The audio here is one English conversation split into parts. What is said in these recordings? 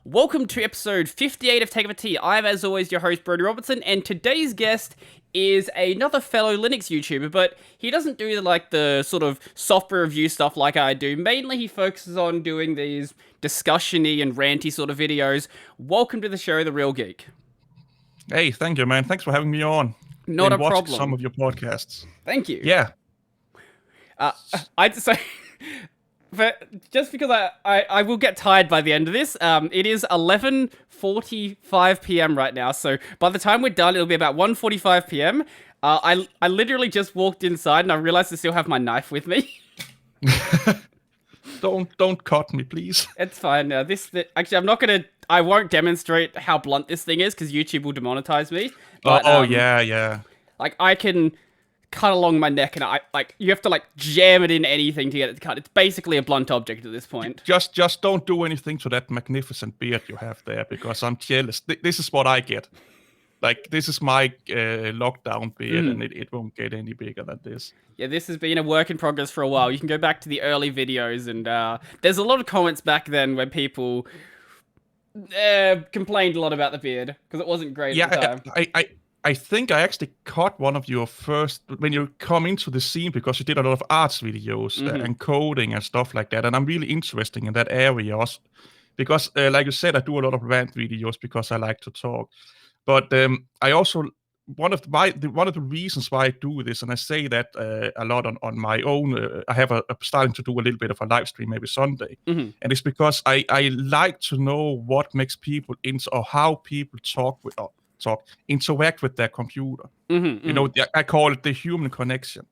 Welcome to episode 58 of Take of a Tea. I'm, as always, your host, Brodie Robertson, and today's guest is another fellow Linux YouTuber, but he doesn't do the sort of software review stuff like I do. Mainly, he focuses on doing these discussion-y and ranty sort of videos. Welcome to the show, The Real Geek. Hey, thank you, man. Thanks for having me on. Not a watched problem. Some of your podcasts. Thank you. Yeah. I'd say... But just because I will get tired by the end of this, it is 11:45 p.m. right now, so by the time we're done, it'll be about 1:45 p.m. I literally just walked inside and I realized I still have my knife with me. Don't cut me, please. It's fine now. Actually, I won't demonstrate how blunt this thing is because YouTube will demonetize me. But, yeah. Like, I can cut along my neck and you have to jam it in anything to get it to cut. It's basically a blunt object at this point. Just don't do anything to that magnificent beard you have there because I'm jealous. This is what I get. This is my lockdown beard and it won't get any bigger than this. Yeah, this has been a work in progress for a while. You can go back to the early videos and there's a lot of comments back then where people complained a lot about the beard because it wasn't great at the time. I think I actually caught one of your first, when you come into the scene, because you did a lot of arts videos and coding and stuff like that. And I'm really interested in that area also, because like you said, I do a lot of rant videos because I like to talk. But I also, one of the reasons why I do this, and I say that a lot on my own, I have starting to do a little bit of a live stream every Sunday. And it's because I like to know what makes people into, or how people interact with their computer. You know, I call it the human connection.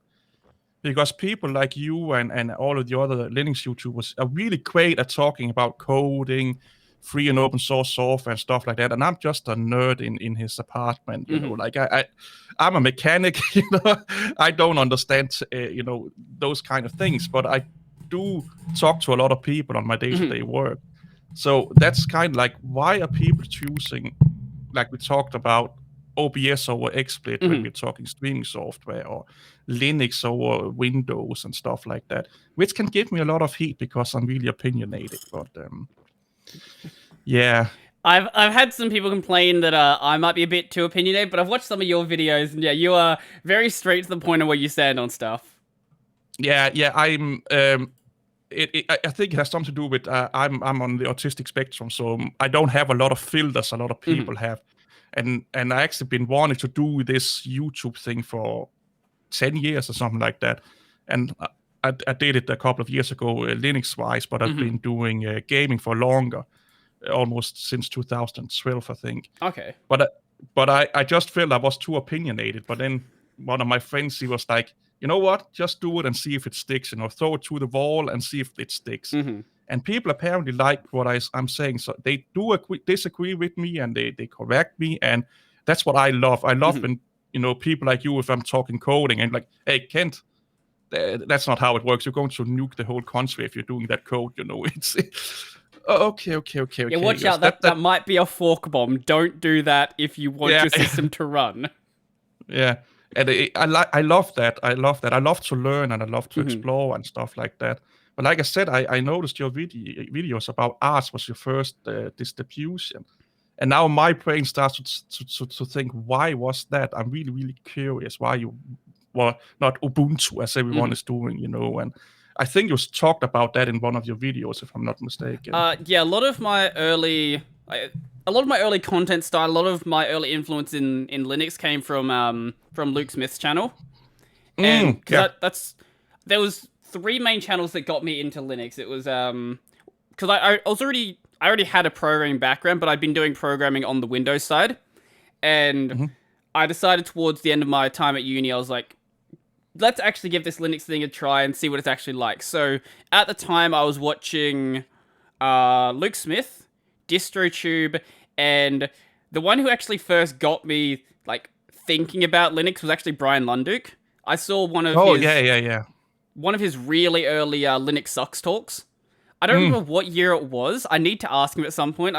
Because people like you and all of the other Linux YouTubers are really great at talking about coding, free and open source software and stuff like that. And I'm just a nerd in his apartment, you know, I'm a mechanic, you know, I don't understand, you know, those kind of things, but I do talk to a lot of people on my day-to-day work. So that's kind of like, why are people choosing, like we talked about, OBS over XSplit when we're talking streaming software, or Linux over Windows and stuff like that, which can give me a lot of heat because I'm really opinionated. But yeah, I've had some people complain that I might be a bit too opinionated, but I've watched some of your videos, and yeah, you are very straight to the point of where you stand on stuff. Yeah, I'm. I think it has something to do with I'm on the autistic spectrum, so I don't have a lot of filters a lot of people have, and I actually been wanting to do this YouTube thing for 10 years or something like that, and I did it a couple of years ago Linux wise, but I've been doing gaming for longer, almost since 2012 I think. Okay. But I just felt I was too opinionated. But then one of my friends, he was like, you know what? Just do it and see if it sticks. You know, throw it to the wall and see if it sticks. And people apparently like what I'm saying. So they do disagree with me and they correct me. And that's what I love. I love when, you know, people like you, if I'm talking coding and like, hey, Kent, that's not how it works. You're going to nuke the whole country if you're doing that code. You know, it's... Okay. Yeah, watch out. That might be a fork bomb. Don't do that if you want your system to run. Yeah. And I love that. I love to learn and I love to explore and stuff like that. But like I said, I noticed your videos about arts was your first distribution. And now my brain starts to think, why was that? I'm really, really curious why you were not Ubuntu as everyone is doing, you know. And I think you talked about that in one of your videos, if I'm not mistaken. Yeah, a lot of my early content style, a lot of my early influence in Linux came from Luke Smith's channel, and there was 3 main channels that got me into Linux. It was because I already had a programming background, but I'd been doing programming on the Windows side, and I decided towards the end of my time at uni, I was like, let's actually give this Linux thing a try and see what it's actually like. So at the time, I was watching Luke Smith, DistroTube, and the one who actually first got me thinking about Linux was actually Brian Lunduke. I saw one of one of his really early Linux Sucks talks. I don't remember what year it was. I need to ask him at some point.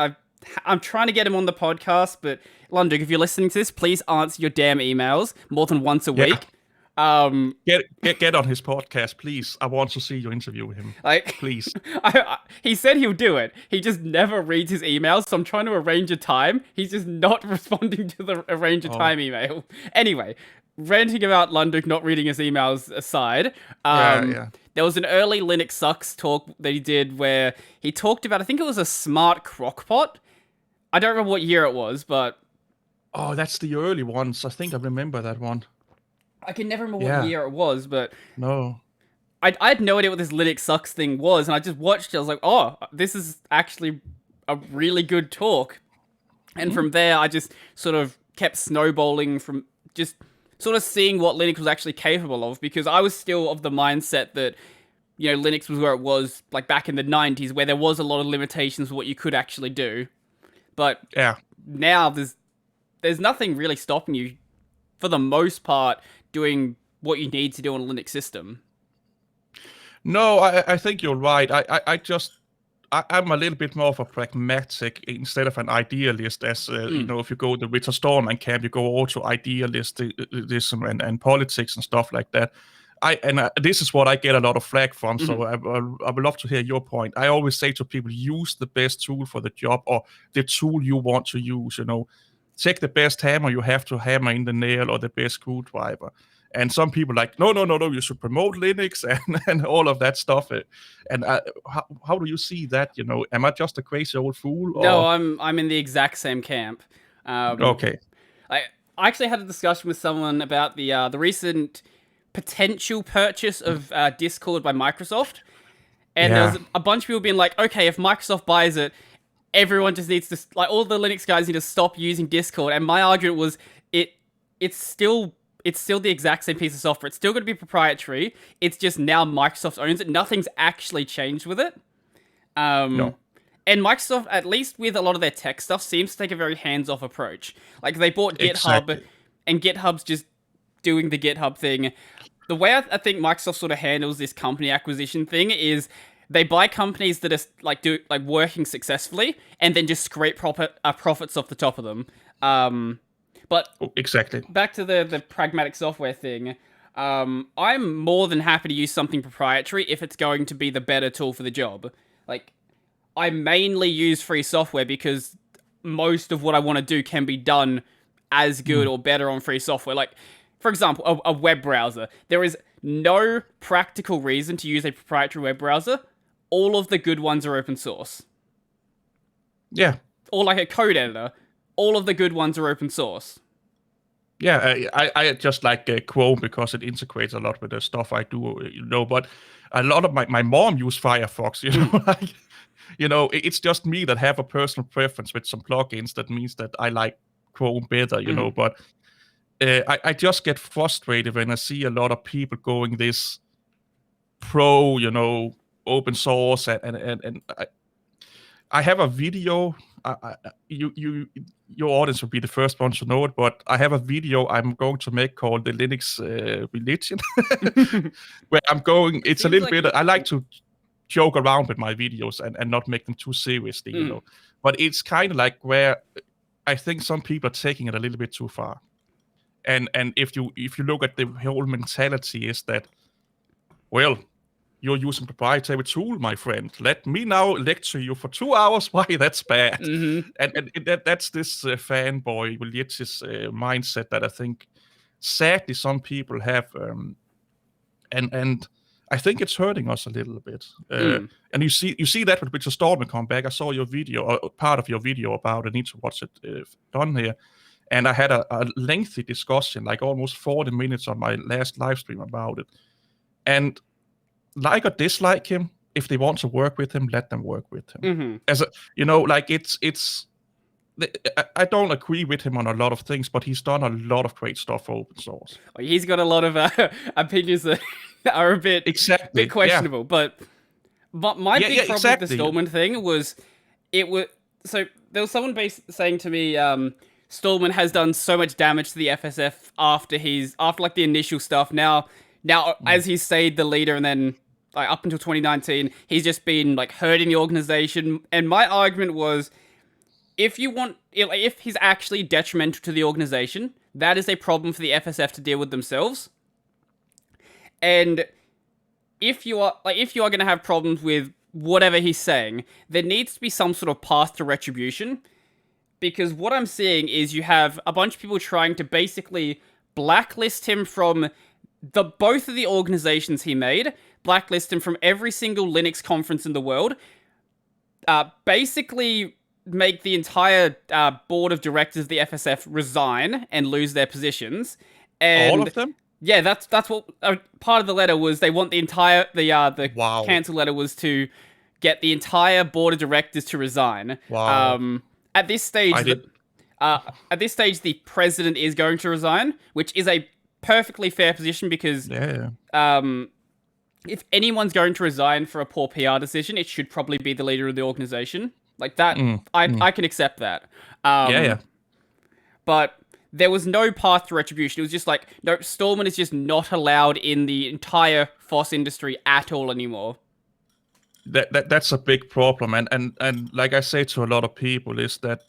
I'm trying to get him on the podcast, but Lunduke, if you're listening to this, please answer your damn emails more than once a week. Get on his podcast, please. I want to see you interview him. Like, please. He said he'll do it. He just never reads his emails, so I'm trying to arrange a time. He's just not responding to the arrange a time email. Anyway, ranting about Lunduk not reading his emails aside, there was an early Linux Sucks talk that he did where he talked about, I think it was a smart crockpot. I don't remember what year it was, but... Oh, that's the early ones. I think I remember that one. I can never remember what year it was, but... No. I had no idea what this Linux Sucks thing was, and I just watched it. I was like, oh, this is actually a really good talk. And from there, I just sort of kept snowballing from just sort of seeing what Linux was actually capable of, because I was still of the mindset that, you know, Linux was where it was, like, back in the 90s, where there was a lot of limitations for what you could actually do. But now there's nothing really stopping you, for the most part, doing what you need to do on a Linux system. No, I think you're right. I'm a little bit more of a pragmatic instead of an idealist. As you know, if you go the Richard Stallman camp, you go also idealism and politics and stuff like that. This is what I get a lot of flack from. So I would love to hear your point. I always say to people, use the best tool for the job, or the tool you want to use. You know, take the best hammer you have to hammer in the nail, or the best screwdriver. And some people like, no, you should promote Linux and all of that stuff. And how do you see that? You know, am I just a crazy old fool? Or... No, I'm in the exact same camp. Okay. I actually had a discussion with someone about the recent potential purchase of Discord by Microsoft. And there was a bunch of people being like, okay, if Microsoft buys it, everyone just needs to, like, all the Linux guys need to stop using Discord. And my argument was, it's still the exact same piece of software. It's still going to be proprietary. It's just now Microsoft owns it. Nothing's actually changed with it. No. And Microsoft, at least with a lot of their tech stuff, seems to take a very hands-off approach. Like, they bought GitHub, and GitHub's just doing the GitHub thing. The way I think Microsoft sort of handles this company acquisition thing is they buy companies that are working successfully, and then just scrape profits off the top of them. But back to the pragmatic software thing, I'm more than happy to use something proprietary if it's going to be the better tool for the job. Like, I mainly use free software because most of what I want to do can be done as good or better on free software. Like, for example, a web browser. There is no practical reason to use a proprietary web browser. All of the good ones are open source. Yeah. Or like a code editor. All of the good ones are open source. Yeah, I just like Chrome because it integrates a lot with the stuff I do, you know. But a lot of my mom used Firefox, you know. Like, you know, it's just me that have a personal preference with some plugins that means that I like Chrome better, you know. But I just get frustrated when I see a lot of people going this pro, you know, open source, and I have a video. Your audience will be the first one to know it, but I have a video I'm going to make called the Linux religion, where I'm going. It's a little bit. I like to joke around with my videos and not make them too seriously, you know. But it's kind of like where I think some people are taking it a little bit too far. And if you look at the whole mentality, is that, well, you're using proprietary tool, my friend. Let me now lecture you for 2 hours why that's bad. And that's this fanboy religious mindset that I think, sadly, some people have. And I think it's hurting us a little bit. And you see that with Richard Stallman come back. I saw your video, or part of your video about it. I need to watch it done here. And I had a lengthy discussion, like almost 40 minutes on my last live stream about it. And like or dislike him, if they want to work with him, let them work with him. As a, you know, like I don't agree with him on a lot of things, but he's done a lot of great stuff for open source. He's got a lot of opinions that are a bit questionable. But my big problem with the Stallman thing was, so there was someone saying to me, Stallman has done so much damage to the FSF after like the initial stuff. Now, as he's stayed the leader, and then like up until 2019, he's just been like hurting the organization. And my argument was, if he's actually detrimental to the organization, that is a problem for the FSF to deal with themselves. And if you are going to have problems with whatever he's saying, there needs to be some sort of path to retribution. Because what I'm seeing is you have a bunch of people trying to basically blacklist him from both of the organizations he made, blacklist him from every single Linux conference in the world, basically make the entire board of directors of the FSF resign and lose their positions. And all of them? Yeah, that's what part of the letter was. They want the entire Wow. cancel letter was to get the entire board of directors to resign. Wow. At this stage, the president is going to resign, which is a perfectly fair position because if anyone's going to resign for a poor PR decision, it should probably be the leader of the organization. Like that, I can accept that. But there was no path to retribution. It was just like, no, Stallman is just not allowed in the entire FOSS industry at all anymore. That's a big problem, and like I say to a lot of people, is that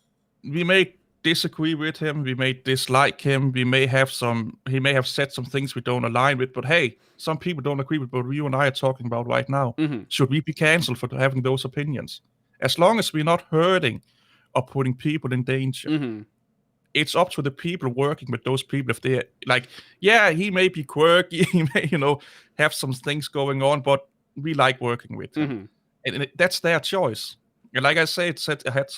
we may disagree with him, we may dislike him, he may have said some things we don't align with, but hey, some people don't agree with what you and I are talking about right now. Should we be cancelled for having those opinions? As long as we're not hurting or putting people in danger, it's up to the people working with those people. If they're like, yeah, he may be quirky, he may, have some things going on, but we like working with him. And that's their choice. And like I said, I had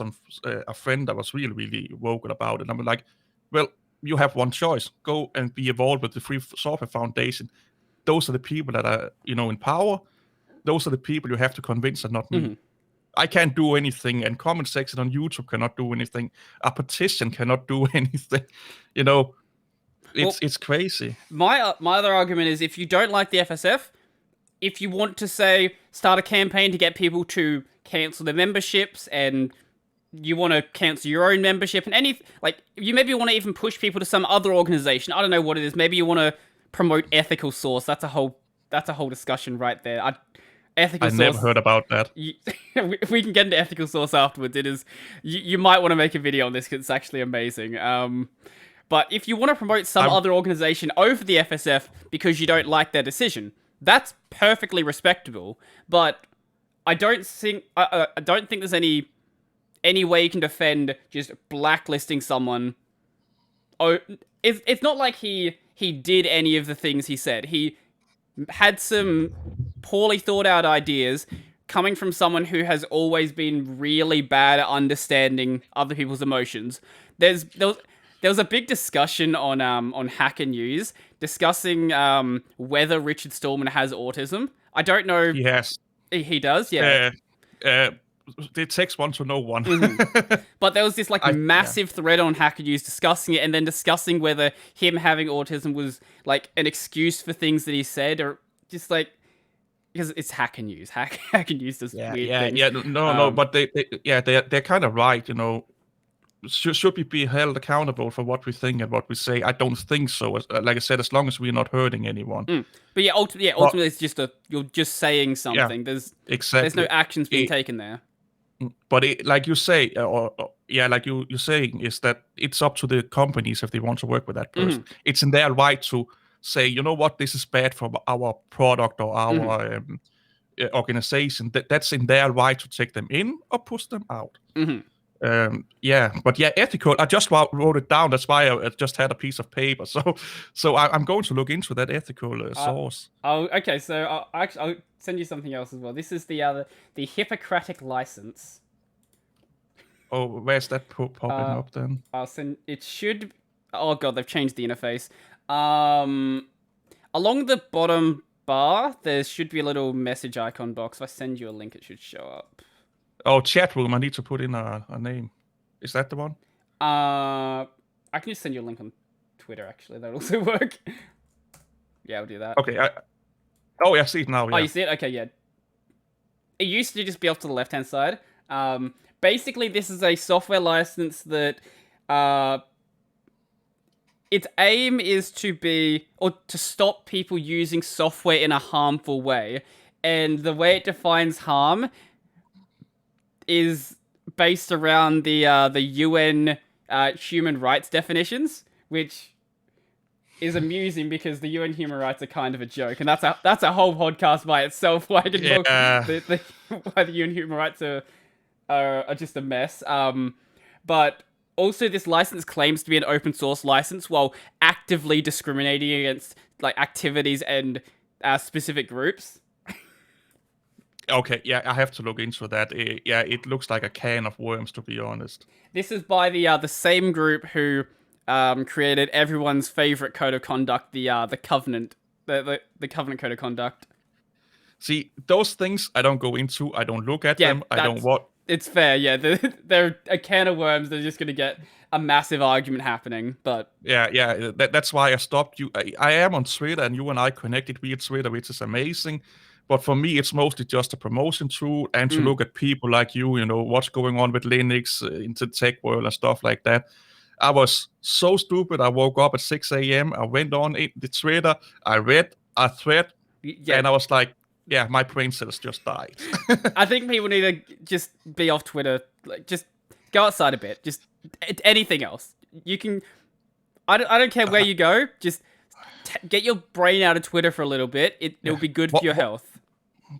a friend that was really, really vocal about it. And I'm like, well, you have one choice. Go and be involved with the Free Software Foundation. Those are the people that are, in power. Those are the people you have to convince, and not me. I can't do anything, and comment section on YouTube cannot do anything. A petition cannot do anything. It's crazy. My other argument is, if you don't like the FSF, if you want to start a campaign to get people to cancel their memberships, and you want to cancel your own membership, and you maybe want to even push people to some other organization. I don't know what it is. Maybe you want to promote ethical source. That's a whole discussion right there. Ethical source. Never heard about that. We can get into ethical source afterwards. It is you might want to make a video on this because it's actually amazing. But if you want to promote some other organization over the FSF because you don't like their decision, that's perfectly respectable. But I don't think there's any way you can defend just blacklisting someone. Oh, it's not like he did any of the things he said. He had some poorly thought out ideas coming from someone who has always been really bad at understanding other people's emotions. There was a big discussion on Hacker News discussing whether Richard Stallman has autism. I don't know. Yes, he does. Yeah. It takes one to know one. But there was this massive thread on Hacker News discussing it, and then discussing whether him having autism was like an excuse for things that he said, or just because it's Hacker News. Hacker News does weird things. No, but they're kind of right. Should we be held accountable for what we think and what we say? I don't think so. Like I said, as long as we're not hurting anyone. But ultimately, it's just you're just saying something. Yeah, there's no actions being taken there. But like you say, like you're saying, is that it's up to the companies if they want to work with that person. It's in their right to say, you know what, this is bad for our product or our organization. That's in their right to take them in or push them out. Ethical. I just wrote it down. That's why I just had a piece of paper. So I'm going to look into that ethical source. Okay. So I'll send you something else as well. This is the Hippocratic license. Oh, where's that popping up then? I'll send. It should. Oh god, they've changed the interface. Along the bottom bar, there should be a little message icon box. If I send you a link, it should show up. Oh, chat room. I need to put in a name. Is that the one? I can just send you a link on Twitter, actually. That'll also work. Yeah, I'll do that. Okay. I see it now. Yeah. Oh, you see it? Okay, yeah. It used to just be off to the left-hand side. Basically, this is a software license that its aim is to stop people using software in a harmful way. And the way it defines harm is based around the UN human rights definitions, which is amusing because the UN human rights are kind of a joke, and that's a whole podcast by itself. Why the UN human rights are just a mess. But also this license claims to be an open source license while actively discriminating against like activities and specific groups. Okay, yeah, I have to look into that. It looks like a can of worms, to be honest. This is by the same group who created everyone's favorite code of conduct, the Covenant, the Covenant Code of Conduct. See, those things I don't go into. I don't look at them. I don't want. It's fair, yeah. They're a can of worms. They're just gonna get a massive argument happening. But yeah. That's why I stopped you. I am on Twitter, and you and I connected via Twitter, which is amazing. But for me, it's mostly just a promotion tool and to look at people like you, what's going on with Linux into the tech world and stuff like that. I was so stupid. I woke up at 6 a.m. I went on the Twitter. I read a thread, and I was like, yeah, my brain cells just died. I think people need to just be off Twitter. Like, just go outside a bit. Just anything else. You can... I don't care where you go. Just get your brain out of Twitter for a little bit. It'll be good for your health.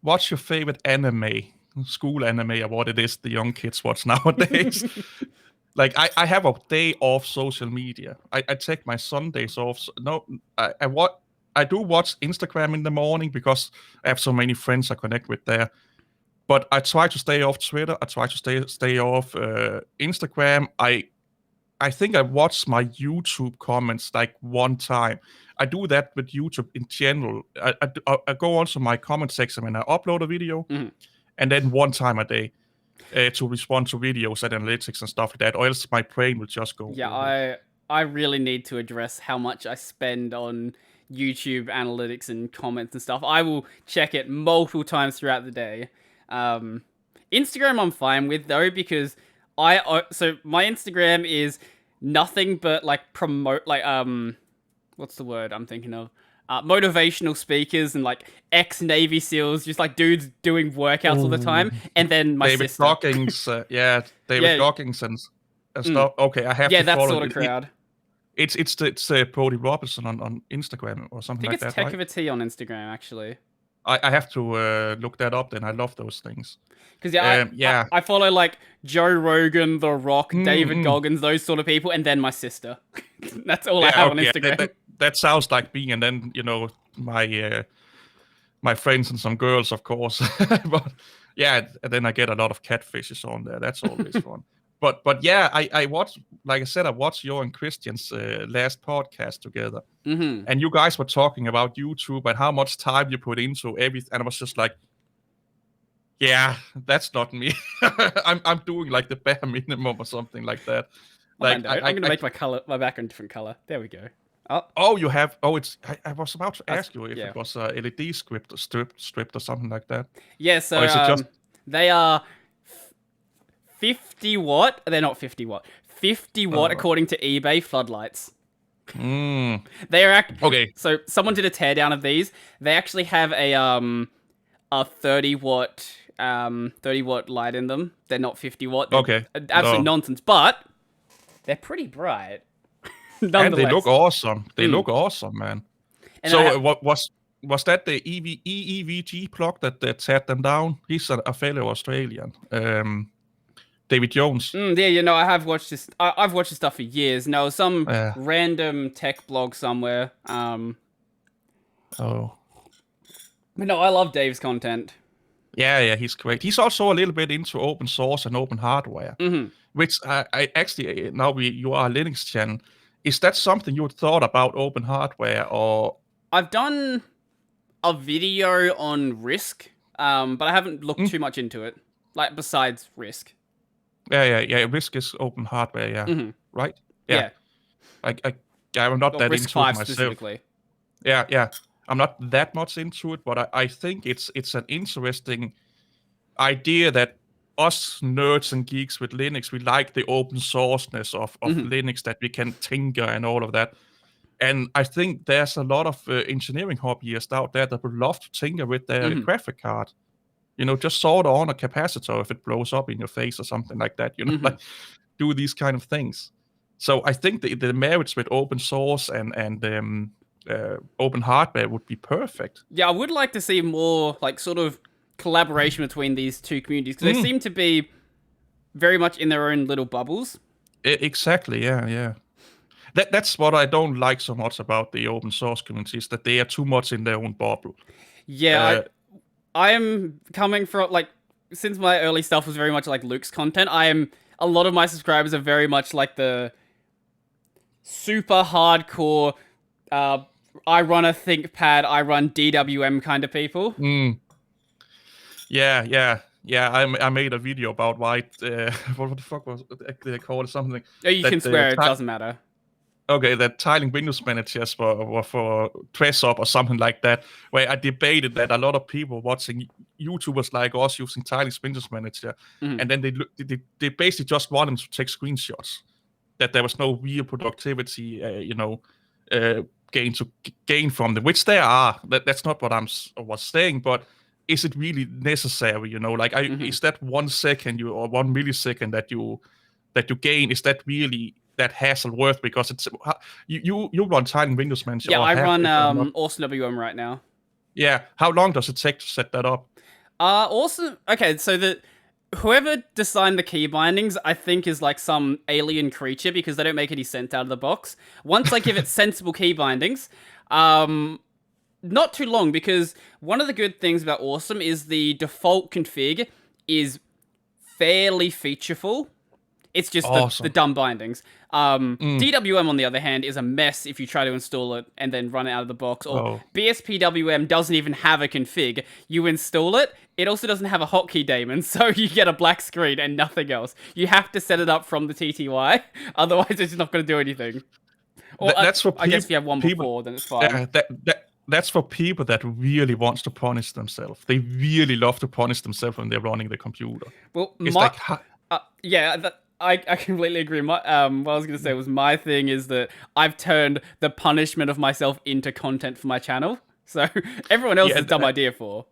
What's your favorite anime? School anime, or what it is the young kids watch nowadays? Like, I have a day off social media. I take my Sundays off. No, I do watch Instagram in the morning because I have so many friends I connect with there. But I try to stay off Twitter. I try to stay off Instagram. I think I watched my YouTube comments like one time. I do that with YouTube in general. I go on to my comment section when I upload a video, and then one time a day to respond to videos and analytics and stuff like that, or else my brain will just go. Yeah, I really need to address how much I spend on YouTube analytics and comments and stuff. I will check it multiple times throughout the day. Instagram I'm fine with though, because so my Instagram is nothing but like promote, like what's the word I'm thinking of? Motivational speakers and like ex-Navy SEALs, just like dudes doing workouts all the time, and then my David sister. Goggins, David Goggins and stuff. Okay, I have to follow that sort of crowd. It's Brodie Robertson on Instagram or something like that. I think it's Tech of a T on Instagram, actually. I have to look that up. Then I love those things. Because I follow like Joe Rogan, The Rock, David Goggins, those sort of people, and then my sister. That's all I have on Instagram. That sounds like me, and then my friends and some girls, of course. But yeah, and then I get a lot of catfishes on there. That's always fun. But yeah, I watched, like I said, I watched your and Christian's last podcast together, and you guys were talking about YouTube and how much time you put into everything, and I was just like, yeah, that's not me. I'm doing like the bare minimum or something like that. Like I'm gonna make my background different color. There we go. Oh, you have. Oh, it's. I was about to ask you if it was a LED stripped or something like that. Yeah, so or is it just... they are 50 watt. They're not 50 watt. 50 watt according to eBay floodlights. They are okay. So someone did a teardown of these. They actually have a 30 watt light in them. They're not 50 watt. They're absolute nonsense, but they're pretty bright. And they look awesome. They look awesome, man. And so what was that the EEVG plug that set them down? He's a fellow Australian. David Jones. Yeah, I have watched this. I've watched this stuff for years. No, some random tech blog somewhere. But no, I love Dave's content. Yeah, he's great. He's also a little bit into open source and open hardware, which I actually, now you are a Linux channel. Is that something you thought about, open hardware, or? I've done a video on RISC, but I haven't looked too much into it, like besides RISC. Yeah. RISC is open hardware, right? Yeah. I'm not that into it myself. Specifically. Yeah. I'm not that much into it, but I think it's an interesting idea that us nerds and geeks with Linux, we like the open sourceness of Linux, that we can tinker and all of that. And I think there's a lot of engineering hobbyists out there that would love to tinker with their graphic card. Just solder on a capacitor if it blows up in your face or something like that. Like do these kind of things. So I think the marriage with open source and open hardware would be perfect. Yeah, I would like to see more like sort of collaboration between these two communities because they seem to be very much in their own little bubbles. Exactly. Yeah. That's what I don't like so much about the open source communities, that they are too much in their own bubble. Yeah, I am coming from like since my early stuff was very much like Luke's content. A lot of my subscribers are very much like the super hardcore. I run a ThinkPad, I run DWM kind of people. Yeah. I made a video about why. What the fuck was they called something? Oh, you can swear, it doesn't matter. Okay, that tiling Windows managers were for dress up or something like that, where I debated that a lot of people watching YouTubers like us using tiling Windows manager, and then they basically just want them to take screenshots. That there was no real productivity, gain from them, which there are. That's not what I was saying, but is it really necessary? Like is that 1 second or 1 millisecond that you gain? Is that really that hassle worth? Because it's you run tiling Windows manager. Yeah, I run Awesome WM right now. Yeah, how long does it take to set that up? Awesome. Okay, so whoever designed the key bindings, I think, is like some alien creature because they don't make any sense out of the box. Once I give it sensible key bindings, not too long, because one of the good things about Awesome is the default config is fairly featureful. It's just the dumb bindings. DWM, on the other hand, is a mess if you try to install it and then run it out of the box. Or BSPWM doesn't even have a config. You install it, it also doesn't have a hotkey daemon, so you get a black screen and nothing else. You have to set it up from the TTY, otherwise it's just not going to do anything. Or that's for I guess if you have one before, then it's fine. That's for people that really wants to punish themselves. They really love to punish themselves when they're running the computer. Well, I completely agree. What I was going to say was my thing is that I've turned the punishment of myself into content for my channel. So everyone else is a dumb idea for.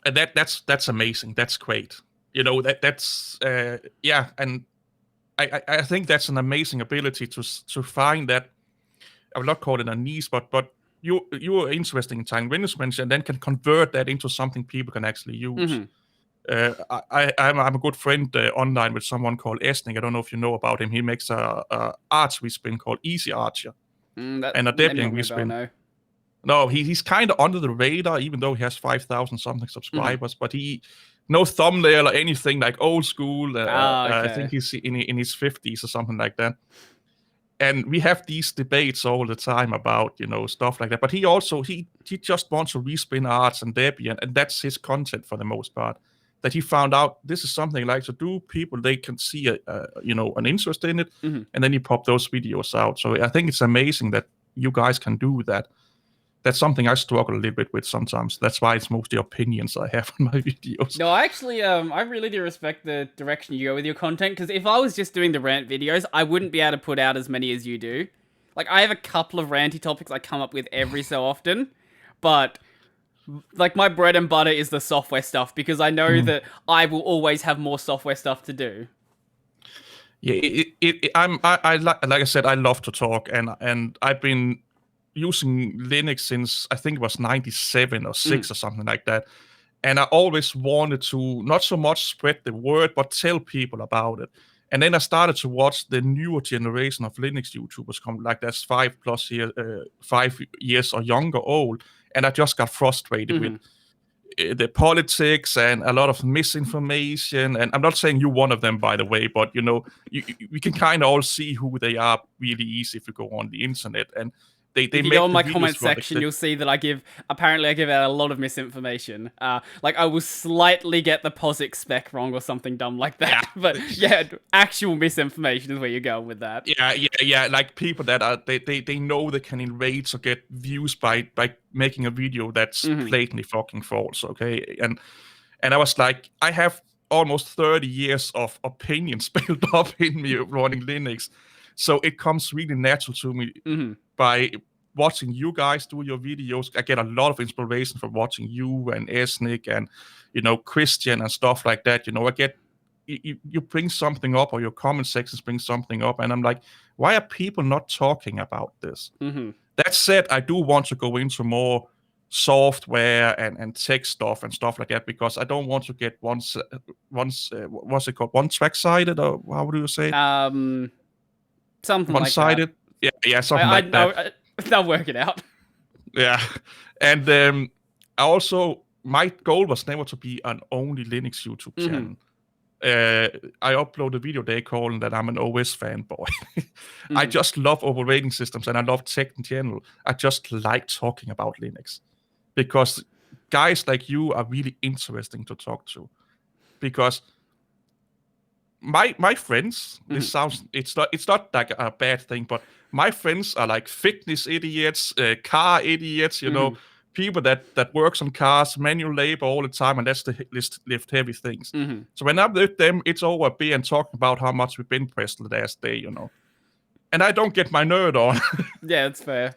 That's amazing. That's great. That's and I think that's an amazing ability to find that. I will not call it a niche, but you are interested in tiling Windows manager and then can convert that into something people can actually use. I'm a good friend online with someone called Esnik. I don't know if you know about him. He makes a arch respin called Easy Archer and a Debian respin. No, he's kind of under the radar, even though he has 5,000 something subscribers. But no thumbnail or anything, like old school. Okay. I think he's in his 50s or something like that. And we have these debates all the time about stuff like that. But he just wants to respin arch and Debian, and that's his content for the most part. That he found out this is something he likes to do. People, they can see an interest in it, and then he popped those videos out. So I think it's amazing that you guys can do that. That's something I struggle a little bit with sometimes. That's why it's mostly opinions I have on my videos. No, actually, I really do respect the direction you go with your content, because if I was just doing the rant videos, I wouldn't be able to put out as many as you do. Like, I have a couple of ranty topics I come up with every so often, but like, my bread and butter is the software stuff, because I know that I will always have more software stuff to do. Yeah, like I said, I love to talk, and I've been using Linux since I think it was 97 or 6 or something like that. And I always wanted to not so much spread the word, but tell people about it. And then I started to watch the newer generation of Linux YouTubers come, like that's 5 years or younger old. And I just got frustrated with the politics and a lot of misinformation. And I'm not saying you're one of them, by the way, but we can kind of all see who they are really easy if you go on the internet. And if you go on my comment section, you'll see that I give out a lot of misinformation. Like, I will slightly get the POSIX spec wrong or something dumb like that. Yeah. But yeah, actual misinformation is where you're going with that. Yeah. Like people that are they know they can enrage or get views by making a video that's blatantly fucking false. Okay, and I was like, I have almost 30 years of opinions built up in me running Linux. So it comes really natural to me by watching you guys do your videos. I get a lot of inspiration from watching you and Esnik and, Christian and stuff like that. I get you bring something up, or your comment sections bring something up, and I'm like, why are people not talking about this? That said, I do want to go into more software and tech stuff and stuff like that, because I don't want to get what's it called, one track sided, or how do you say? Something one-sided. like that. Yeah, something like that. They'll work it out. Yeah, and I also, my goal was never to be an only Linux YouTube channel. I upload a video there calling that I'm an OS fanboy. I just love operating systems, and I love tech in general. I just like talking about Linux, because guys like you are really interesting to talk to. Because my friends, this sounds, it's not like a bad thing, but my friends are like fitness idiots, car idiots, you know, people that works on cars, manual labor all the time, and that's the lift heavy things. So when I'm with them, it's over a beer and talking about how much we've been pressed the last day, you know. And I don't get my nerd on. Yeah, that's fair.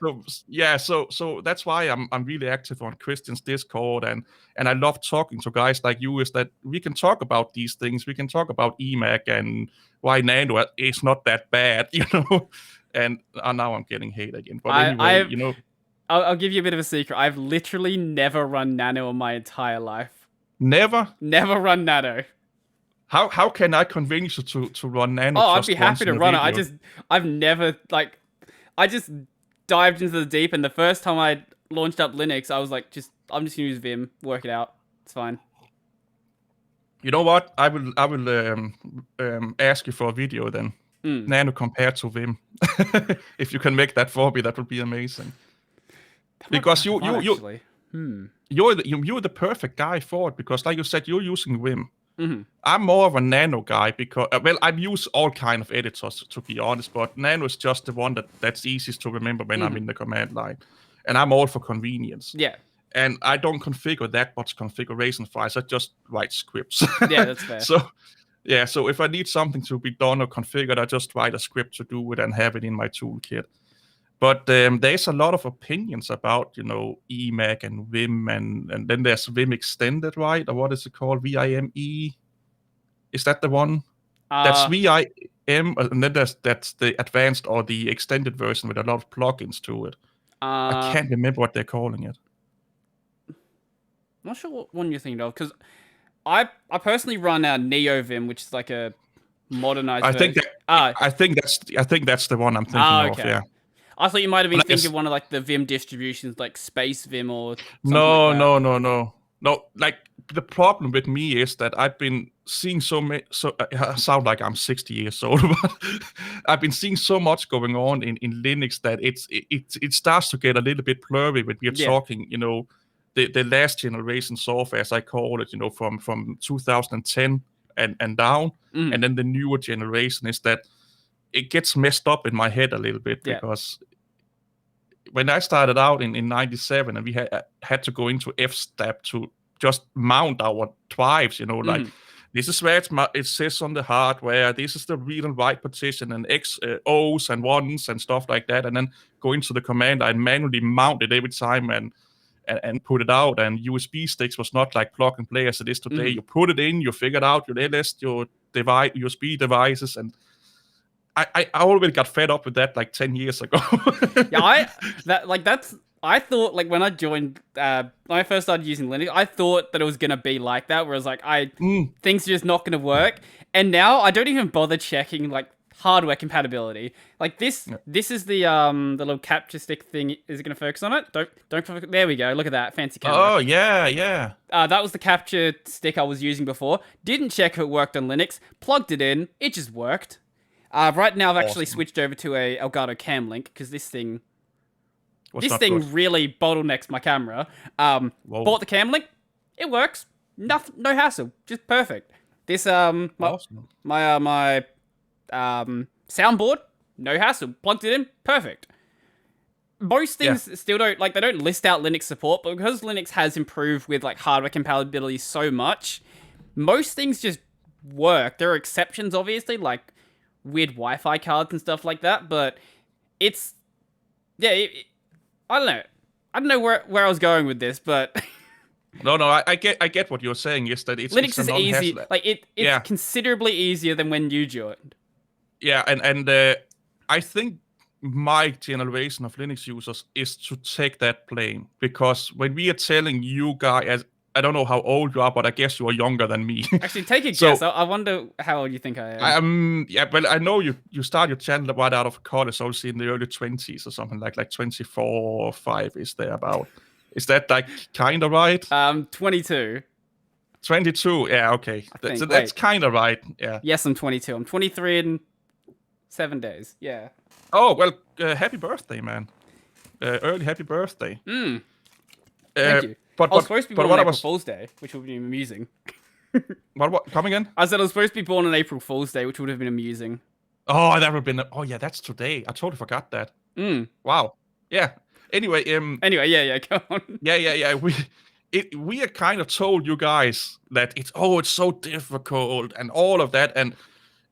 So that's why I'm really active on Christian's Discord, and I love talking to guys like you, is that we can talk about these things. We can talk about eMac and why Nano is not that bad, you know. And now I'm getting hate again. But anyway, you know. I'll give you a bit of a secret. I've literally never run Nano in my entire life. Never? Never run Nano. How can I convince you to run Nano? Oh, I'd be happy to run it. I've never, like, I just dived into the deep, and the first time I launched up Linux, I was like, I'm just gonna use Vim, work it out. It's fine. You know what? I will ask you for a video then. Nano compared to Vim. If you can make that for me, that would be amazing. Because you're the perfect guy for it, because like you said, you're using Vim. I'm more of a Nano guy, because I use all kind of editors, to be honest, but Nano is just the one that's easiest to remember when I'm in the command line, and I'm all for convenience. Yeah. And I don't configure that much configuration files. I just write scripts. Yeah, that's fair. So if I need something to be done or configured, I just write a script to do it and have it in my toolkit. But there's a lot of opinions about, you know, eMac and Vim, and then there's Vim Extended, right? Or what is it called? VIME? Is that the one? That's VIM, and then that's the advanced or the extended version with a lot of plugins to it. I can't remember what they're calling it. I'm not sure what one you're thinking of, because I personally run Neo Vim, which is like a modernized version. I think that's the one I'm thinking of. Yeah. I thought you might have been thinking of one of like the Vim distributions, like Space Vim or something like that. No. Like, the problem with me is that I've been seeing I sound like I'm 60 years old, but I've been seeing so much going on in Linux that it starts to get a little bit blurry when we're talking, you know, the last generation software, as I call it, you know, from 2010 and down, and then the newer generation, is that it gets messed up in my head a little bit, because when I started out in 97, and we had to go into FSTAP to just mount our drives, you know, like, this is where it says on the hardware, this is the read and write position, and O's and ones and stuff like that, and then go into the command line, manually mount it every time and put it out. And USB sticks was not like plug and play as it is today. You put it in, you figured out your LS, your USB devices, and I already got fed up with that like 10 years ago. I thought, like, when I joined, when I first started using Linux, I thought that it was gonna be like that, whereas like things are just not gonna work. And now I don't even bother checking like hardware compatibility. Like this is the little capture stick thing. Is it gonna focus on it? Don't focus. There we go. Look at that fancy camera. Oh yeah. That was the capture stick I was using before. Didn't check if it worked on Linux. Plugged it in. It just worked. Right now I've actually switched over to a Elgato Cam Link, because this thing really bottlenecks my camera. Bought the Cam Link. It works. No hassle. Just perfect. This my soundboard, no hassle. Plugged it in, perfect. Most things still don't, like, they don't list out Linux support, but because Linux has improved with like hardware compatibility so much, most things just work. There are exceptions, obviously, like weird Wi-Fi cards and stuff like that, but it's I don't know where I was going with this, but No, I get what you're saying. Is that Linux is easy. Like it's yeah, considerably easier than when you joined. yeah, and I think my generation of Linux users is to take that blame, because when we are telling you guys, I don't know how old you are, but I guess you are younger than me. Actually, take a So, guess. I wonder how old you think I am. yeah, well, I know you start your channel right out of college, obviously in the early 20s or something like 24 or 5 is there about. Is that like kind of right? 22. 22, yeah, okay. So that's kind of right, yeah. Yes, I'm 22. I'm 23 in 7 days. Yeah. Oh, well, happy birthday, man. Early happy birthday. Thank you. But I was supposed to be born on what April Fool's Day, which would be amusing. What? Come again? I said I was supposed to be born on April Fool's Day, which would have been amusing. Oh, that would have been. Oh, yeah, that's today. I totally forgot that. Wow. Yeah. Anyway, yeah, go on. Yeah. We are kind of told you guys that it's so difficult and all of that,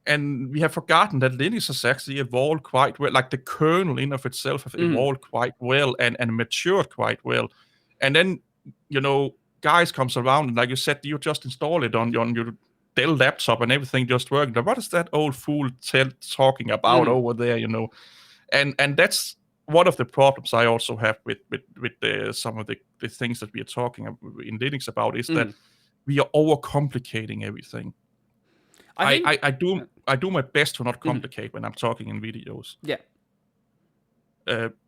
and we have forgotten that Linux has actually evolved quite well. Like the kernel in of itself have evolved quite well and matured quite well. And then, guys comes around and, like you said, you just install it on your Dell laptop and everything just working. What is that old fool talking about over there? And that's one of the problems I also have with some of the things that we are talking in Linux about is that we are overcomplicating everything. I do my best to not complicate when I'm talking in videos. Yeah.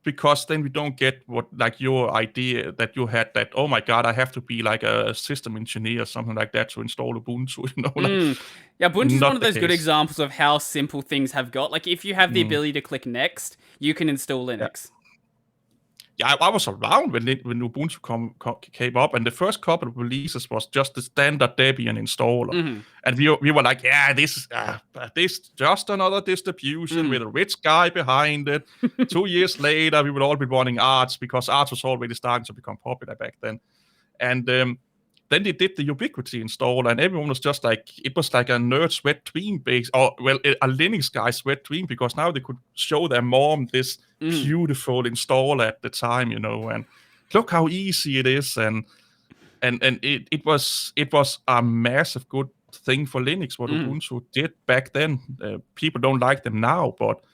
Because then we don't get what, like, your idea that you had that, oh my god, I have to be like a system engineer or something like that to install Ubuntu. Yeah, Ubuntu is one of those good examples of how simple things have got. Like, if you have the ability to click next, you can install Linux. Yeah, I was around when Ubuntu came up, and the first couple of releases was just the standard Debian installer, and we were like, yeah, this just another distribution with a rich guy behind it. 2 years later, we would all be running Arch, because Arch was already starting to become popular back then, and then they did the Ubiquity installer, and everyone was just like, it was like a nerd's wet dream base, or, well, a Linux guy's wet dream, because now they could show their mom this beautiful installer at the time, and look how easy it is, and it was a massive good thing for Linux what Ubuntu did back then. People don't like them now, but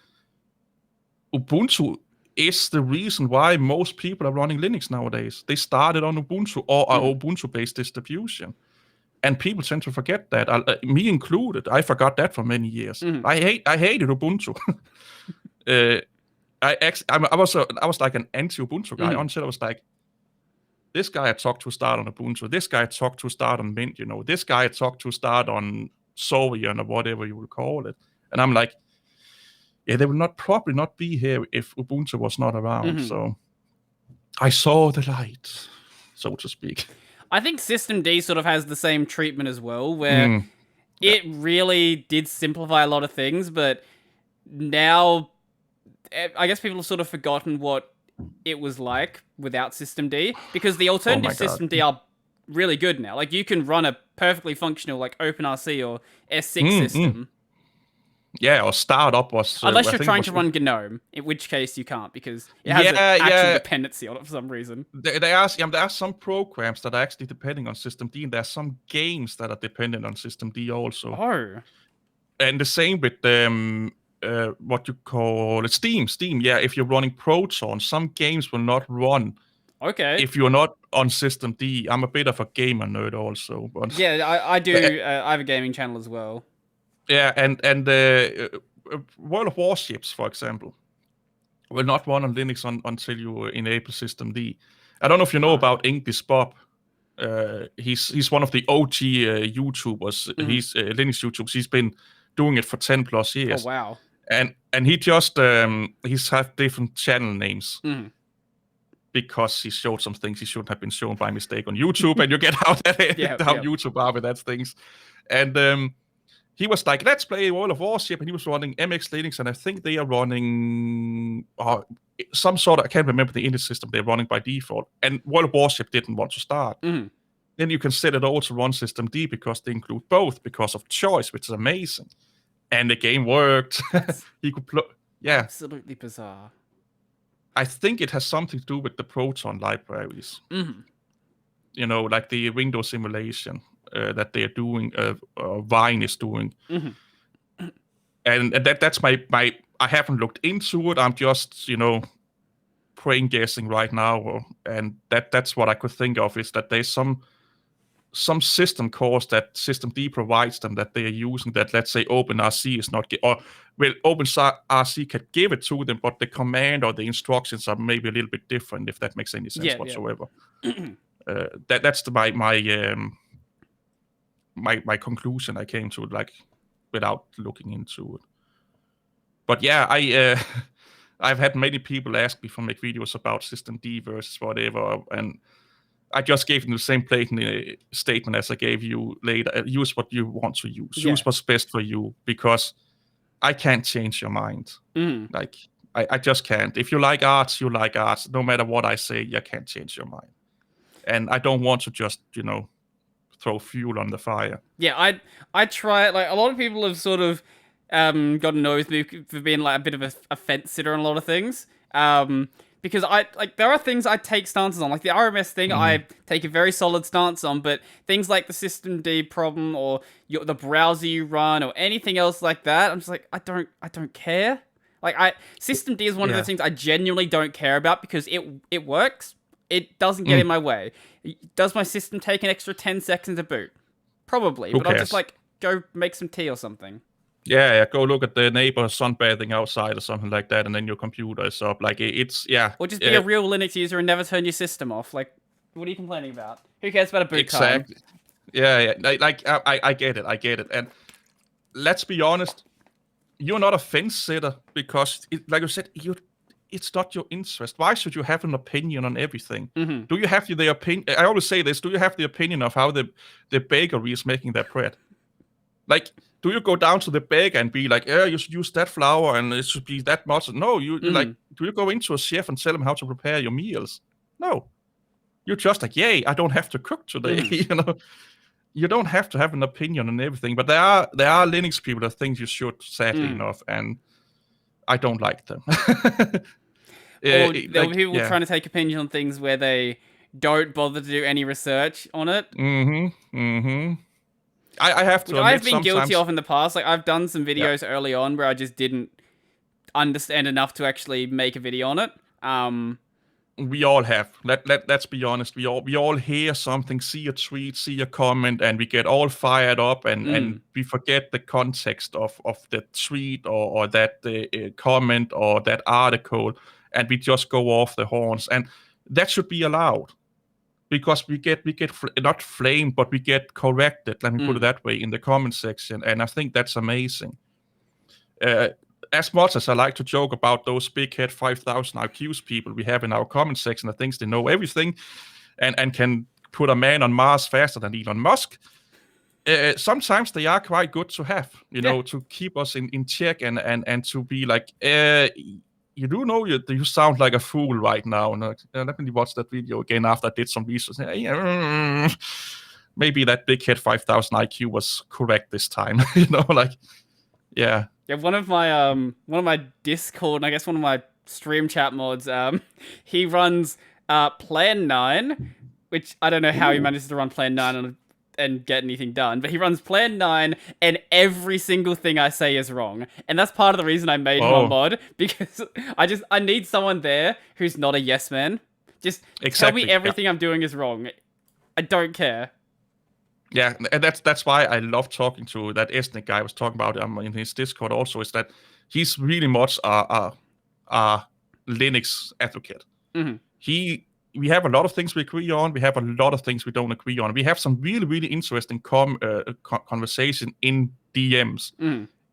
Ubuntu is the reason why most people are running Linux nowadays. They started on Ubuntu or an Ubuntu-based distribution, and people tend to forget that. Me included. I forgot that for many years. I hated Ubuntu. I was like an anti-Ubuntu guy until I was like, this guy I talked to start on Ubuntu. This guy I talked to start on Mint. This guy I talked to start on Soviet or whatever you will call it. And I'm like, yeah, they will probably not be here if Ubuntu was not around. So I saw the light, so to speak. I think Systemd sort of has the same treatment as well, where it really did simplify a lot of things, but now I guess people have sort of forgotten what it was like without Systemd, because the alternative Systemd are really good now. Like, you can run a perfectly functional, like, OpenRC or S6 system. Yeah, or startup was... Unless you're trying to run GNOME, in which case you can't, because it has an actual dependency on it for some reason. There are some programs that are actually depending on Systemd, and there are some games that are dependent on Systemd also. Oh. And the same with what you call it, Steam. Yeah, if you're running Proton, some games will not run. Okay. If you're not on Systemd. I'm a bit of a gamer nerd also. But yeah, I do. I have a gaming channel as well. Yeah, and World of Warships, for example, will not run on Linux until you enable Systemd. I don't know if you know about English Bob. He's one of the OG YouTubers. He's Linux YouTubers. He's been doing it for 10 plus years. Oh wow! And he just he's have different channel names because he showed some things he shouldn't have been shown by mistake on YouTube, and you get how YouTube are with that things. And he was like, let's play World of Warship, and he was running MX Linux, and I think they are running some sort of, I can't remember the init system they're running by default, and World of Warship didn't want to start. Then you can set it all to run Systemd because they include both because of choice, which is amazing. And the game worked. He could absolutely bizarre. I think it has something to do with the Proton libraries. like the window simulation that they're doing, Vine is doing. And that's my I haven't looked into it. I'm just, brain guessing right now, and that's what I could think of, is that there's some system course that systemd provides them that they are using that, let's say, OpenRC is not OpenRC can give it to them, but the command or the instructions are maybe a little bit different, if that makes any sense whatsoever. That's my conclusion I came to, like, without looking into it. But yeah, I've had many people ask me for make videos about systemd versus whatever, and I just gave them the same blatant statement as I gave you later. Use what you want to use. Use what's best for you, because I can't change your mind. Like, I just can't. If you like arts, you like arts. No matter what I say, you can't change your mind. And I don't want to just, throw fuel on the fire. Yeah, I try. Like, a lot of people have sort of got to know me for being like a bit of a fence sitter on a lot of things. Because there are things I take stances on, like the RMS thing. I take a very solid stance on, but things like the systemd problem or the browser you run or anything else like that, I'm just like, I don't care. Like, systemd is one of the things I genuinely don't care about, because it works. It doesn't get in my way. Does my system take an extra 10 seconds to boot? Probably, but I'll just like go make some tea or something. Yeah, go look at the neighbor sunbathing outside or something like that, and then your computer is up. Like, it's, Or just be a real Linux user and never turn your system off. Like, what are you complaining about? Who cares about a boot time? Yeah. Like, I get it. And let's be honest, you're not a fence sitter, because, like you said, it's not your interest. Why should you have an opinion on everything? Do you have the opinion? I always say this. Do you have the opinion of how the bakery is making their bread? Like, do you go down to the baker and be like, you should use that flour and it should be that much? No, like, do you go into a chef and tell him how to prepare your meals? No. You're just like, yay, I don't have to cook today. You don't have to have an opinion on everything. But there are Linux people that think you should, sadly enough, and I don't like them. Or there were people trying to take opinion on things where they don't bother to do any research on it. I have to. I've been guilty of in the past. Like, I've done some videos early on where I just didn't understand enough to actually make a video on it. We all have. Let's be honest. We all hear something, see a tweet, see a comment, and we get all fired up, and we forget the context of the tweet or that comment or that article, and we just go off the horns. And that should be allowed, because we get not flamed, but we get corrected. Let me put it that way, in the comment section, and I think that's amazing. As much as I like to joke about those big head 5,000 IQs people we have in our comment section that thinks they know everything and can put a man on Mars faster than Elon Musk, sometimes they are quite good to have, to keep us in check and to be like, you do know you sound like a fool right now. And let me watch that video again after I did some research. Maybe that big head 5,000 IQ was correct this time. Yeah. Yeah, one of my Discord, and I guess one of my stream chat mods, he runs Plan 9, which I don't know how he manages to run Plan 9 and get anything done, but he runs Plan 9, and every single thing I say is wrong. And that's part of the reason I made him a mod, because I need someone there who's not a yes man. Just tell me everything I'm doing is wrong. I don't care. Yeah, and that's why I love talking to that ethnic guy I was talking about in his Discord also, is that he's really much a Linux advocate. We have a lot of things we agree on. We have a lot of things we don't agree on. We have some really, really interesting conversation in DMs.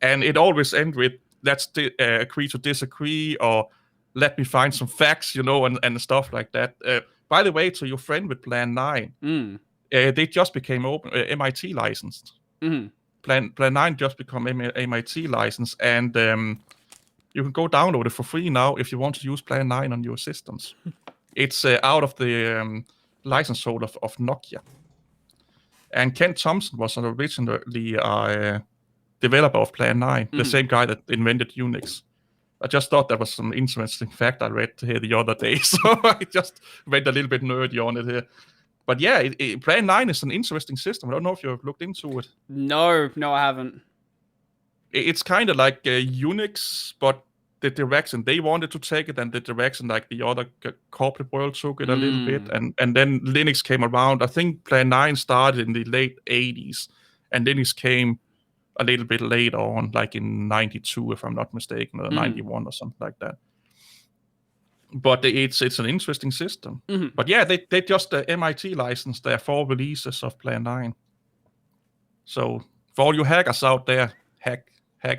And it always ends with, let's agree to disagree, or let me find some facts, and stuff like that. By the way, to your friend with Plan 9, they just became MIT licensed. Plan 9 just become MIT licensed, and you can go download it for free now if you want to use Plan 9 on your systems. It's out of the license holder of Nokia. And Ken Thompson was originally a developer of Plan 9, the same guy that invented Unix. I just thought that was some interesting fact I read here the other day, so I just went a little bit nerdy on it here. But yeah, Plan 9 is an interesting system. I don't know if you've looked into it. No, I haven't. It's kind of like Unix, but the direction they wanted to take it and the direction like the other corporate world took it a little bit. And then Linux came around. I think Plan 9 started in the late 80s, and Linux came a little bit later on, like in 92, if I'm not mistaken, or 91 or something like that. But it's an interesting system. But yeah, they just MIT licensed their 4 releases of Plan 9. So for all you hackers out there, hack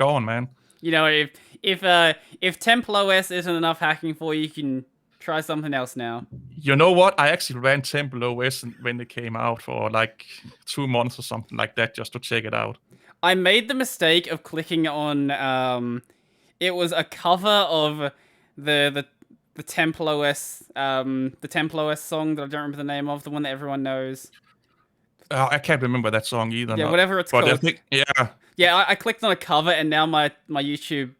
on, man. You know, if Temple OS isn't enough hacking for you, you can try something else now. You know what? I actually ran Temple OS when it came out for like 2 months or something like that, just to check it out. I made the mistake of clicking on it was a cover of the Temple OS song that I don't remember the name of, the one that everyone knows. I can't remember that song either. Yeah, whatever it's called. Yeah, I clicked on a cover, and now my YouTube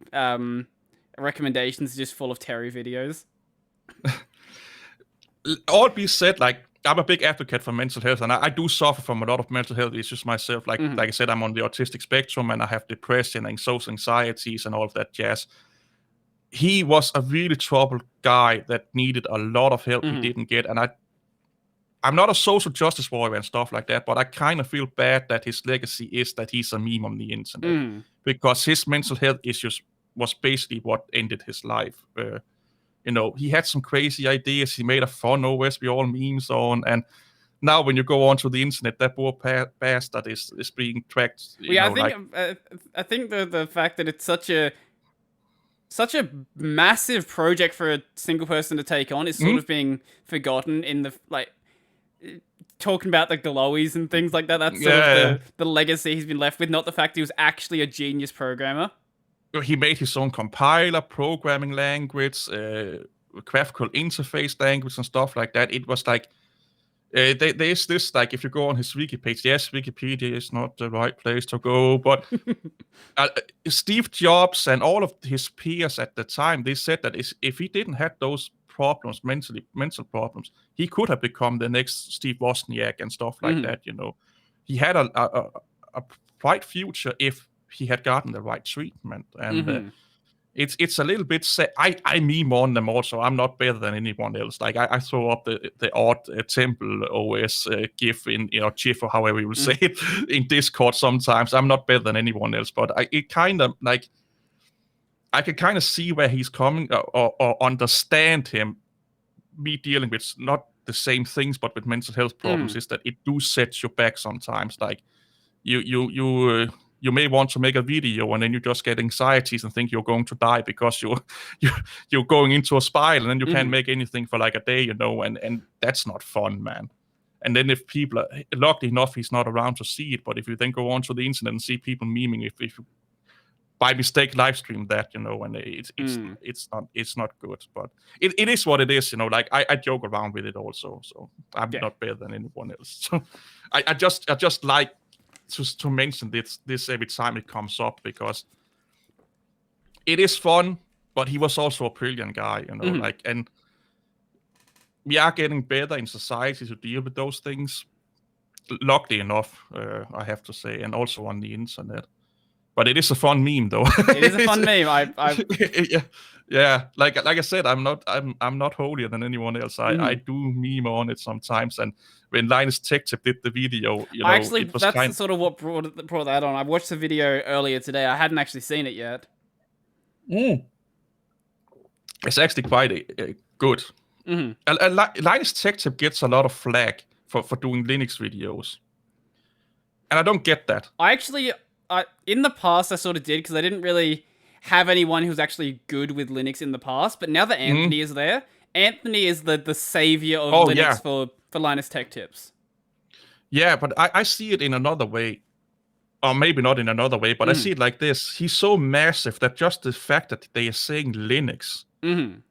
recommendations are just full of Terry videos. All be said, like, I'm a big advocate for mental health, and I do suffer from a lot of mental health issues myself. Like I said, I'm on the autistic spectrum, and I have depression and social anxieties and all of that jazz. He was a really troubled guy that needed a lot of help he didn't get, and I'm not a social justice warrior and stuff like that, but I kind of feel bad that his legacy is that he's a meme on the internet, because his mental health issues was basically what ended his life. You know, he had some crazy ideas. He made a fun OS with all memes on, and now when you go onto the internet, that poor bastard is being tracked. I think the fact that it's such a massive project for a single person to take on is sort of being forgotten in the talking about the glowies and things like that. That's sort of the legacy he's been left with, not the fact he was actually a genius programmer. He made his own compiler, programming language, graphical interface language, and stuff like that. It was like, there's this, like, if you go on his wiki page, yes, Wikipedia is not the right place to go, but Steve Jobs and all of his peers at the time, they said that if he didn't have those problems, mental problems, he could have become the next Steve Wozniak and stuff like that, you know. He had a bright future if he had gotten the right treatment, and it's a little bit sad. I meme on them also. I'm not better than anyone else. Like I throw up the odd Temple OS GIF in, you know, GIF or however you will say it in Discord sometimes. I'm not better than anyone else, but it kind of like I can kind of see where he's coming or understand him. Me dealing with not the same things, but with mental health problems, is that it do set you back sometimes. Like you may want to make a video and then you just get anxieties and think you're going to die because you're going into a spiral, and then you can't make anything for like a day, you know, and that's not fun, man. And then if people are, luckily enough, he's not around to see it, but if you then go onto the internet and see people memeing, if you by mistake live stream that, you know, and it's not good, but it is what it is, you know. Like I joke around with it also, so I'm not better than anyone else. So I just like to mention this every time it comes up, because it is fun, but he was also a brilliant guy, you know. Like, and we are getting better in society to deal with those things, luckily enough, I have to say, and also on the internet. But it is a fun meme, though. It is a fun meme. Yeah. Like I said, I'm not holier than anyone else. I do meme on it sometimes, and when Linus Tech Tip did the video, you know, actually, it was that's sort of what brought that on. I watched the video earlier today. I hadn't actually seen it yet. It's actually quite good. Linus Tech Tip gets a lot of flack for doing Linux videos, and I don't get that. In the past, I sort of did, because I didn't really have anyone who was actually good with Linux in the past. But now that Anthony is there, Anthony is the savior of Linux for Linus Tech Tips. Yeah, but I see it in another way. Or maybe not in another way, but I see it like this. He's so massive that just the fact that they are saying Linux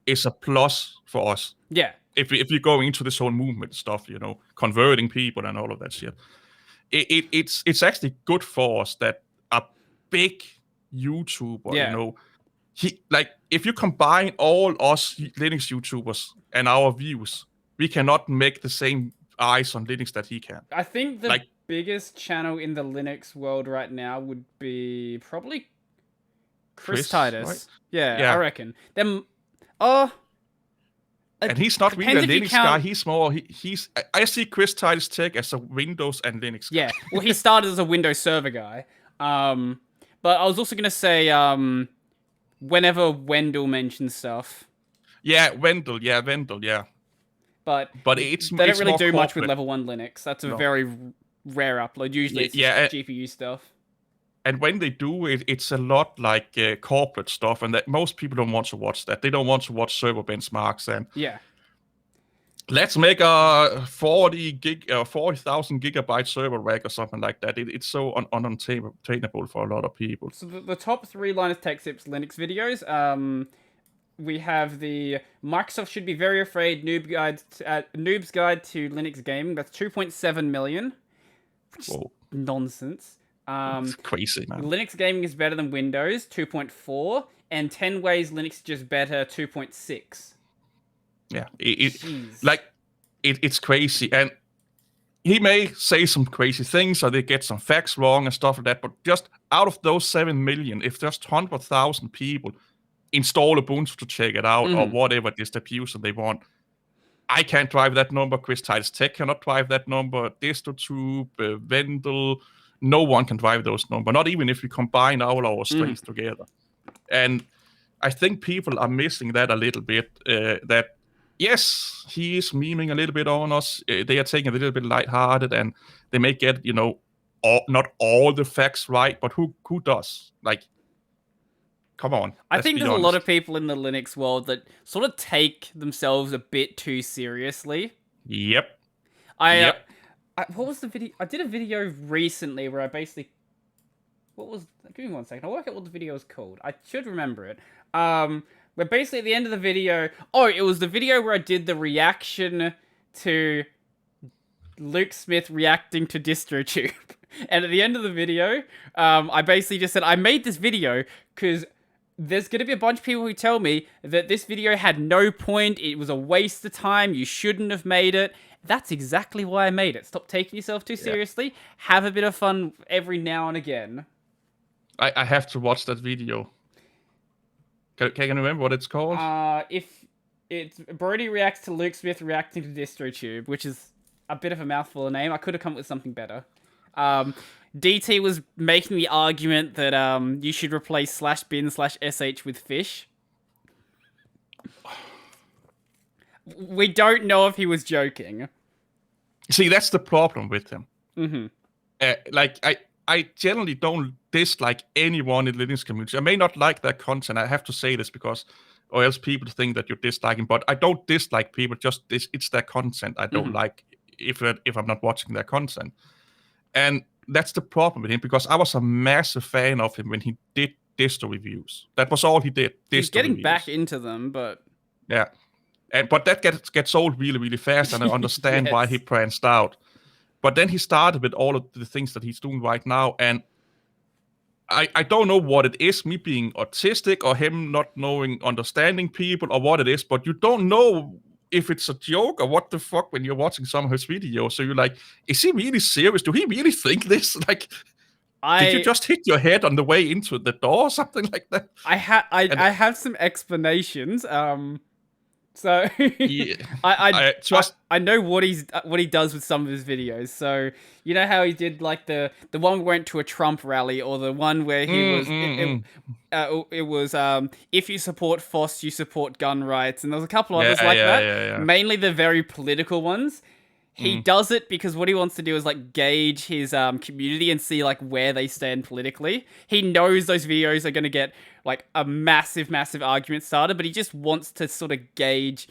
is a plus for us. Yeah. If you're going into this whole movement stuff, you know, converting people and all of that shit. It's actually good for us that a big YouTuber, you know, he, like, if you combine all us Linux YouTubers and our views, we cannot make the same eyes on Linux that he can. I think the biggest channel in the Linux world right now would be probably Chris Titus. Right? Yeah, I reckon. Them. And he's not really a Linux guy. He's more. I see Chris Titus Tech as a Windows and Linux guy. Yeah. Well, he started as a Windows Server guy. But I was also gonna say, whenever Wendell mentions stuff. Yeah, Wendell. Yeah. But they don't really do much with level 1 Linux. That's a very rare upload. Usually it's GPU stuff. And when they do it, it's a lot like corporate stuff, and that most people don't want to watch that. They don't want to watch server benchmarks and let's make a 40,000 gigabyte server rack or something like that. It's so unattainable for a lot of people. So the top 3 Linus Tech Tips Linux videos. We have the Microsoft should be very afraid Noob's Guide to Linux Gaming. That's 2.7 million. Which is nonsense. It's crazy, man. Linux Gaming is better than Windows, 2.4, and 10 Ways Linux is just better, 2.6. Yeah, it's crazy, and he may say some crazy things, or they get some facts wrong and stuff like that. But just out of those 7 million, if just 100,000 people install Ubuntu to check it out, or whatever distribution they want, I can't drive that number. Chris Titus Tech cannot drive that number. DistroTube, Wendell. No one can drive those numbers, not even if we combine all our strengths together. And I think people are missing that a little bit. That, yes, he is memeing a little bit on us. They are taking it a little bit lighthearted, and they may get, not all the facts right, but who does? Like, come on. I think there's a lot of people in the Linux world that sort of take themselves a bit too seriously. Yep. What was the video? I did a video recently where I basically... Give me 1 second. I'll work out what the video is called. I should remember it. Where basically at the end of the video... Oh, it was the video where I did the reaction to Luke Smith reacting to DistroTube. And at the end of the video, I basically just said, I made this video because there's going to be a bunch of people who tell me that this video had no point, it was a waste of time, you shouldn't have made it. That's exactly why I made it. Stop taking yourself too seriously. Have a bit of fun every now and again. I have to watch that video. Can you remember what it's called? If it's Brodie reacts to Luke Smith reacting to DistroTube, which is a bit of a mouthful of name. I could have come up with something better. DT was making the argument that you should replace /bin/sh with fish. We don't know if he was joking. See, that's the problem with him. I generally don't dislike anyone in the Linux community. I may not like their content. I have to say this or else people think that you're disliking. But I don't dislike people. It's their content I don't like if I'm not watching their content. And that's the problem with him, because I was a massive fan of him when he did distro reviews. That was all he did. He's getting back into them, but yeah. But that gets old really, really fast, and I understand why he branched out. But then he started with all of the things that he's doing right now, and I don't know what it is, me being autistic or him not understanding people or what it is, but you don't know if it's a joke or what the fuck when you're watching some of his videos. So you're like, is he really serious? Do he really think this? Like, did you just hit your head on the way into the door or something like that? I have some explanations. So I know what he does with some of his videos. So you know how he did like the one where went to a Trump rally, or the one where he it was if you support FOSS, you support gun rights, and there was a couple others like that. Yeah. Mainly the very political ones. He does it because what he wants to do is like gauge his community and see like where they stand politically. He knows those videos are going to get like a massive argument started, but he just wants to sort of gauge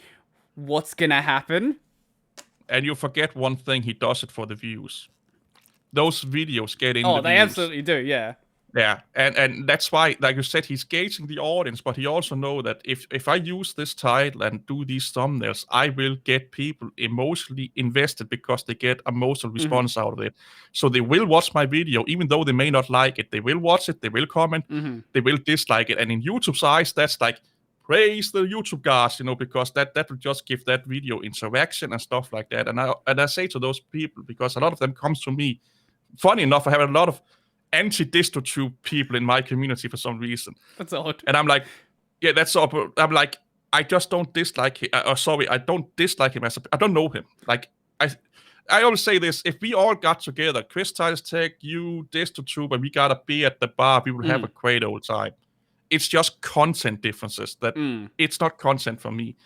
what's going to happen. And you forget one thing, he does it for the views. Those videos get in the views. They absolutely do, yeah. Yeah, and that's why, like you said, he's gauging the audience, but he also knows that if I use this title and do these thumbnails, I will get people emotionally invested because they get emotional response out of it. So they will watch my video, even though they may not like it. They will watch it, they will comment, they will dislike it. And in YouTube's eyes, that's like praise the YouTube guys, because that will just give that video interaction and stuff like that. And I say to those people, because a lot of them comes to me. Funny enough, I have a lot of anti-DistroTube people in my community for some reason. That's odd. And I'm like, yeah, that's odd. I'm like, I just don't dislike him. I don't dislike him I don't know him. Like, I always say this: if we all got together, Chris Titus Tech, you, DistroTube, and we got a beer at the bar, we would have a great old time. It's just content differences that it's not content for me.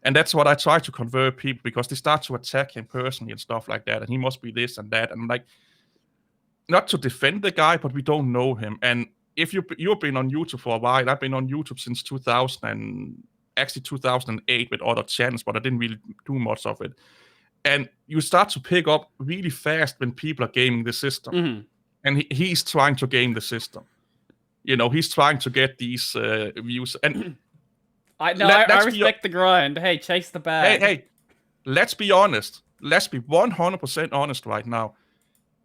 And that's what I try to convert people, because they start to attack him personally and stuff like that. And he must be this and that. And I'm like, not to defend the guy, but we don't know him. And if you've been on YouTube for a while, I've been on YouTube since 2008 with other channels, but I didn't really do much of it. And you start to pick up really fast when people are gaming the system. And he's trying to game the system. He's trying to get these views. And I respect the grind. Hey, chase the bag. Hey, let's be honest. Let's be 100% honest right now.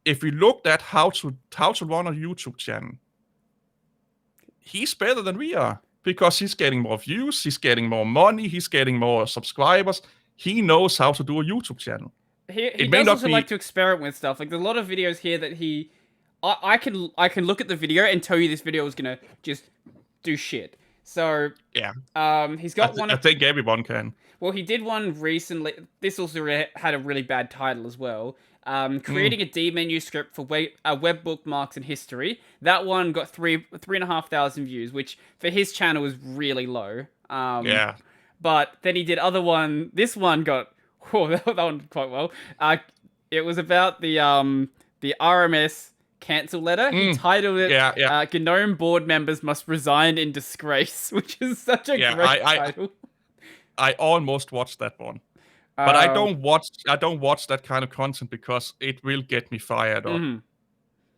If we looked at how to run a YouTube channel, he's better than we are, because he's getting more views, he's getting more money, he's getting more subscribers. He knows how to do a YouTube channel. He does also like to experiment with stuff. Like, there's a lot of videos here that I can look at the video and tell you this video is gonna just do shit. So yeah, he's got one. I think everyone can. Well, he did one recently. This also had a really bad title as well. Creating a D menu script for web bookmarks and history. That one got 3,500 views, which for his channel was really low. Yeah. But then he did other one. This one got that one quite well. It was about the RMS cancel letter. He titled it "GNOME board members must resign in disgrace," which is such a great title. I almost watched that one, but I don't watch that kind of content, because it will get me fired up.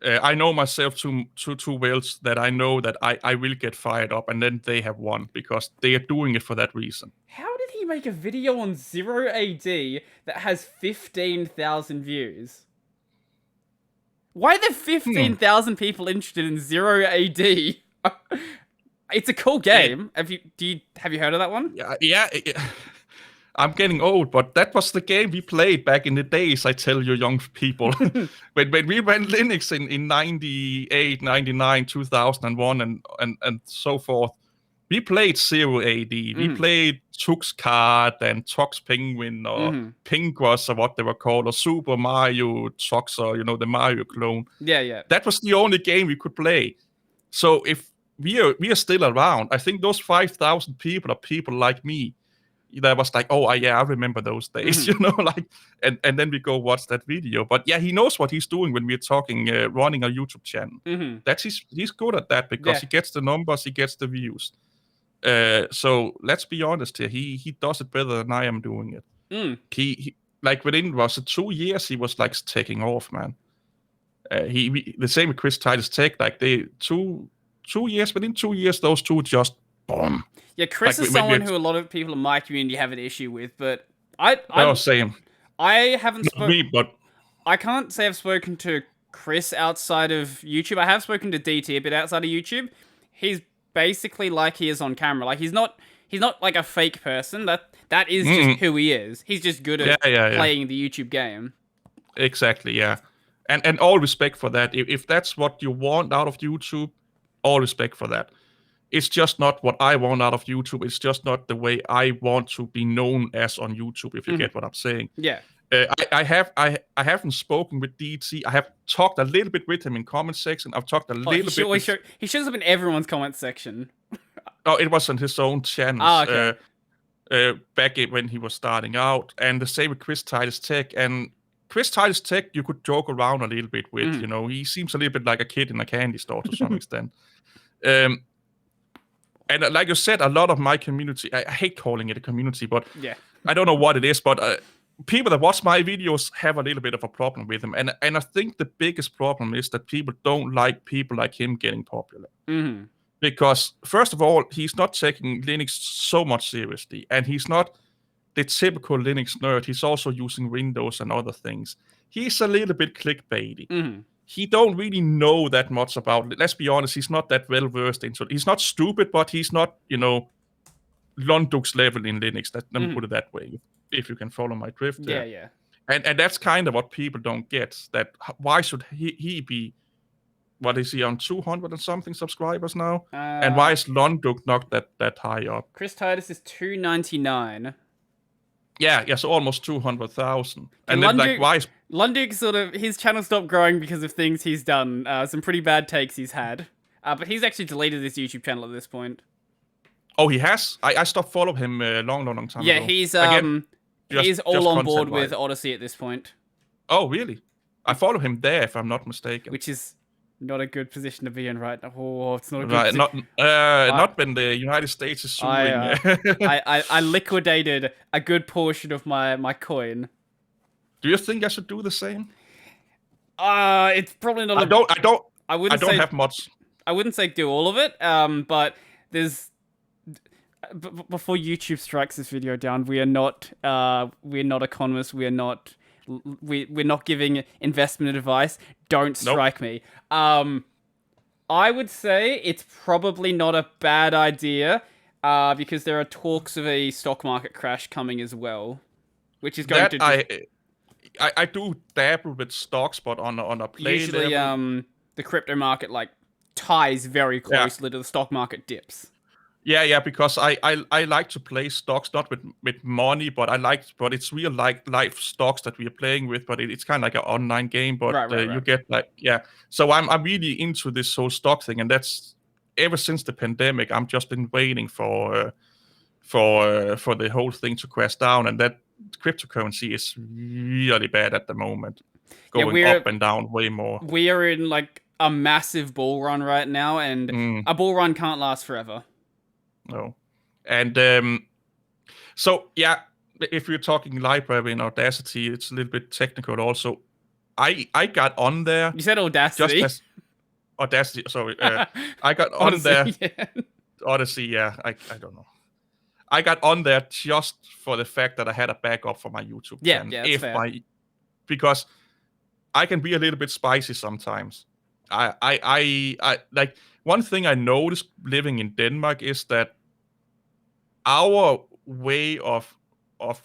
I know myself too well that I know that I will get fired up, and then they have won, because they are doing it for that reason. How did he make a video on 0AD that has 15,000 views? Why are there 15,000 people interested in 0AD? It's a cool game. Have you heard of that one? Yeah. I'm getting old, but that was the game we played back in the days, I tell you young people. when we ran Linux in 98, 99, 2001, and so forth, we played 0AD. We played Tux Card and Tux Penguin, or Pinguas, or what they were called, or Super Mario Tux, or, the Mario clone. Yeah. That was the only game we could play. So if we are still around, I think those 5,000 people are people like me. That was like, oh yeah, I remember those days, and then we go watch that video. But yeah, he knows what he's doing when we're talking running a YouTube channel. He's good at that, because he gets the numbers, he gets the views. So let's be honest here, he does it better than I am doing it. He like within 2 years, he was like taking off, man. The same with Chris Titus Tech, like they 2 years, within 2 years, those two just boom. Yeah, Chris is someone who a lot of people in my community have an issue with, but same. I haven't spoken. But I can't say I've spoken to Chris outside of YouTube. I have spoken to DT a bit outside of YouTube. He's basically like he is on camera. Like he's not like a fake person. That is just who he is. He's just good at playing the YouTube game. Exactly, yeah. And all respect for that. If that's what you want out of YouTube, all respect for that. It's just not what I want out of YouTube. It's just not the way I want to be known as on YouTube, if you get what I'm saying. Yeah. I haven't spoken with DT. I have talked a little bit with him in comment section. I've talked a little bit. He shows up in everyone's comment section. Oh, it was on his own channel. Okay. Back when he was starting out, and the same with Chris Titus Tech. And Chris Titus Tech, you could joke around a little bit with. He seems a little bit like a kid in a candy store to some extent. And like you said, a lot of my community, I hate calling it a community, but I don't know what it is, but people that watch my videos have a little bit of a problem with him. And I think the biggest problem is that people don't like people like him getting popular. Because, first of all, he's not taking Linux so much seriously, and he's not the typical Linux nerd. He's also using Windows and other things. He's a little bit clickbaity. He don't really know that much about it. Let's be honest, he's not that well versed into it. He's not stupid, but he's not, Lunduk's level in Linux. Let me put it that way, if you can follow my drift there. Yeah. And that's kind of what people don't get. That why should he be? What is he on 200 and something subscribers now? And why is Lunduk not that high up? Chris Titus is 299. Yeah, so almost 200,000. And Lunduk, then like, why is Lunduk sort of, his channel stopped growing because of things he's done, some pretty bad takes he's had. But he's actually deleted this YouTube channel at this point. Oh, he has? I stopped following him a long time ago. Yeah, he's all on board with Odyssey at this point. Oh, really? I follow him there, if I'm not mistaken. Which is not a good position to be in right now. Oh, it's not a good right, position. Not when the United States is suing. I liquidated a good portion of my coin. Do you think I should do the same? It's probably not. I don't have much. I wouldn't say do all of it. But there's. Before YouTube strikes this video down, we're not economists. We're not giving investment advice. Don't strike me. I would say it's probably not a bad idea, because there are talks of a stock market crash coming as well, which is going to. I do dabble with stocks, but on a play usually level. The crypto market ties very closely to the stock market dips. Yeah, because I like to play stocks, not with money, but it's real life stocks that we are playing with, but it's kind of like an online game, but right. You get so I'm really into this whole stock thing, and that's ever since the pandemic. I'm just been waiting for the whole thing to crash down, and that cryptocurrency is really bad at the moment, going up and down way more. We are in a massive bull run right now, and a bull run can't last forever. No. And so, yeah, if you're talking LBRY and Audacity, it's a little bit technical also. I got on there. You said Audacity. Audacity, sorry. I got on there. Yeah. Odyssey, yeah. I don't know. I got on there just for the fact that I had a backup for my YouTube channel. Yeah, that's fair. Because I can be a little bit spicy sometimes. I like, one thing I noticed living in Denmark is that our way of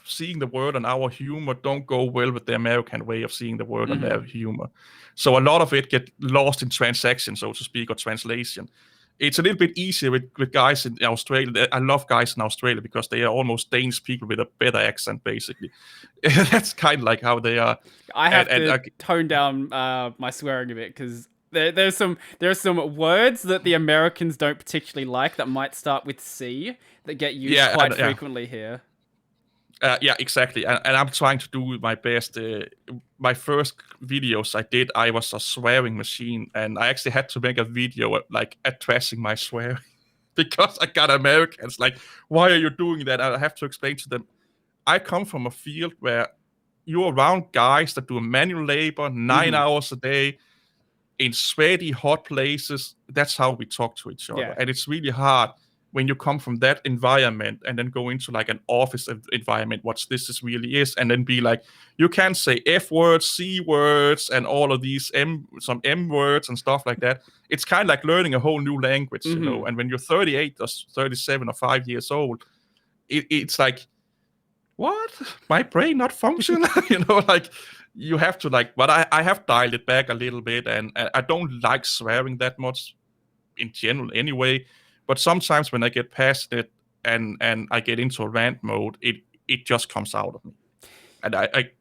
seeing the world and our humor don't go well with the American way of seeing the world and their humor. So a lot of it get lost in transaction, so to speak, or translation. It's a little bit easier with guys in Australia. I love guys in Australia because they are almost Danish people with a better accent, basically. That's kind of like how they are. I have to tone down my swearing a bit, because there are some words that the Americans don't particularly like that might start with C that get used quite frequently here. Yeah, exactly. And I'm trying to do my best. My first videos I did, I was a swearing machine, and I actually had to make a video addressing my swearing because I got Americans why are you doing that? And I have to explain to them, I come from a field where you're around guys that do manual labor 9 hours a day in sweaty, hot places. That's how we talk to each other. Yeah. And it's really hard when you come from that environment and then go into an office environment, what this really is, and then be you can't say F words, C words, and all of these some M words and stuff like that. It's kind of like learning a whole new language, you know. And when you're 38 or 37 or 5 years old, it's like, what? My brain not functioning? You have to but I have dialed it back a little bit, and I don't like swearing that much in general anyway. But sometimes when I get passionate and I get into a rant mode, it just comes out of me. And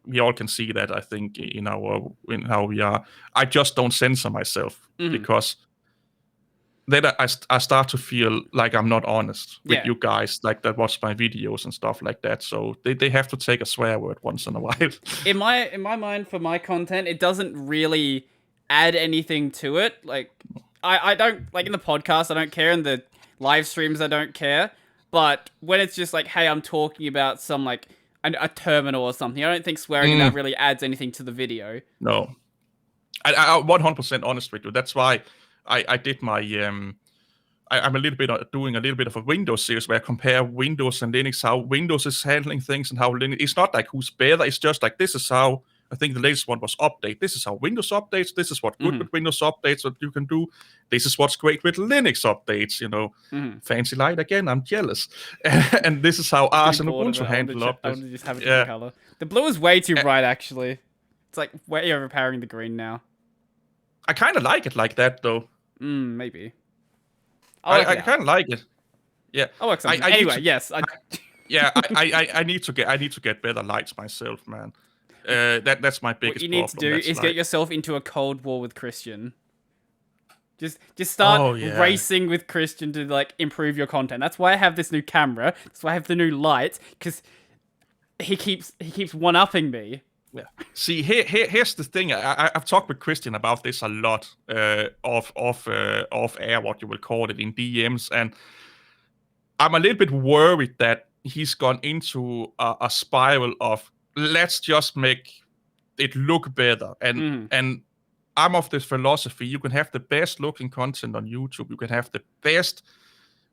we all can see that, I think, in how we are. I just don't censor myself because then I start to feel like I'm not honest with you guys that watch my videos and stuff like that. So they have to take a swear word once in a while. In my mind, for my content, it doesn't really add anything to it. I don't, in the podcast, I don't care. In the live streams, I don't care. But when it's just hey, I'm talking about some a terminal or something, I don't think swearing in that really adds anything to the video. No. I'm 100% honest with you. That's why I did my I'm a little bit doing a little bit of a Windows series where I compare Windows and Linux, how Windows is handling things and how Linux. It's not who's better. It's just this is how I think the latest one was update. This is how Windows updates. This is what good with Windows updates that you can do. This is what's great with Linux updates. Fancy light again. I'm jealous. And this is how Arch and Ubuntu handle updates. I want to just have a different color. The blue is way too bright, actually. It's like way overpowering the green now. I kind of like it like that, though. Maybe. I kind of like it. Yeah. I'll work something. Anyway, yes. I need to get better lights myself, man. That's my biggest problem. What you need to do is get yourself into a cold war with Christian. Just start racing with Christian to like improve your content. That's why I have this new camera. That's why I have the new light, because he keeps one-upping me. Yeah. See, here's the thing. I've talked with Christian about this a lot, off air, what you will call it, in DMs, and I'm a little bit worried that he's gone into a spiral of let's just make it look better, and I'm of this philosophy: you can have the best looking content on YouTube, you can have the best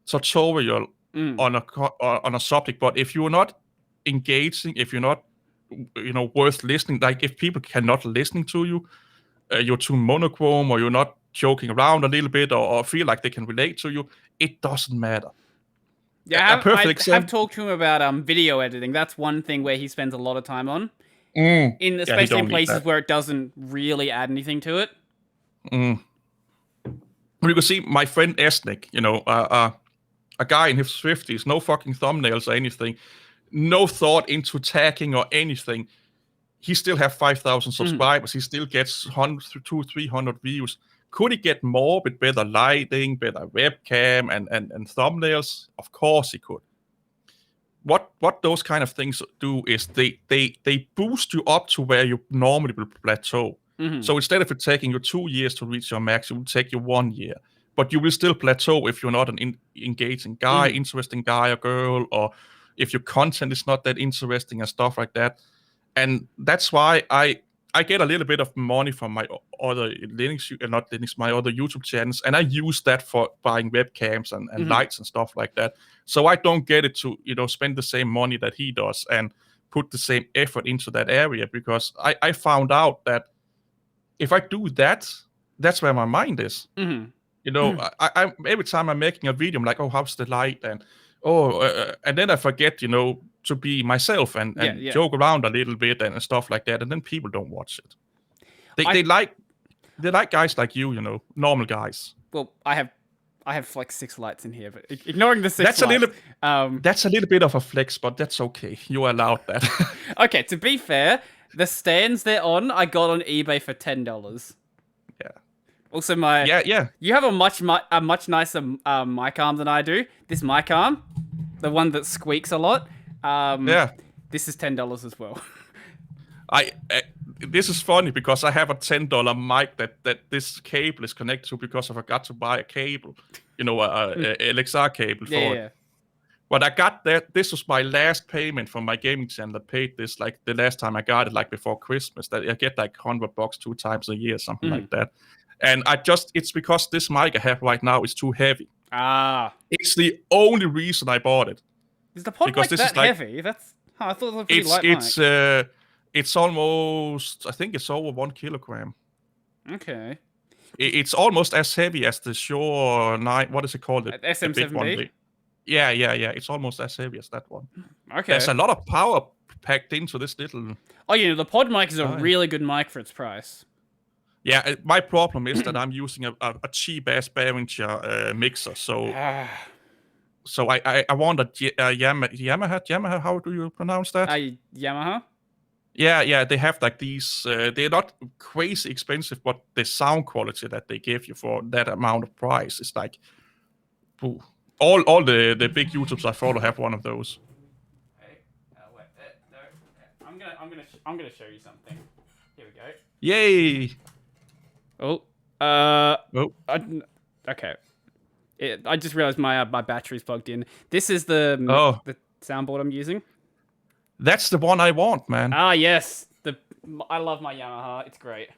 tutorial on a subject, but if you're not engaging, if you're not worth listening, like if people cannot listen to you, you're too monochrome, or you're not joking around a little bit, or feel like they can relate to you, it doesn't matter. Yeah, I have talked to him about video editing. That's one thing where he spends a lot of time on, especially in places where it doesn't really add anything to it. You can see my friend Esnik, a guy in his 50s, no fucking thumbnails or anything, no thought into tagging or anything. He still have 5,000 subscribers. He still gets 100 to 300 views. Could he get more with better lighting, better webcam, and thumbnails? Of course he could. What those kind of things do is they boost you up to where you normally will plateau. So instead of it taking you 2 years to reach your max, it will take you 1 year. But you will still plateau if you're not an engaging guy, interesting guy or girl, or if your content is not that interesting and stuff like that. And that's why I get a little bit of money from my other my other YouTube channels, and I use that for buying webcams and lights and stuff like that. So I don't get it to spend the same money that he does and put the same effort into that area, because I found out that if I do that, that's where my mind is. I every time I'm making a video, I'm like, oh, how's the light, and and then I forget, to be myself and joke around a little bit and stuff like that, and then people don't watch it. They like guys like you, normal guys. Well, I have like 6 lights in here, but ignoring the 6 lights, that's a little bit of a flex, but that's okay. You allowed that. Okay, to be fair, the stands they're on, I got on eBay for $10. Yeah. Also, you have a much nicer mic arm than I do. This mic arm, the one that squeaks a lot. This is $10 as well. This is funny because I have a $10 mic that this cable is connected to, because I forgot to buy a cable, a LXR cable for it. Yeah. But I got that. This was my last payment from my gaming channel. I paid this like the last time I got it, like before Christmas. That I get like $100 2 times a year, something like that. And it's because this mic I have right now is too heavy. It's the only reason I bought it. Is the pod mic that heavy? I thought it was a pretty light mic. It's almost, I think it's over 1 kilogram. Okay. It's almost as heavy as the Shure 9, what is it called? The SM7B? Yeah. It's almost as heavy as that one. Okay. There's a lot of power packed into this little... Oh, the pod mic is a really good mic for its price. Yeah, my problem is that I'm using a cheap-ass Behringer mixer, so I want a Yamaha, how do you pronounce that? Yamaha? Yeah, they have like these, they're not crazy expensive, but the sound quality that they give you for that amount of price is like, ooh. All the big YouTubers I follow have one of those. Hey, wait, no, I'm gonna show you something. Here we go. Yay! Okay. I just realized my battery's plugged in. This is the soundboard I'm using. That's the one I want, man. Ah, yes. I love my Yamaha. It's great.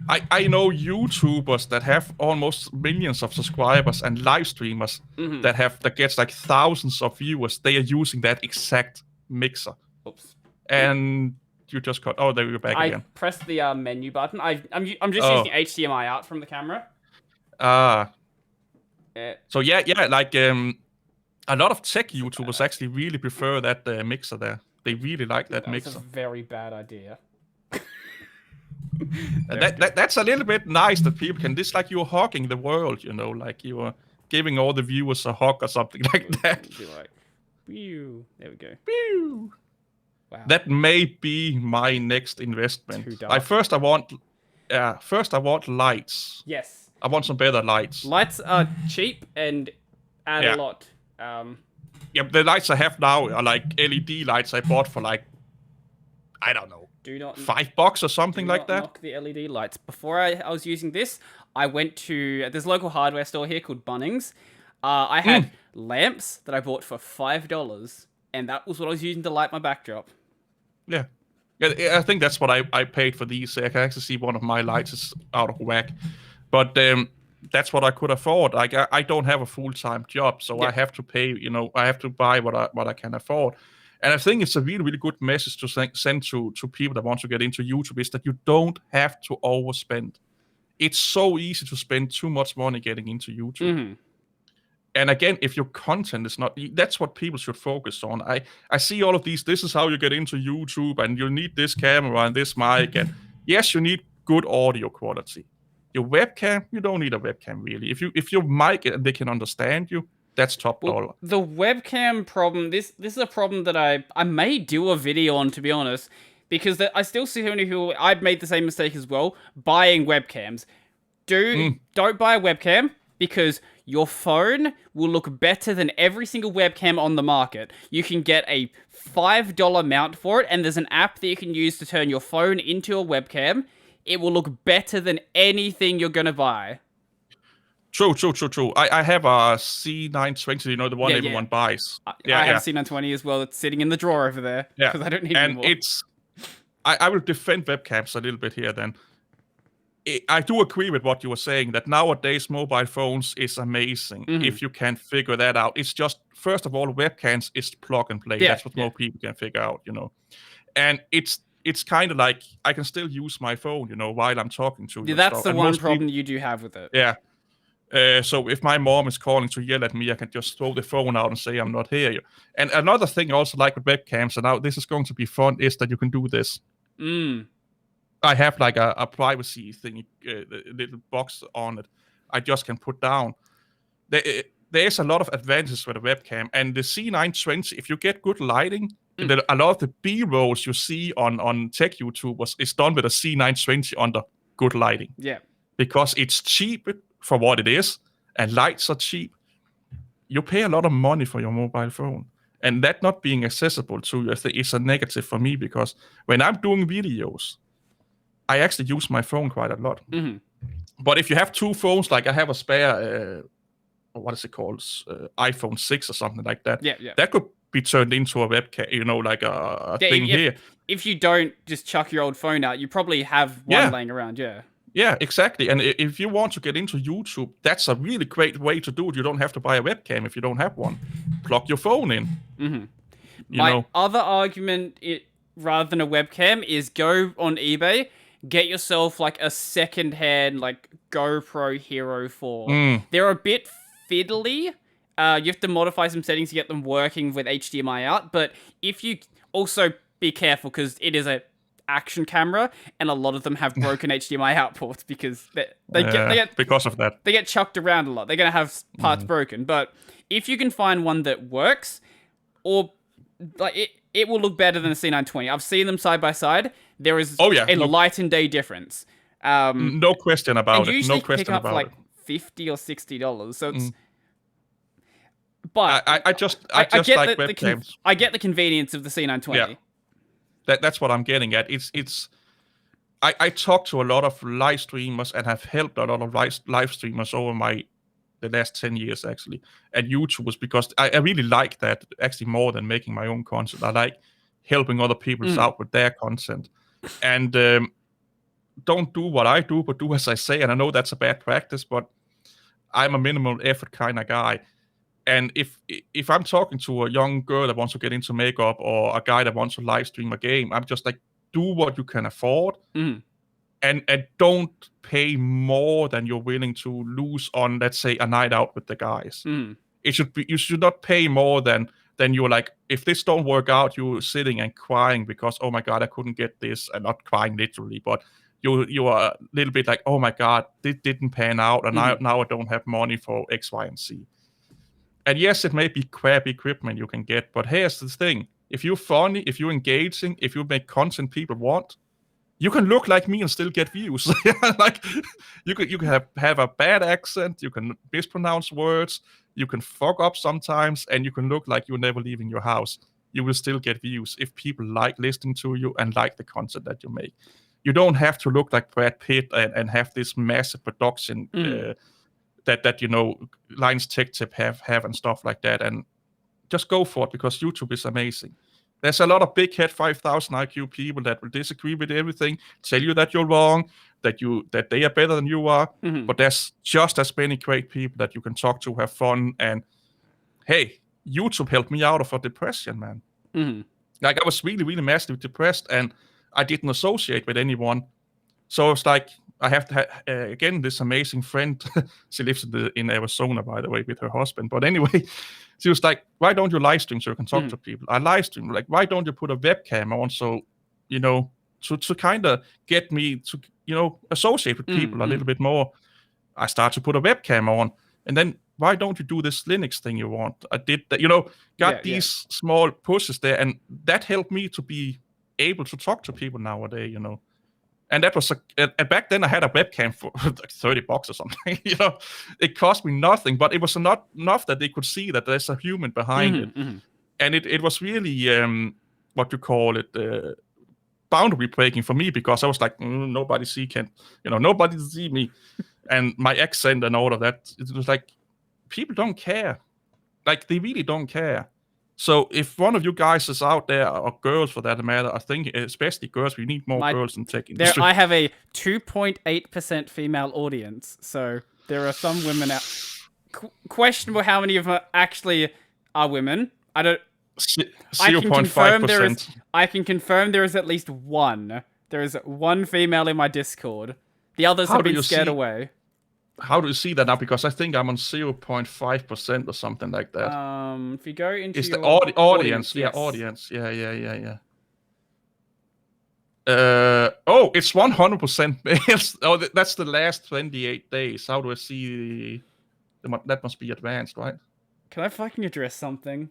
I know YouTubers that have almost millions of subscribers and live streamers that gets like thousands of viewers. They are using that exact mixer. Oops. And you just cut? Oh, there you're back again. I pressed the menu button. I'm just using HDMI out from the camera. So yeah, like a lot of tech YouTubers actually really prefer that mixer there. They really like that mixer. That's a very bad idea. That's a little bit nice that people can. This like you're hogging the world, you know, like you are giving all the viewers a hug or something like that. Be like, pew. There we go. Pew. Wow. That may be my next investment. Too dark. Like first I want lights. Yes. I want some better lights. Lights are cheap and add a lot. Yeah, the lights I have now are like LED lights I bought for like, I don't know, $5 or something like that. Knock the LED lights. Before I was using this, I went to this local hardware store here called Bunnings. I had lamps that I bought for $5, and that was what I was using to light my backdrop. Yeah. I think that's what I paid for these. I can actually see one of my lights is out of whack. But that's what I could afford. Like I don't have a full-time job, so I have to pay, you know, I have to buy what I can afford. And I think it's a really, really good message to send to people that want to get into YouTube is that you don't have to overspend. It's so easy to spend too much money getting into YouTube. Mm-hmm. And again, if your content is not, that's what people should focus on. I see all of these, this is how you get into YouTube, and you need this camera and this mic. And yes, you need good audio quality. Your webcam, you don't need a webcam really. If your mic and they can understand you, that's top dollar. The webcam problem, this is a problem that I may do a video on, to be honest, because I still see many who I've made the same mistake as well, buying webcams. Don't buy a webcam, because your phone will look better than every single webcam on the market. You can get a $5 mount for it, and there's an app that you can use to turn your phone into a webcam. It will look better than anything you're going to buy. True. I have a C920, you know, the one everyone buys. I have a C920 as well. It's sitting in the drawer over there, because I don't need it anymore. And I will defend webcams a little bit here then. I do agree with what you were saying, that nowadays mobile phones is amazing if you can figure that out. It's just, first of all, webcams is plug and play. That's what more people can figure out, you know. And it's kind of like, I can still use my phone, you know, while I'm talking to you. Yeah, that's the one problem you do have with it. Yeah. So if my mom is calling to yell at me, I can just throw the phone out and say I'm not here. And another thing I also like with webcams, and now this is going to be fun, is that you can do this. I have like a privacy thing, a little box on it. I just can put down. There's a lot of advantages with a webcam, and the C920, if you get good lighting, a lot of the B-rolls you see on tech YouTubers is done with a C920 under good lighting. Yeah. Because it's cheap for what it is, and lights are cheap. You pay a lot of money for your mobile phone. And that not being accessible to you is a negative for me, because when I'm doing videos, I actually use my phone quite a lot. But if you have two phones, like I have a spare, what is it called? iPhone 6 or something like that. Yeah. That could be turned into a webcam, you know, like a thing here. If you don't just chuck your old phone out, you probably have one laying around, Yeah, exactly. And if you want to get into YouTube, that's a really great way to do it. You don't have to buy a webcam if you don't have one. Plug your phone in. My other argument, rather than a webcam, is go on eBay, get yourself like a second-hand like GoPro Hero 4. They're a bit fiddly. You have to modify some settings to get them working with HDMI out. But if you also be careful, because it is a action camera, and a lot of them have broken HDMI outputs because they get because of that. They get chucked around a lot. They're gonna have parts broken. But if you can find one that works, or like it will look better than a C920. I've seen them side by side. There is a light and day difference. No question about it. No question pick up about like it. $50 or $60. So it's. But I just like webcams. I get the convenience of the C920. Yeah. That's what I'm getting at. I talk to a lot of live streamers and have helped a lot of live streamers over the last 10 years actually, and YouTubers, because I really like that actually more than making my own content. I like helping other people out with their content, and don't do what I do, but do as I say. And I know that's a bad practice, but I'm a minimal effort kind of guy. And if I'm talking to a young girl that wants to get into makeup, or a guy that wants to live stream a game, I'm just like, do what you can afford, and don't pay more than you're willing to lose on, let's say, a night out with the guys. It should be, you should not pay more than you're like, if this don't work out, you're sitting and crying because, oh my God, I couldn't get this, and not crying literally, but you are a little bit like, oh my God, this didn't pan out, and now I don't have money for X, Y, and Z. And yes, it may be crappy equipment you can get, but here's the thing. If you're funny, if you're engaging, if you make content people want, you can look like me and still get views. Like, you can have a bad accent, you can mispronounce words, you can fuck up sometimes, and you can look like you're never leaving your house. You will still get views if people like listening to you and like the content that you make. You don't have to look like Brad Pitt and have this massive production that you know, Lions Tech Tip have and stuff like that, and just go for it, because YouTube is amazing. There's a lot of big head 5,000 IQ people that will disagree with everything, tell you that you're wrong, that they are better than you are. But there's just as many great people that you can talk to, have fun, and hey, YouTube helped me out of a depression, man. Like, I was really, really massively depressed, and I didn't associate with anyone. So it's like, I have to again, this amazing friend. She lives in Arizona, by the way, with her husband. But anyway, she was like, why don't you live stream so you can talk to people? I live stream. Like, why don't you put a webcam on, so, you know, to kind of get me to, you know, associate with people a little bit more? I started to put a webcam on, and then, why don't you do this Linux thing you want? I did that, you know, got these small pushes there, and that helped me to be able to talk to people nowadays, you know. And that was back then I had a webcam for like $30 or something. You know, it cost me nothing, but it was not enough that they could see that there's a human behind it. And it was really what you call it, boundary breaking for me, because I was like, nobody see me, and my accent and all of that. It was like, people don't care, like, they really don't care. So if one of you guys is out there, or girls for that matter, I think especially girls, we need more girls in tech industry. I have a 2.8% female audience, so there are some women out. Questionable how many of them actually are women. I don't. 0.5%. I can confirm there is at least one. There is one female in my Discord. The others have been scared away. How do you see that now? Because I think I'm on 0.5% or something like that. If you go into it's your the audience. Yes. Yeah, audience. Yeah. Oh, it's 100% males. Oh, that's the last 28 days. How do I see that must be advanced, right? Can I fucking address something?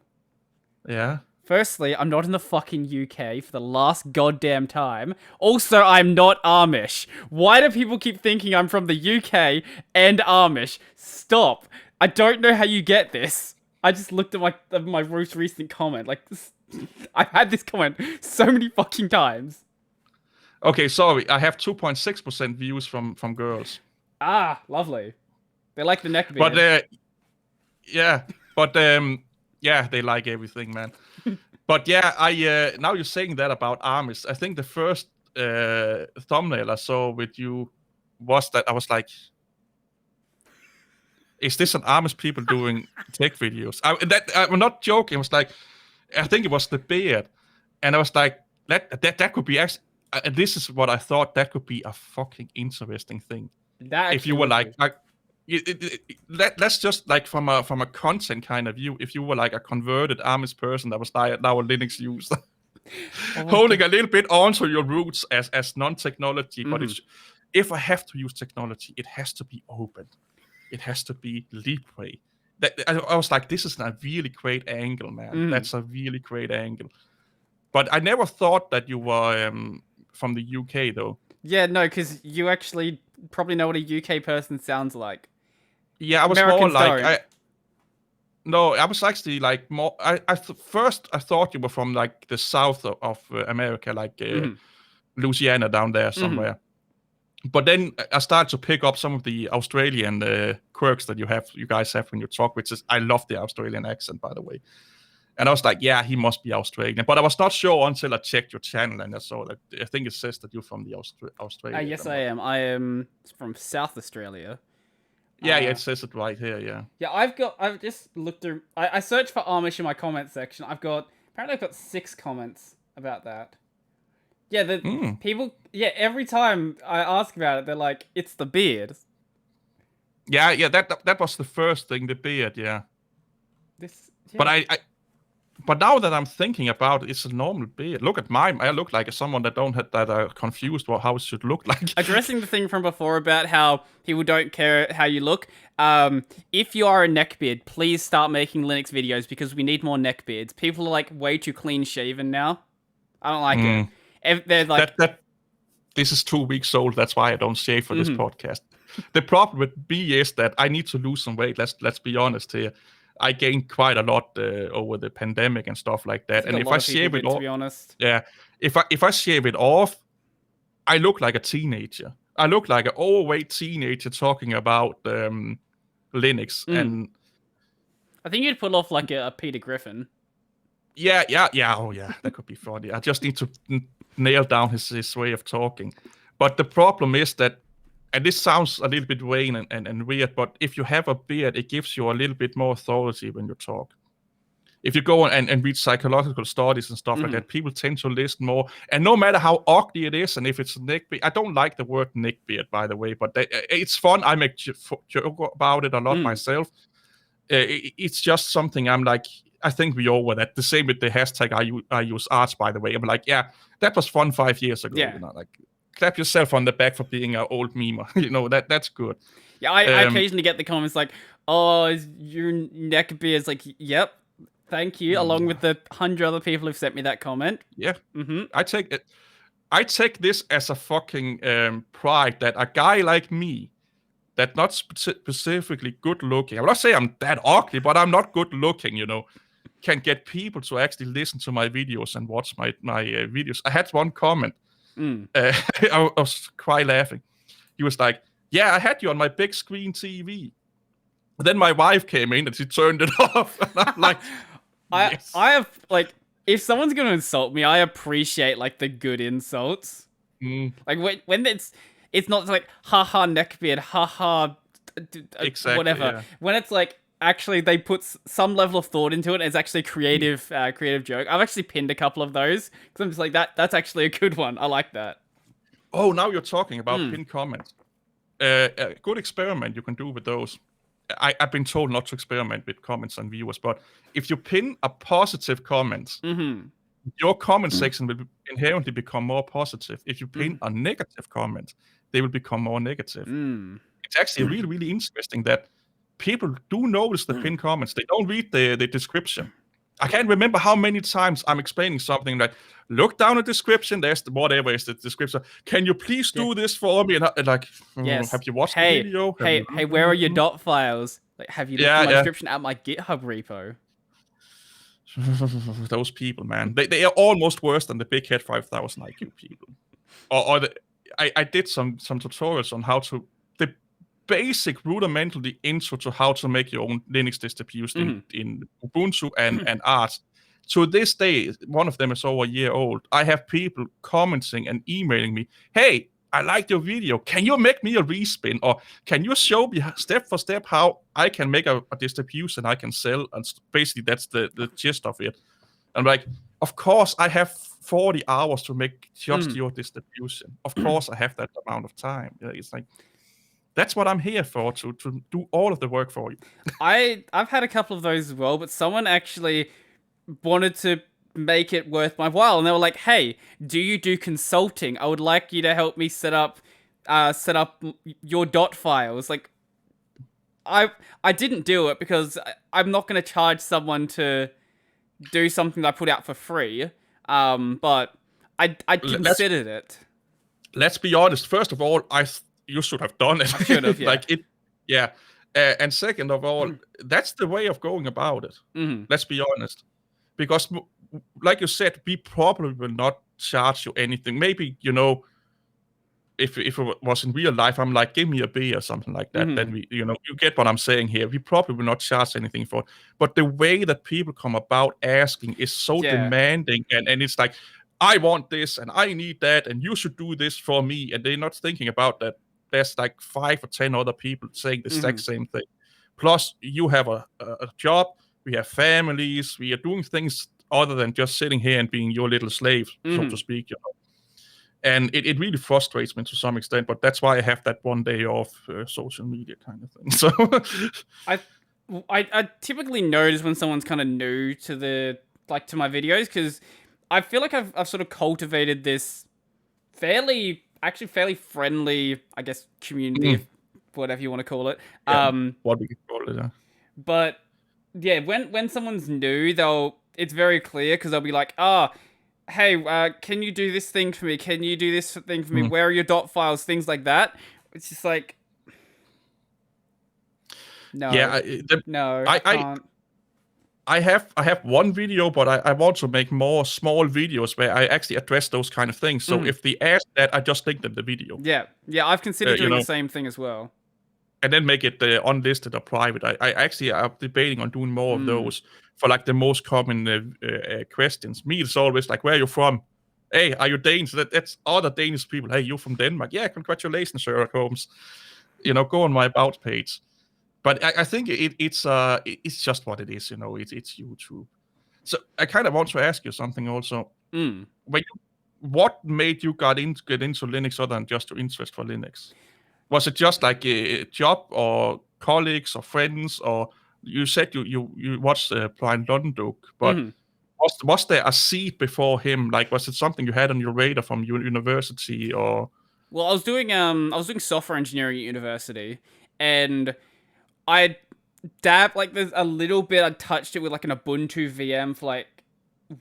Yeah. Firstly, I'm not in the fucking UK for the last goddamn time. Also, I'm not Amish. Why do people keep thinking I'm from the UK and Amish? Stop. I don't know how you get this. I just looked at my most recent comment. Like, I've had this comment so many fucking times. Okay, sorry. I have 2.6% views from girls. Ah, lovely. They like the neck beard. But, yeah, they like everything, man. But yeah, I now you're saying that about Amish. I think the first thumbnail I saw with you was that I was like, is this an Amish people doing tech videos? I'm not joking. I was like, I think it was the beard. And I was like, that could be actually, this is what I thought, that could be a fucking interesting thing. If you were like let's just like from a content kind of view, if you were like a converted Amish person that was now a Linux user, holding a little bit onto your roots as non-technology, but if I have to use technology, it has to be open. It has to be LBRY. I was like, this is a really great angle, man. That's a really great angle. But I never thought that you were from the UK, though. Yeah, no, because you actually probably know what a UK person sounds like. Yeah, I was Americans more like I was actually like more. First I thought you were from like the south of America, like Louisiana down there somewhere. But then I started to pick up some of the Australian quirks that you guys have when you talk, which is, I love the Australian accent, by the way. And I was like, yeah, he must be Australian. But I was not sure until I checked your channel, and I saw that I think it says that you're from the Australia. Yes, I am. I am from South Australia. Yeah, it says it right here, yeah. Yeah, I've just looked through, I searched for Amish in my comment section. Apparently I've got 6 comments about that. Yeah, people. Yeah, every time I ask about it, they're like, "It's the beard." Yeah. That was the first thing, the beard. Yeah. This. But Yeah. but now that I'm thinking about it, it's a normal beard. Look at mine. I look like someone that are confused about how it should look like. Addressing the thing from before about how people don't care how you look. If you are a neckbeard, please start making Linux videos because we need more neckbeards. People are like way too clean shaven now. I don't like it. They're like this is 2 weeks old. That's why I don't shave for this podcast. The problem with me is that I need to lose some weight. Let's be honest here. I gained quite a lot over the pandemic and stuff like that. And if I shave it off, to be honest, if I shave it off, I look like a teenager. I look like an overweight teenager talking about Linux. And I think you'd pull off like a Peter Griffin. Yeah. Oh, yeah, that could be funny. I just need to nail down his way of talking. But the problem is that, and this sounds a little bit vain and weird, but if you have a beard, it gives you a little bit more authority when you talk. If you go and read psychological studies and stuff like that, people tend to listen more. And no matter how ugly it is, and if it's a neckbeard, I don't like the word neckbeard, by the way, but it's fun. I make joke about it a lot myself. It's just something I'm like, I think we over that. The same with the hashtag I use arts, by the way. I'm like, yeah, that was fun 5 years ago. Yeah. You know, like, clap yourself on the back for being an old memer. You know, that's good. Yeah, I occasionally get the comments like, oh, your neckbeard's like, yep, thank you, along with the 100 other people who've sent me that comment. Yeah. I take this as a fucking pride that a guy like me, that not specifically good looking, I will not say I'm that ugly, but I'm not good looking, you know, can get people to actually listen to my videos and watch my videos. I had one comment. I was quite laughing. He was like, yeah, I had you on my big screen TV. But then my wife came in and she turned it off. And I'm like, yes. I have, like, if someone's going to insult me, I appreciate, like, the good insults. Like, when it's not like, haha, neckbeard, haha, exactly, whatever. Yeah. When it's like, actually, they put some level of thought into it, and it's actually a creative joke. I've actually pinned a couple of those, because I'm just like, that's actually a good one. I like that. Oh, now you're talking about pinned comments. A good experiment you can do with those. I've been told not to experiment with comments and viewers, but if you pin a positive comment, your comment section will inherently become more positive. If you pin a negative comment, they will become more negative. It's actually really, really interesting that people do notice the pinned comments. They don't read the description. I can't remember how many times I'm explaining something like, look down the description, there's whatever is the description. Can you please do this for me? And like, have you watched the video? Hey, where are your dot files? Like, have you looked at my description at my GitHub repo? Those people, man. They are almost worse than the Big Head 5000 IQ people. I did some tutorials on how to, the basic rudimentary intro to how to make your own Linux distribution in Ubuntu and Arch. To this day, one of them is over a year old. I have people commenting and emailing me, hey, I liked your video. Can you make me a respin? Or can you show me step for step how I can make a distribution I can sell? And basically, that's the gist of it. I'm like, of course, I have 40 hours to make just your distribution. Of course, I have that amount of time. It's like, that's what I'm here for, to do all of the work for you. I've had a couple of those as well, but someone actually wanted to make it worth my while, and they were like, hey, do you do consulting? I would like you to help me set up your dot files. Like, I didn't do it because I'm not going to charge someone to do something that I put out for free, but I considered it. Let's be honest. First of all, you should have done it. I should have, yeah. Like it, yeah. And second of all, that's the way of going about it. Let's be honest. Because, like you said, we probably will not charge you anything. Maybe, you know, if it was in real life, I'm like, give me a beer or something like that. Then we, you know, you get what I'm saying here. We probably will not charge anything for it. But the way that people come about asking is so demanding, and it's like, I want this and I need that, and you should do this for me. And they're not thinking about that. There's like 5 or 10 other people saying the exact same thing. Plus, you have a job. We have families. We are doing things other than just sitting here and being your little slave, so to speak. You know? And it really frustrates me to some extent, but that's why I have that one day off social media kind of thing. So I typically notice when someone's kind of new to to my videos, because I feel like I've sort of cultivated this fairly friendly, I guess, community, whatever you want to call it. What we call it. But yeah, when someone's new, it's very clear, because they'll be like, hey, can you do this thing for me? Can you do this thing for me? Where are your dot files? Things like that. It's just like, no, I can't. I have one video, but I want to make more small videos where I actually address those kind of things. So if they ask that, I just link them the video. Yeah, I've considered doing the same thing as well. And then make it unlisted or private. I actually am debating on doing more of those for like the most common questions. Me, it's always like, where are you from? Hey, are you Danish? That's other Danish people. Hey, you from Denmark? Yeah, congratulations, Sherlock Holmes. Go on my about page. But I think it's just what it is. It's YouTube. So I kind of want to ask you something also. What made you get into Linux other than just your interest for Linux? Was it just like a job or colleagues or friends, or you said you watched Blind Lunduk, but was there a seed before him? Like, was it something you had on your radar from your university, or? Well, I was doing software engineering at university, and I there's a little bit. I touched it with like an Ubuntu VM for like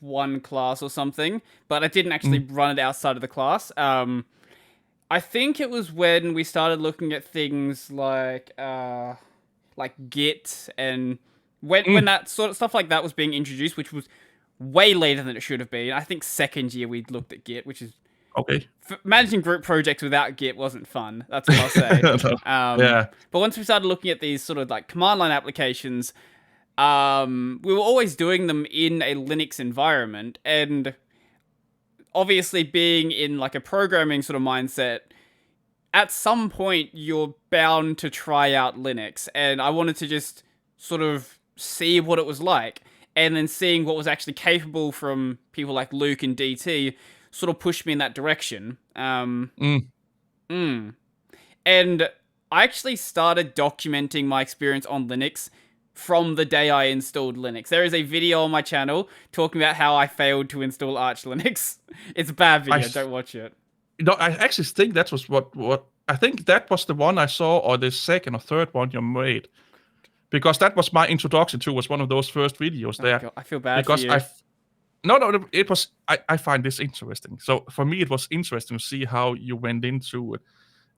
one class or something, but I didn't actually run it outside of the class. I think it was when we started looking at things like Git, and when that sort of stuff like that was being introduced, which was way later than it should have been. I think second year we looked at Git, which is okay. Managing group projects without Git wasn't fun. That's what I'll say. Yeah. But once we started looking at these sort of like command line applications, we were always doing them in a Linux environment, and obviously being in like a programming sort of mindset, at some point you're bound to try out Linux, and I wanted to just sort of see what it was like, and then seeing what was actually capable from people like Luke and DT sort of pushed me in that direction. And I actually started documenting my experience on Linux from the day I installed Linux. There is a video on my channel talking about how I failed to install Arch Linux. It's a bad video, don't watch it. I actually think that was what I think that was the one I saw, or the second or third one you made, because that was my introduction to. Was one of those first videos there. God, I feel bad because for you. No, it was. I find this interesting. So for me, it was interesting to see how you went into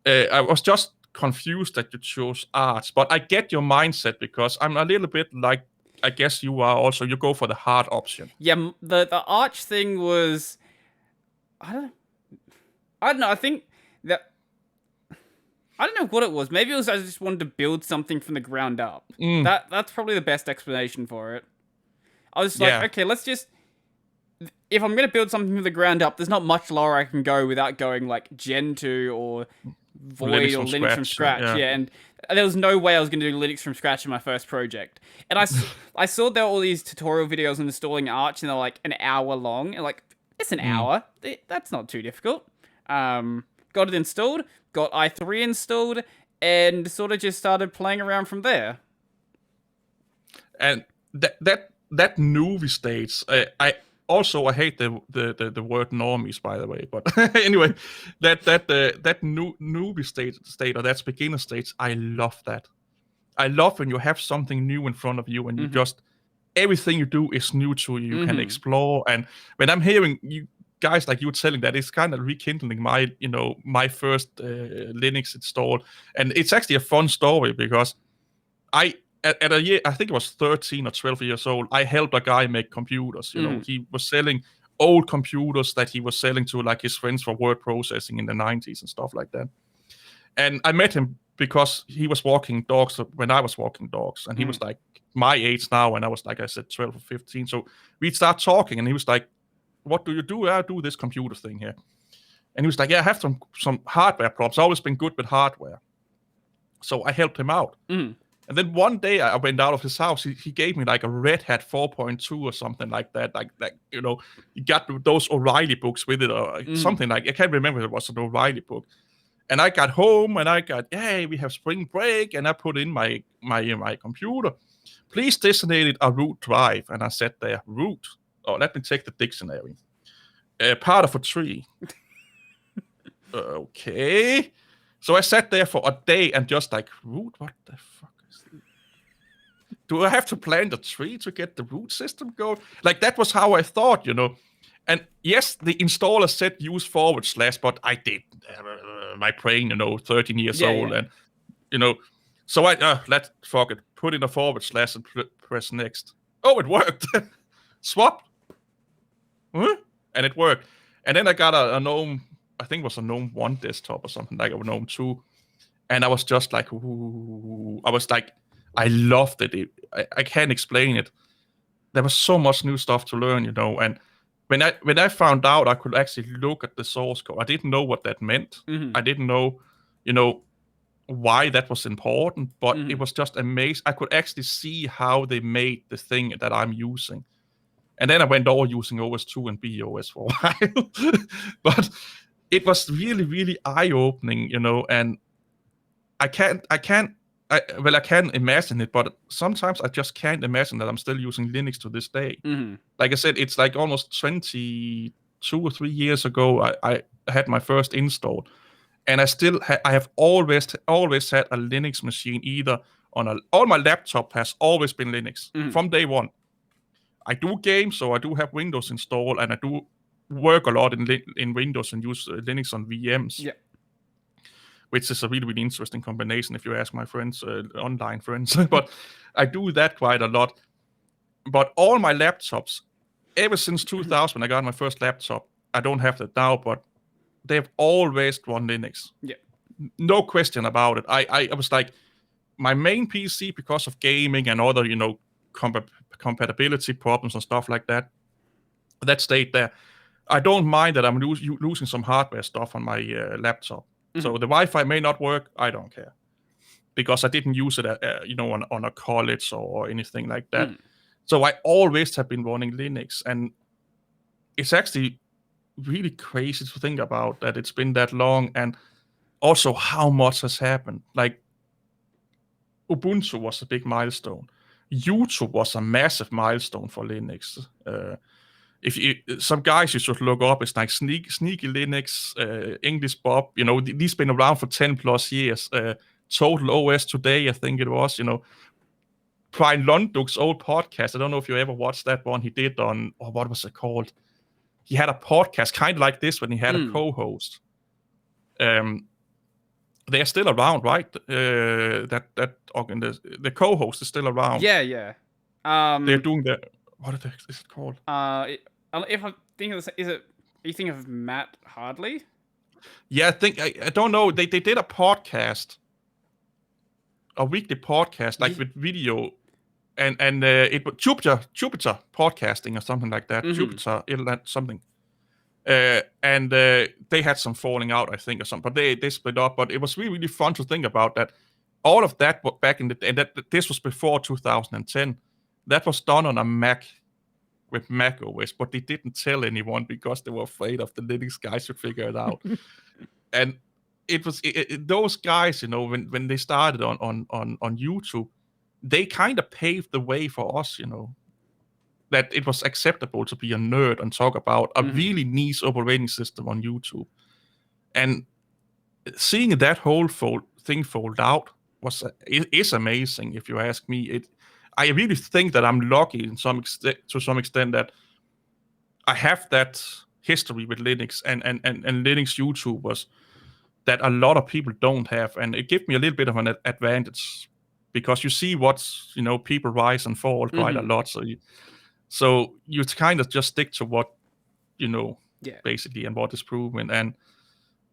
it. I was just confused that you chose Arch, but I get your mindset, because I'm a little bit like, I guess you are also. You go for the hard option. Yeah, the Arch thing was, I don't know. I think that, I don't know what it was. Maybe it was I just wanted to build something from the ground up. That's probably the best explanation for it. I was like, okay, let's just, if I'm going to build something from the ground up, there's not much lower I can go without going like Gentoo or Void or Linux from scratch. Yeah, and there was no way I was going to do Linux from scratch in my first project. And I saw there were all these tutorial videos on installing Arch, and they're like an hour long. And like, it's an hour. That's not too difficult. Got it installed, got i3 installed, and sort of just started playing around from there. And that newbie stage, I hate the word normies, by the way, but anyway, that newbie state or that beginner stage, I love that. I love when you have something new in front of you, and you just, everything you do is new to you. You can explore, and when I'm hearing you guys like you telling that, it's kind of rekindling my first Linux install, and it's actually a fun story, because at a year, I think it was 13 or 12 years old, I helped a guy make computers. He was selling old computers that he was selling to like his friends for word processing in the 90s and stuff like that. And I met him because he was walking dogs when I was walking dogs, and he was like my age now, and I was like, I said 12 or 15. So we'd start talking, and he was like, what do you do? I do this computer thing here. And he was like, yeah, I have some hardware problems. I've always been good with hardware. So I helped him out. And then one day I went out of his house. He gave me like a Red Hat 4.2 or something like that. Like he got those O'Reilly books with it or something like. I can't remember if it was an O'Reilly book. And I got home and I got, hey, we have spring break, and I put in my computer. Please designate a root drive, and I said there root. Oh, let me take the dictionary. Part of a tree. Okay. So I sat there for a day and just like, root, what the fuck is this? Do I have to plant a tree to get the root system going? Like, that was how I thought, And yes, the installer said use /, but I didn't. My brain, 13 years old. Yeah. And, so I, let's fuck it. Put in a / and press next. Oh, it worked. Swap. Huh? And it worked. And then I got a GNOME, I think it was a GNOME 1 desktop or something, like a GNOME 2. And I was just like, ooh. I was like, I loved it. I can't explain it. There was so much new stuff to learn, And when I found out I could actually look at the source code, I didn't know what that meant. I didn't know, why that was important, but it was just amazing. I could actually see how they made the thing that I'm using. And then I went over using OS2 and BOS for a while. But it was really, really eye-opening, and I can imagine it, but sometimes I just can't imagine that I'm still using Linux to this day. Like I said, it's like almost 22 or 3 years ago I had my first install, and I have always had a Linux machine either all my laptop has always been Linux from day one. I do games, so I do have Windows installed, and I do work a lot in Windows and use Linux on VMs. Yeah. Which is a really, really interesting combination if you ask my friends, online friends. But I do that quite a lot. But all my laptops, ever since 2000 when I got my first laptop, I don't have that now, but they've always run Linux. Yeah. No question about it. I was like, my main PC, because of gaming and other, compatibility problems and stuff like that, that stayed there. I don't mind that I'm losing some hardware stuff on my laptop. So the Wi-Fi may not work. I don't care, because I didn't use it, on a college or anything like that. So I always have been running Linux, and it's actually really crazy to think about that it's been that long, and also how much has happened. Like, Ubuntu was a big milestone. YouTube was a massive milestone for Linux. Some guys you should look up, it's like Sneaky Linux, English Bob, these been around for 10 plus years. Total OS Today, I think it was, Brian Lunduk's old podcast. I don't know if you ever watched that one he did on, or what was it called? He had a podcast kind of like this when he had a co-host. They're still around, right? The co-host is still around. Yeah. They're doing the, what is it called? If I think of are you thinking of Matt Hardley? Yeah, I don't know. They did a podcast, a weekly podcast, like with video, and it was Jupiter podcasting or something like that. Jupiter something. And they had some falling out, I think, or something. But they split up. But it was really, really fun to think about that. All of that back in the day, and that this was before 2010. That was done on a Mac with Mac OS, but they didn't tell anyone because they were afraid of the Linux guys would figure it out. And it was those guys, when they started on YouTube, they kind of paved the way for us, that it was acceptable to be a nerd and talk about a really niche operating system on YouTube. And seeing that whole thing fold out is amazing, if you ask me. I really think that I'm lucky to some extent that I have that history with Linux and Linux YouTubers that a lot of people don't have, and it gives me a little bit of an advantage, because you see what's people rise and fall quite a lot. So you kind of just stick to what basically, and what is proven. And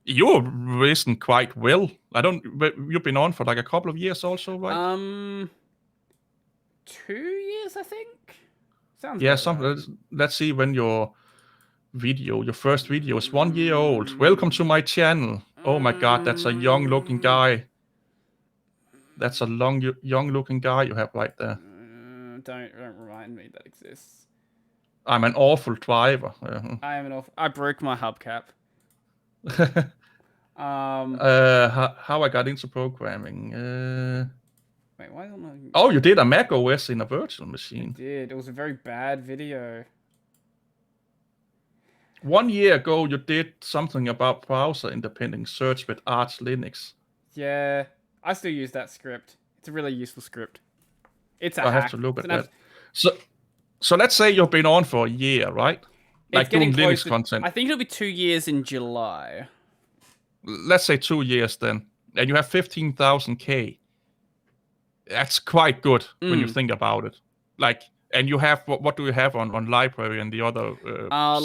you've risen quite well. You've been on for like a couple of years also, right? 2 years, I think. Sounds right. Let's see when your first video is 1 year old. Welcome to my channel. Oh my god, that's a young looking guy. That's a young-looking guy you have right there. Don't remind me that exists. I'm an awful driver. I broke my hubcap. How I got into programming? Wait, why don't I? Oh, you did a Mac OS in a virtual machine. I did. It was a very bad video. 1 year ago, you did something about browser-independent search with Arch Linux. Yeah, I still use that script. It's a really useful script. It's a I hack. have to look at that. So let's say you've been on for a year, right? Like doing Linux content. I think it'll be 2 years in July. Let's say 2 years then, and you have 15,000K. That's quite good when you think about it. Like, and you have what do you have on LBRY and the other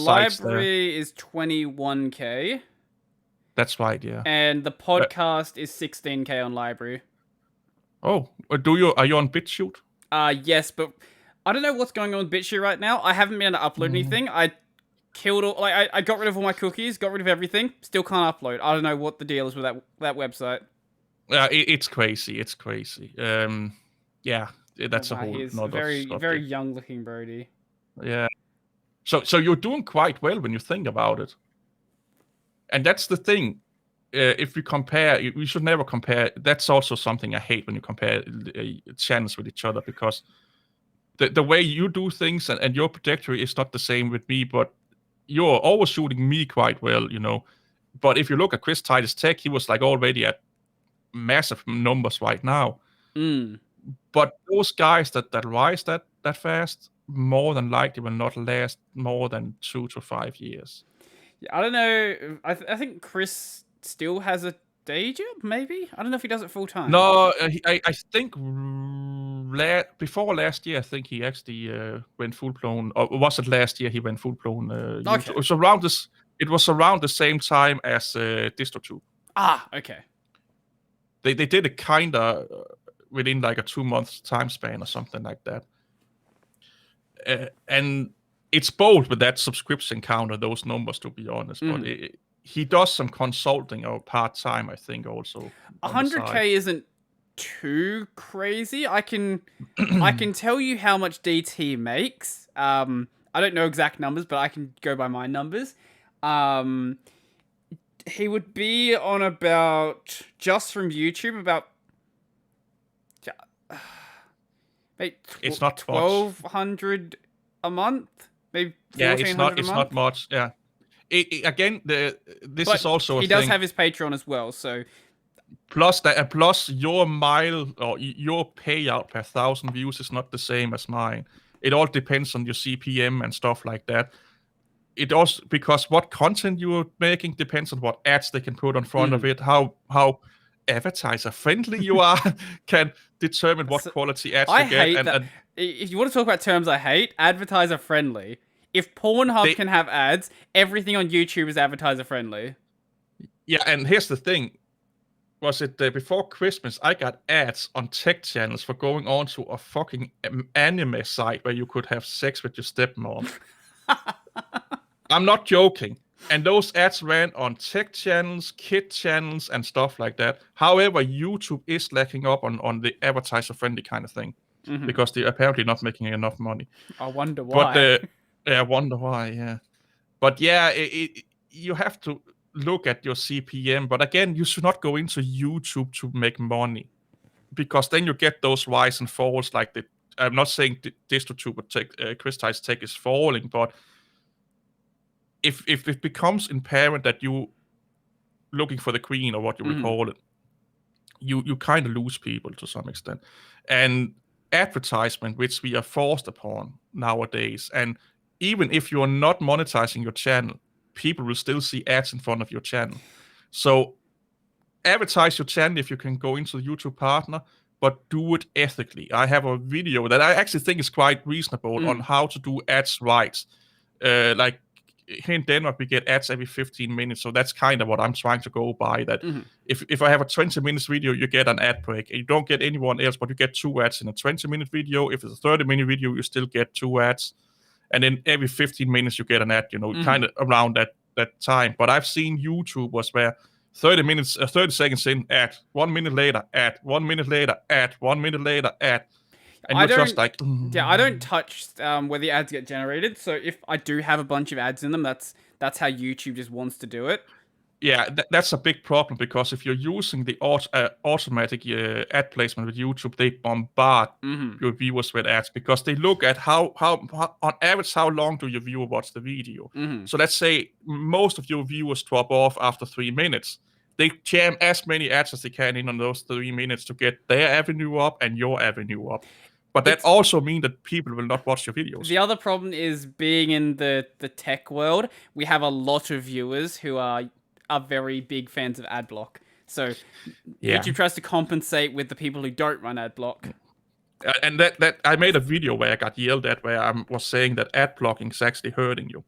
sites there? LBRY is 21K. That's right, yeah. And the podcast is 16K on LBRY. Oh, are you on BitChute? Yes, but I don't know what's going on with BitChute right now. I haven't been able to upload anything. I killed all, like, I got rid of all my cookies, got rid of everything. Still can't upload. I don't know what the deal is with that website. It's crazy. It's crazy. Yeah, that's a whole. He's very young looking Brodie. Yeah. So you're doing quite well when you think about it. And that's the thing. If we compare, we should never compare. That's also something I hate when you compare channels with each other, because the way you do things and your trajectory is not the same with me, but you're overshooting me quite well, you know. But if you look at Chris Titus Tech, he was like already at massive numbers right now. But those guys that rise that fast, more than likely will not last more than 2 to 5 years. Yeah, I don't know. I think Chris still has a day job, maybe? I don't know if he does it full time. No, I think before last year, I think he actually went full blown. Or was it last year he went full blown? Okay. It was around this. It was around the same time as DistroTube. Ah, okay. They did it kinda within like a 2 months time span or something like that. And it's bold with that subscription count or those numbers, to be honest. But he does some consulting or part-time, I think, also. 100K isn't too crazy. I can tell you how much DT makes. I don't know exact numbers, but I can go by my numbers. He would be on about, just from YouTube, about it's not 1,200 a month, maybe 1,400 it's a month. Not much. Yeah. Again, this is also he does have his Patreon as well, so plus your mile or your payout per 1,000 views is not the same as mine. It all depends on your CPM and stuff like that. It also, because what content you're making depends on what ads they can put in front of it, how advertiser friendly you are can determine what quality ads you get. Hate that. If you want to talk about terms I hate, advertiser friendly. If Pornhub can have ads, everything on YouTube is advertiser friendly. Yeah, and here's the thing. Was it before Christmas, I got ads on tech channels for going on to a fucking anime site where you could have sex with your stepmom. I'm not joking. And those ads ran on tech channels, kid channels, and stuff like that. However, YouTube is lacking up on the advertiser-friendly kind of thing. Because they're apparently not making enough money. I wonder why. But I wonder why, yeah. But yeah, you have to look at your CPM. But again, you should not go into YouTube to make money. Because then you get those rise and falls like I'm not saying DistroTube or Chris Titus Tech is falling, but if it becomes apparent that you looking for the queen or what you would call it, you kind of lose people to some extent. And advertisement, which we are forced upon nowadays, and even if you are not monetizing your channel, people will still see ads in front of your channel. So advertise your channel if you can go into the YouTube partner, but do it ethically. I have a video that I actually think is quite reasonable on how to do ads right. Like here in Denmark, we get ads every 15 minutes, so that's kind of what I'm trying to go by. That if I have a 20 minutes video, you get an ad break. You don't get anyone else, but you get 2 ads in a 20-minute video. If it's a 30-minute video, you still get 2 ads. And then every 15 minutes, you get an ad, kind of around that time. But I've seen YouTubers where 30 minutes, 30 seconds in, ad. 1 minute later, ad. 1 minute later, ad. 1 minute later, ad. And you're just like... Yeah, I don't touch where the ads get generated. So if I do have a bunch of ads in them, that's how YouTube just wants to do it. Yeah, that's a big problem, because if you're using the automatic ad placement with YouTube, they bombard your viewers with ads, because they look at how on average how long do your viewer watch the video. So let's say most of your viewers drop off after 3 minutes. They jam as many ads as they can in on those 3 minutes to get their avenue up and your avenue up. But that also means that people will not watch your videos. The other problem is, being in the tech world, we have a lot of viewers who are very big fans of adblock. So YouTube tries to compensate with the people who don't run adblock. And that I made a video where I got yelled at, where I was saying that ad blocking is actually hurting you.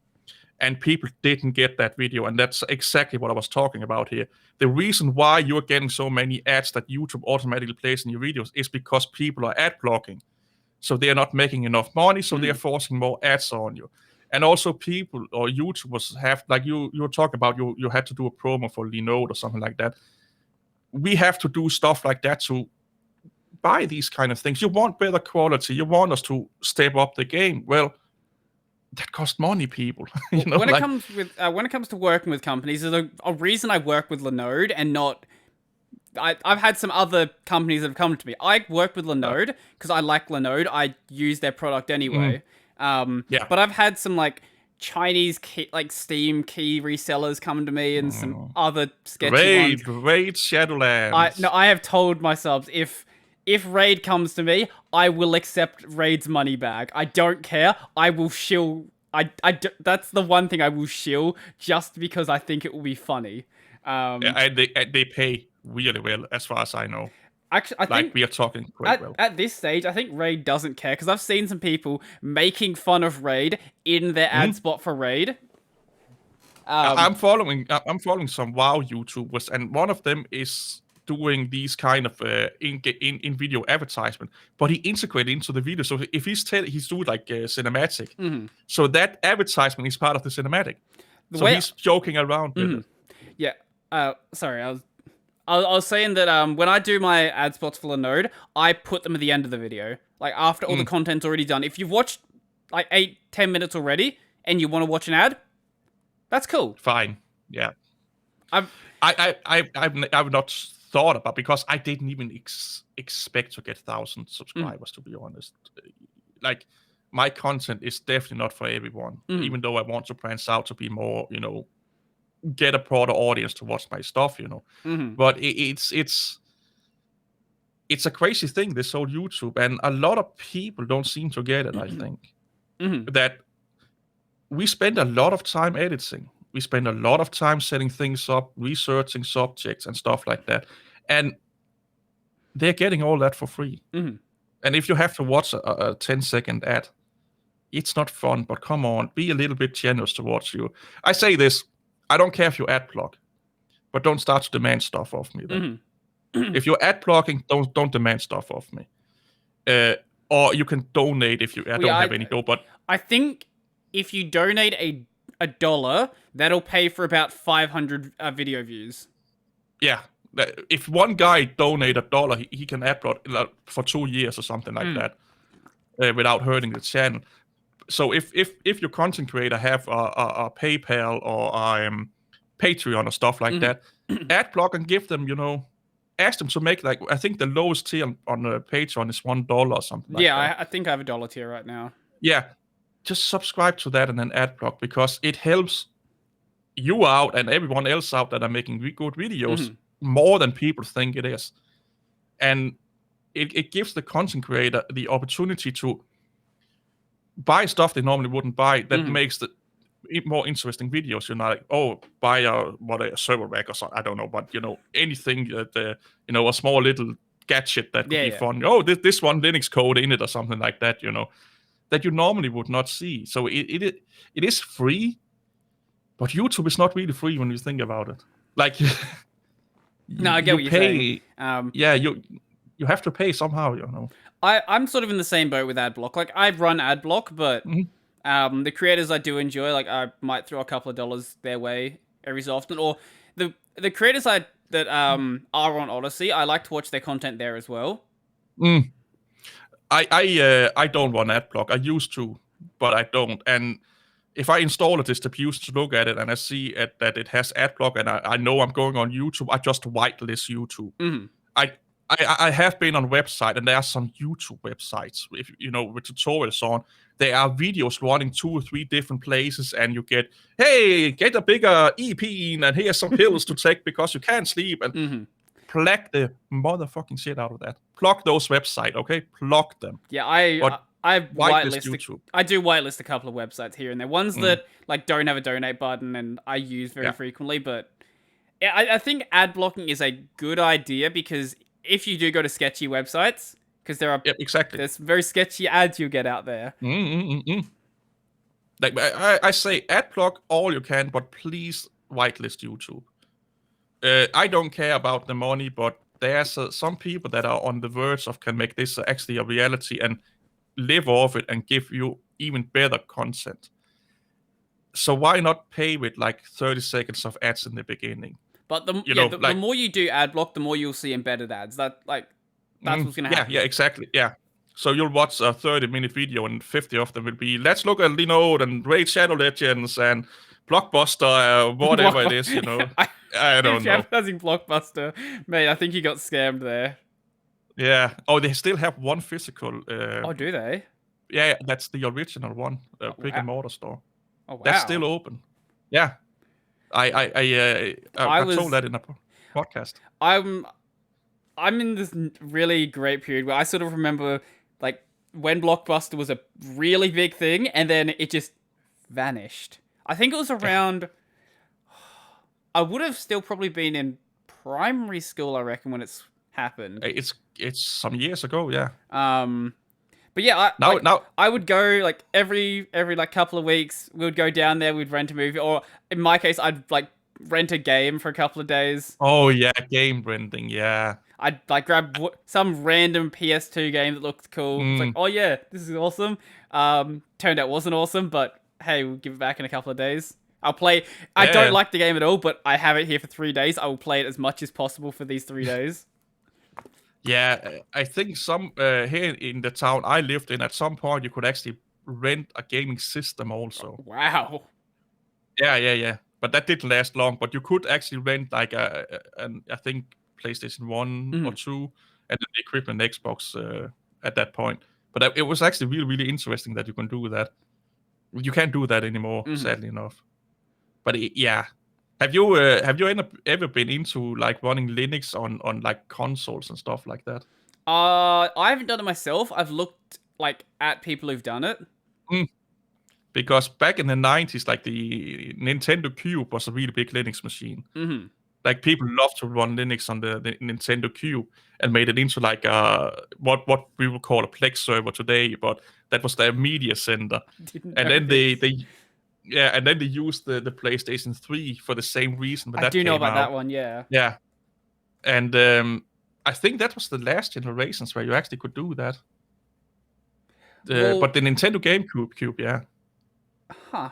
And people didn't get that video, and that's exactly what I was talking about here. The reason why you're getting so many ads that YouTube automatically plays in your videos is because people are ad blocking. So they are not making enough money, so they are forcing more ads on you. And also people or YouTubers have, like you were talking about, you had to do a promo for Linode or something like that. We have to do stuff like that to buy these kind of things. You want better quality. You want us to step up the game. Well, that costs money, people. You know, when it comes to working with companies, there's a reason I work with Linode and not... I've had some other companies that have come to me. I work with Linode because I like Linode. I use their product anyway. But I've had some like Chinese key, like Steam key resellers come to me, and some other sketchy ones. Raid Shadowlands. I have told my subs, if Raid comes to me, I will accept Raid's money back. I don't care. I will shill. That's the one thing I will shill, just because I think it will be funny. And they pay really well, as far as I know. Actually, I think we are talking quite well. At this stage, I think Raid doesn't care, because I've seen some people making fun of Raid in their ad spot for Raid. I'm following some WoW YouTubers, and one of them is doing these kind of in video advertisement, but he integrated into the video. So if he's doing like cinematic, so that advertisement is part of the cinematic. So he's joking around with it. Yeah. Sorry, I was saying that when I do my ad spots for Linode, I put them at the end of the video. Like, after all the content's already done. If you've watched like 8-10 minutes already and you want to watch an ad, that's cool. Fine. Yeah. I've not thought about, because I didn't even expect to get 1,000 subscribers, to be honest. Like, my content is definitely not for everyone, even though I want to branch out to be more, get a broader audience to watch my stuff, But it's a crazy thing, this whole YouTube, and a lot of people don't seem to get it. I think that we spend a lot of time editing, we spend a lot of time setting things up, researching subjects and stuff like that, and they're getting all that for free. And if you have to watch a 10-second ad, it's not fun. But come on, be a little bit generous towards you. I say this: I don't care if you ad block, but don't start to demand stuff off me then. If you're ad blocking, don't demand stuff off me. Or you can donate if you... I don't have any dough, but... I think if you donate a $1, that'll pay for about 500 video views. Yeah. If one guy donate $1, he can ad block for 2 years or something like that, without hurting the channel. So if your content creator have a PayPal or a Patreon or stuff like that, ad block and give them, ask them to make, like, I think the lowest tier on the Patreon is $1 or something like that. Yeah, I think I have $1 tier right now. Yeah, just subscribe to that and then ad block, because it helps you out and everyone else out that are making good videos more than people think it is. And it gives the content creator the opportunity to buy stuff they normally wouldn't buy, that makes the more interesting videos. Like, buy a server rack or something, I don't know, but anything that a small little gadget that could be fun. This one Linux code in it or something like that, that you normally would not see. So it is free, but YouTube is not really free when you think about it. Like, no, I get what you're saying. You have to pay somehow, I'm sort of in the same boat with AdBlock. Like, I run AdBlock, but the creators I do enjoy, like, I might throw a couple of dollars their way every so often. Or the creators that are on Odyssey, I like to watch their content there as well. I don't run AdBlock. I used to, but I don't. And if I install a distribution to look at it and I see that it has AdBlock and I know I'm going on YouTube, I just whitelist YouTube. I have been on website, and there are some YouTube websites, if with tutorials on. There are videos running 2 or 3 different places, and you get a bigger EP, and here's some pills to take because you can't sleep, and plug the motherfucking shit out of that. Plug those websites, okay? Plug them. Yeah, I whitelist. I do whitelist a couple of websites here and there. Ones that like don't have a donate button, and I use very frequently. But yeah, I think ad blocking is a good idea because if you do go to sketchy websites, because there are there's very sketchy ads you get out there. Like I say, ad block all you can, but please whitelist YouTube. I don't care about the money, but there's some people that are on the verge of can make this actually a reality and live off it and give you even better content. So why not pay with like 30 seconds of ads in the beginning? But the more you do ad block, the more you'll see embedded ads. That's what's gonna happen. Yeah, exactly. Yeah. So you'll watch a 30-minute video, and 50 of them will be, let's look at Linode and Raid Shadow Legends and Blockbuster, whatever it is. I don't know. Advertising Blockbuster, mate. I think you got scammed there. Yeah. Oh, they still have one physical. Oh, do they? Yeah, that's the original one, brick and mortar store. Oh, wow. That's still open. Yeah. I told that in a podcast. I'm in this really great period where I sort of remember like when Blockbuster was a really big thing and then it just vanished. I think it was around. I would have still probably been in primary school, I reckon, when it's happened. It's some years ago, yeah. But yeah, I would go like every like couple of weeks. We would go down there. We'd rent a movie, or in my case, I'd like rent a game for a couple of days. Oh yeah, game renting, yeah. I'd like grab some random PS2 game that looked cool. It's like, oh yeah, this is awesome. Turned out it wasn't awesome, but hey, we'll give it back in a couple of days. I'll play. I don't like the game at all, but I have it here for 3 days. I will play it as much as possible for these 3 days. Yeah, I think some here in the town I lived in, at some point you could actually rent a gaming system also. Oh, wow. Yeah. But that didn't last long. But you could actually rent like I think PlayStation 1 or 2, and then the equipment Xbox at that point. But it was actually really, really interesting that you can do that. You can't do that anymore, sadly enough. But yeah. Have you ever been into like running Linux on like consoles and stuff like that? I haven't done it myself. I've looked like at people who've done it. Because back in the 90s, like the Nintendo Cube was a really big Linux machine. Like people loved to run Linux on the Nintendo Cube and made it into like what we would call a Plex server today, but that was their media center. And then they used the PlayStation 3 for the same reason. But I do know about that one, yeah. Yeah. And I think that was the last generations where you actually could do that. But the Nintendo GameCube, yeah. Huh.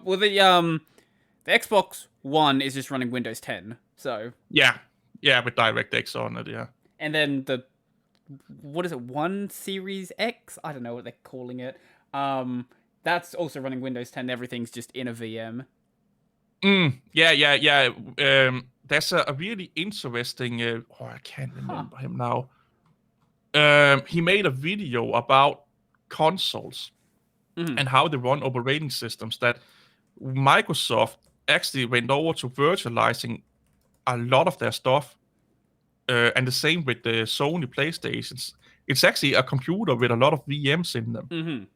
Well, the Xbox One is just running Windows 10, so... Yeah, with DirectX on it, yeah. And then the... What is it? One Series X? I don't know what they're calling it. That's also running Windows 10. Everything's just in a VM. Yeah. There's a really interesting... I can't remember him now. He made a video about consoles and how they run operating systems, that Microsoft actually went over to virtualizing a lot of their stuff. And the same with the Sony PlayStations. It's actually a computer with a lot of VMs in them.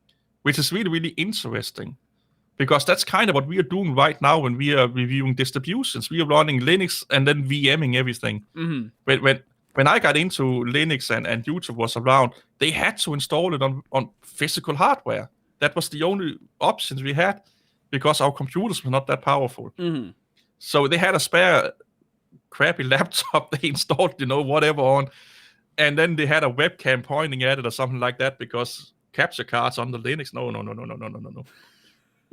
Which is really, really interesting, because that's kind of what we are doing right now when we are reviewing distributions. We are running Linux and then VMing everything. When I got into Linux and YouTube was around, they had to install it on physical hardware. That was the only options we had, because our computers were not that powerful. So they had a spare crappy laptop they installed, whatever on, and then they had a webcam pointing at it or something like that, because capture cards on the Linux. No.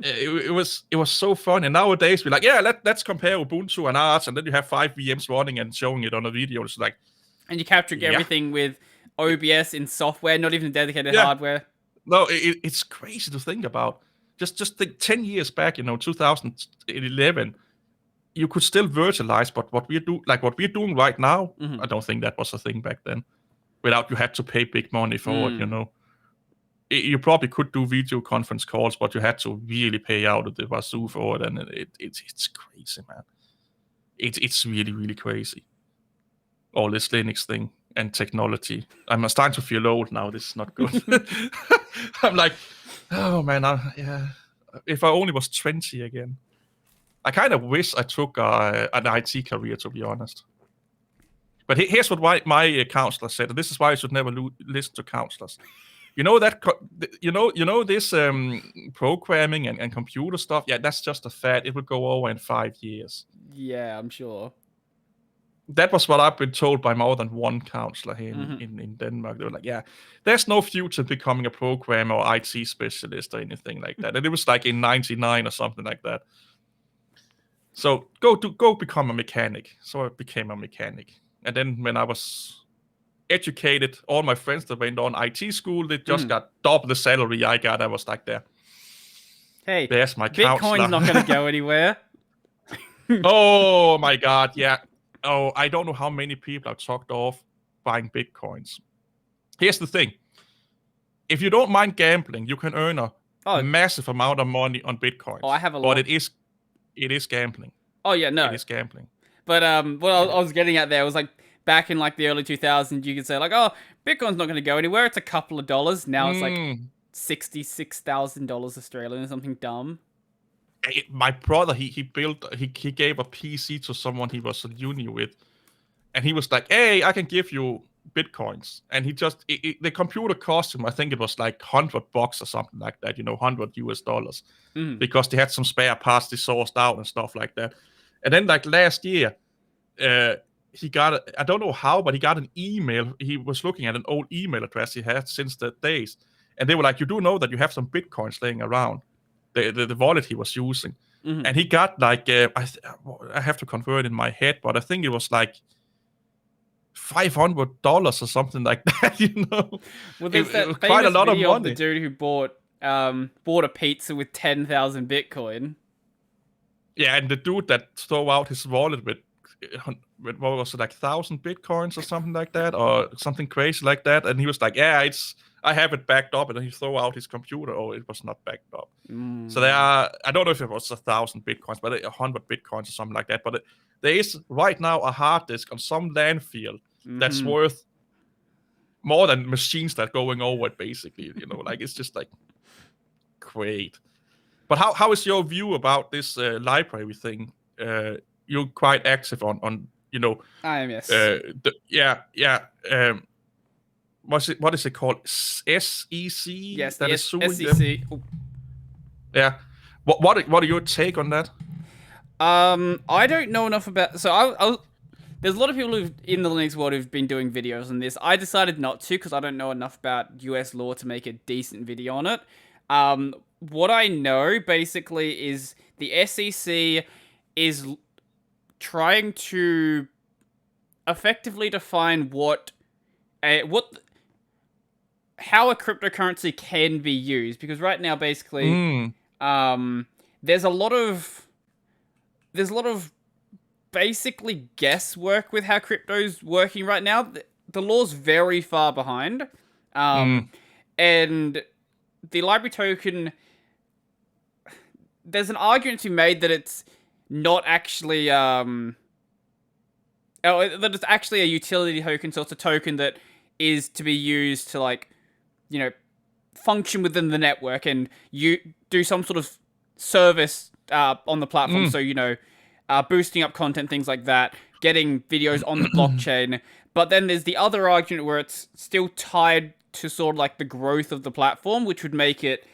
it was so fun. And nowadays we're like, yeah, let's compare Ubuntu and Arch, and then you have 5 VMs running and showing it on a video. It's like, and you capture everything with OBS in software, not even dedicated hardware. No, it's crazy to think about. Just think 10 years back, 2011, you could still virtualize, but what we're doing right now, I don't think that was a thing back then. Without you had to pay big money for it, You probably could do video conference calls, but you had to really pay out of the wazoo for it, and it's crazy, man. It's really, really crazy. All this Linux thing and technology. I'm starting to feel old now. This is not good. I'm like, oh man, if I only was 20 again. I kind of wish I took an IT career, to be honest. But here's what my counselor said, and this is why I should never listen to counselors. This programming and computer stuff. Yeah, that's just a fad. It will go over in 5 years. Yeah, I'm sure. That was what I've been told by more than one counselor here in Denmark. They were like, yeah, there's no future becoming a programmer or IT specialist or anything like that. And it was like in 99 or something like that. So go become a mechanic. So I became a mechanic. And then when I was educated, all my friends that went on IT school, they just got double the salary I got. I was like, there. Hey, there's my counselor. Bitcoin's not going to go anywhere. Oh my God, yeah. Oh, I don't know how many people I've talked off buying Bitcoins. Here's the thing. If you don't mind gambling, you can earn a massive amount of money on Bitcoins. Oh, I have a lot. But it is gambling. Oh, yeah, no. It is gambling. But what I was getting at there was like, back in like the early 2000s, you could say like, oh, Bitcoin's not going to go anywhere. It's a couple of dollars. Now it's like $66,000 Australian or something dumb. My brother, he gave a PC to someone he was at uni with, and he was like, hey, I can give you Bitcoins. And he just, the computer cost him, I think it was like $100 or something like that, $100 because they had some spare parts they sourced out and stuff like that. And then like last year, he got, I don't know how, but he got an email. He was looking at an old email address he had since the days. And they were like, you do know that you have some Bitcoins laying around. The wallet he was using. And he got like, I have to convert in my head, but I think it was like $500 or something like that, Well, there's that it quite a lot of money. Of the dude who bought a pizza with 10,000 Bitcoin. Yeah, and the dude that threw out his wallet with what was it, like 1,000 Bitcoins or something like that, or something crazy like that, and he was like, yeah, I have it backed up, and then he threw out his computer. Oh, it was not backed up. So there are, I don't know if it was 1,000 Bitcoins, but 100 Bitcoins or something like that. But there is right now a hard disk on some landfill that's worth more than machines that are going over it, basically. Like it's just like great. But how is your view about this library thing? You're quite active on RMS. What is it called? SEC? Yes, that the is suing SEC. them? Yeah. What are your take on that? I don't know enough about. So there's a lot of people in the Linux world who've been doing videos on this. I decided not to because I don't know enough about US law to make a decent video on it. What I know basically is the SEC is trying to effectively define how a cryptocurrency can be used, because right now basically there's a lot of basically guesswork with how crypto's working right now. The law's very far behind, and the LBRY token, there's an argument to be made that it's not actually that it's actually a utility token, so it's a token that is to be used to, like, function within the network and you do some sort of service on the platform. So, boosting up content, things like that, getting videos on the blockchain. But then there's the other argument where it's still tied to sort of like the growth of the platform, which would make it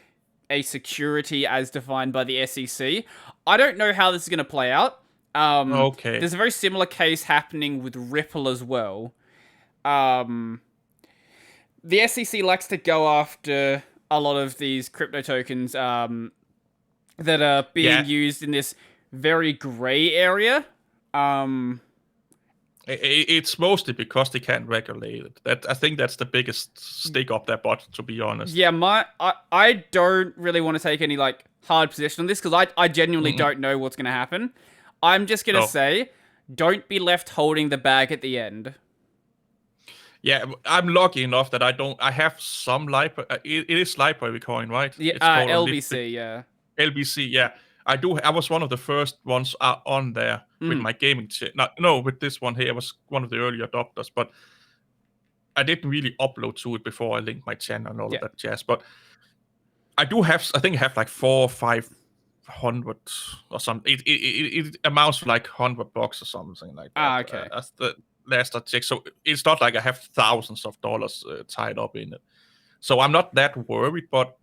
a security as defined by the SEC. I don't know how this is going to play out. Okay. There's a very similar case happening with Ripple as well. The SEC likes to go after a lot of these crypto tokens, that are being used in this very gray area. It's mostly because they can't regulate it. I think that's the biggest stick up their butt, to be honest. Yeah, I don't really want to take any like hard position on this because I genuinely don't know what's going to happen. I'm just going to say, don't be left holding the bag at the end. Yeah, I'm lucky enough that I have some library. It is library coin, right? Yeah, it's called LBC, yeah. LBC, yeah. I do. I was one of the first ones on there with my gaming channel. No, with this one here, I was one of the early adopters, but I didn't really upload to it before I linked my channel and all of that jazz. But I do have. I think I have like 400 or 500 or something. It amounts to like $100 or something like that. Okay. That's the last I checked. So it's not like I have thousands of dollars tied up in it. So I'm not that worried. But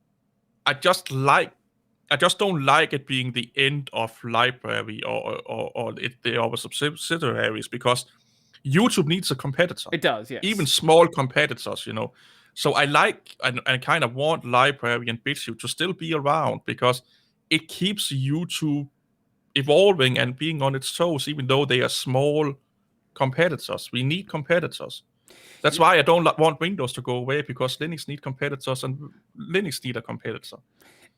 I just don't like it being the end of library or the other subsidiaries, because YouTube needs a competitor. It does, yes. Even small competitors, So I like and kind of want library and BitChute to still be around, because it keeps YouTube evolving and being on its toes, even though they are small competitors. We need competitors. That's why I don't want Windows to go away, because Linux need competitors and Linux need a competitor.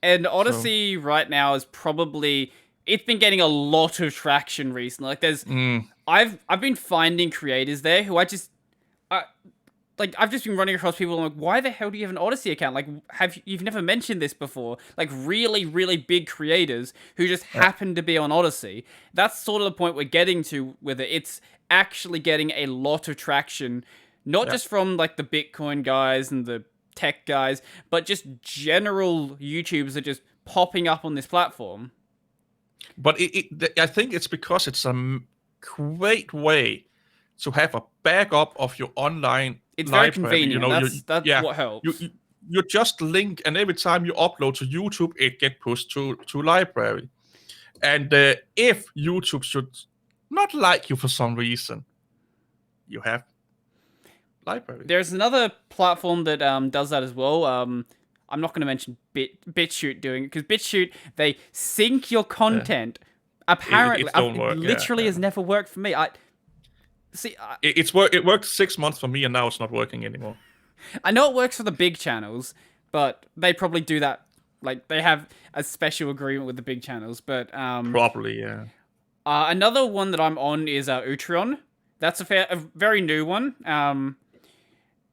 And Odyssey right now is probably, it's been getting a lot of traction recently. Like there's, I've been finding creators there who I've just been running across people. I'm like, why the hell do you have an Odyssey account? Like, you've never mentioned this before? Like really, really big creators who just happen to be on Odyssey. That's sort of the point we're getting to with it. It's actually getting a lot of traction, not just from like the Bitcoin guys and the tech guys, but just general YouTubers are just popping up on this platform. But I think it's because it's a great way to have a backup of your online. It's very convenient. That's what helps. You just link, and every time you upload to YouTube, it gets pushed to library. And if YouTube should not like you for some reason, you have library. There's another platform that does that as well. I'm not going to mention BitChute doing it, because BitChute, they sync your content. Apparently, it literally has never worked for me. It worked 6 months for me, and now it's not working anymore. I know it works for the big channels, but they probably do that. Like, they have a special agreement with the big channels, but probably, yeah. Another one that I'm on is Utreon. That's a very new one.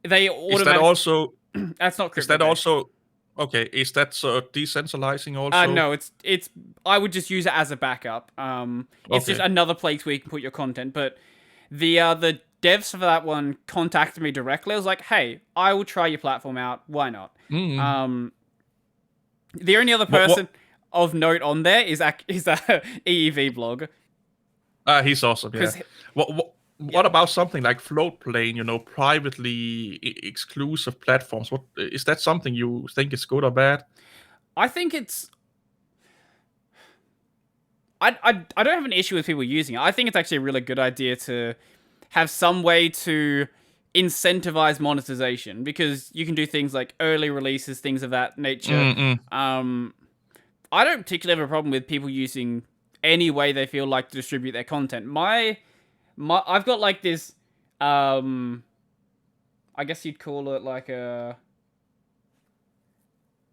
They automatically. Is that also? That's not crypto. Is that also? Okay, is that decentralizing also? No, it's. I would just use it as a backup. It's just another place where you can put your content. But the devs for that one contacted me directly. I was like, hey, I will try your platform out. Why not? The only other person of note on there is that EEV blog. He's awesome. Yeah. What about something like Floatplane? Privately exclusive platforms. What is that? Something you think is good or bad? I think it's. I don't have an issue with people using it. I think it's actually a really good idea to have some way to incentivize monetization, because you can do things like early releases, things of that nature. I don't particularly have a problem with people using any way they feel like to distribute their content. I've got like this, I guess you'd call it like a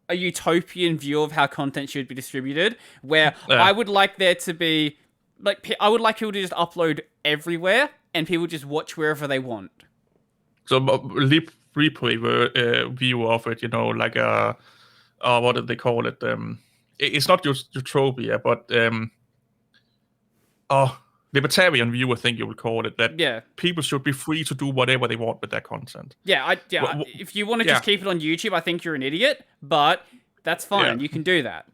utopian view of how content should be distributed, where I would like there to be, like, I would like people to just upload everywhere and people just watch wherever they want. So replay view of it, like what did they call it? It's not just utopia, but libertarian view, I think you would call it. That people should be free to do whatever they want with their content. If you want to just keep it on YouTube, I think you're an idiot, but that's fine. You can do that.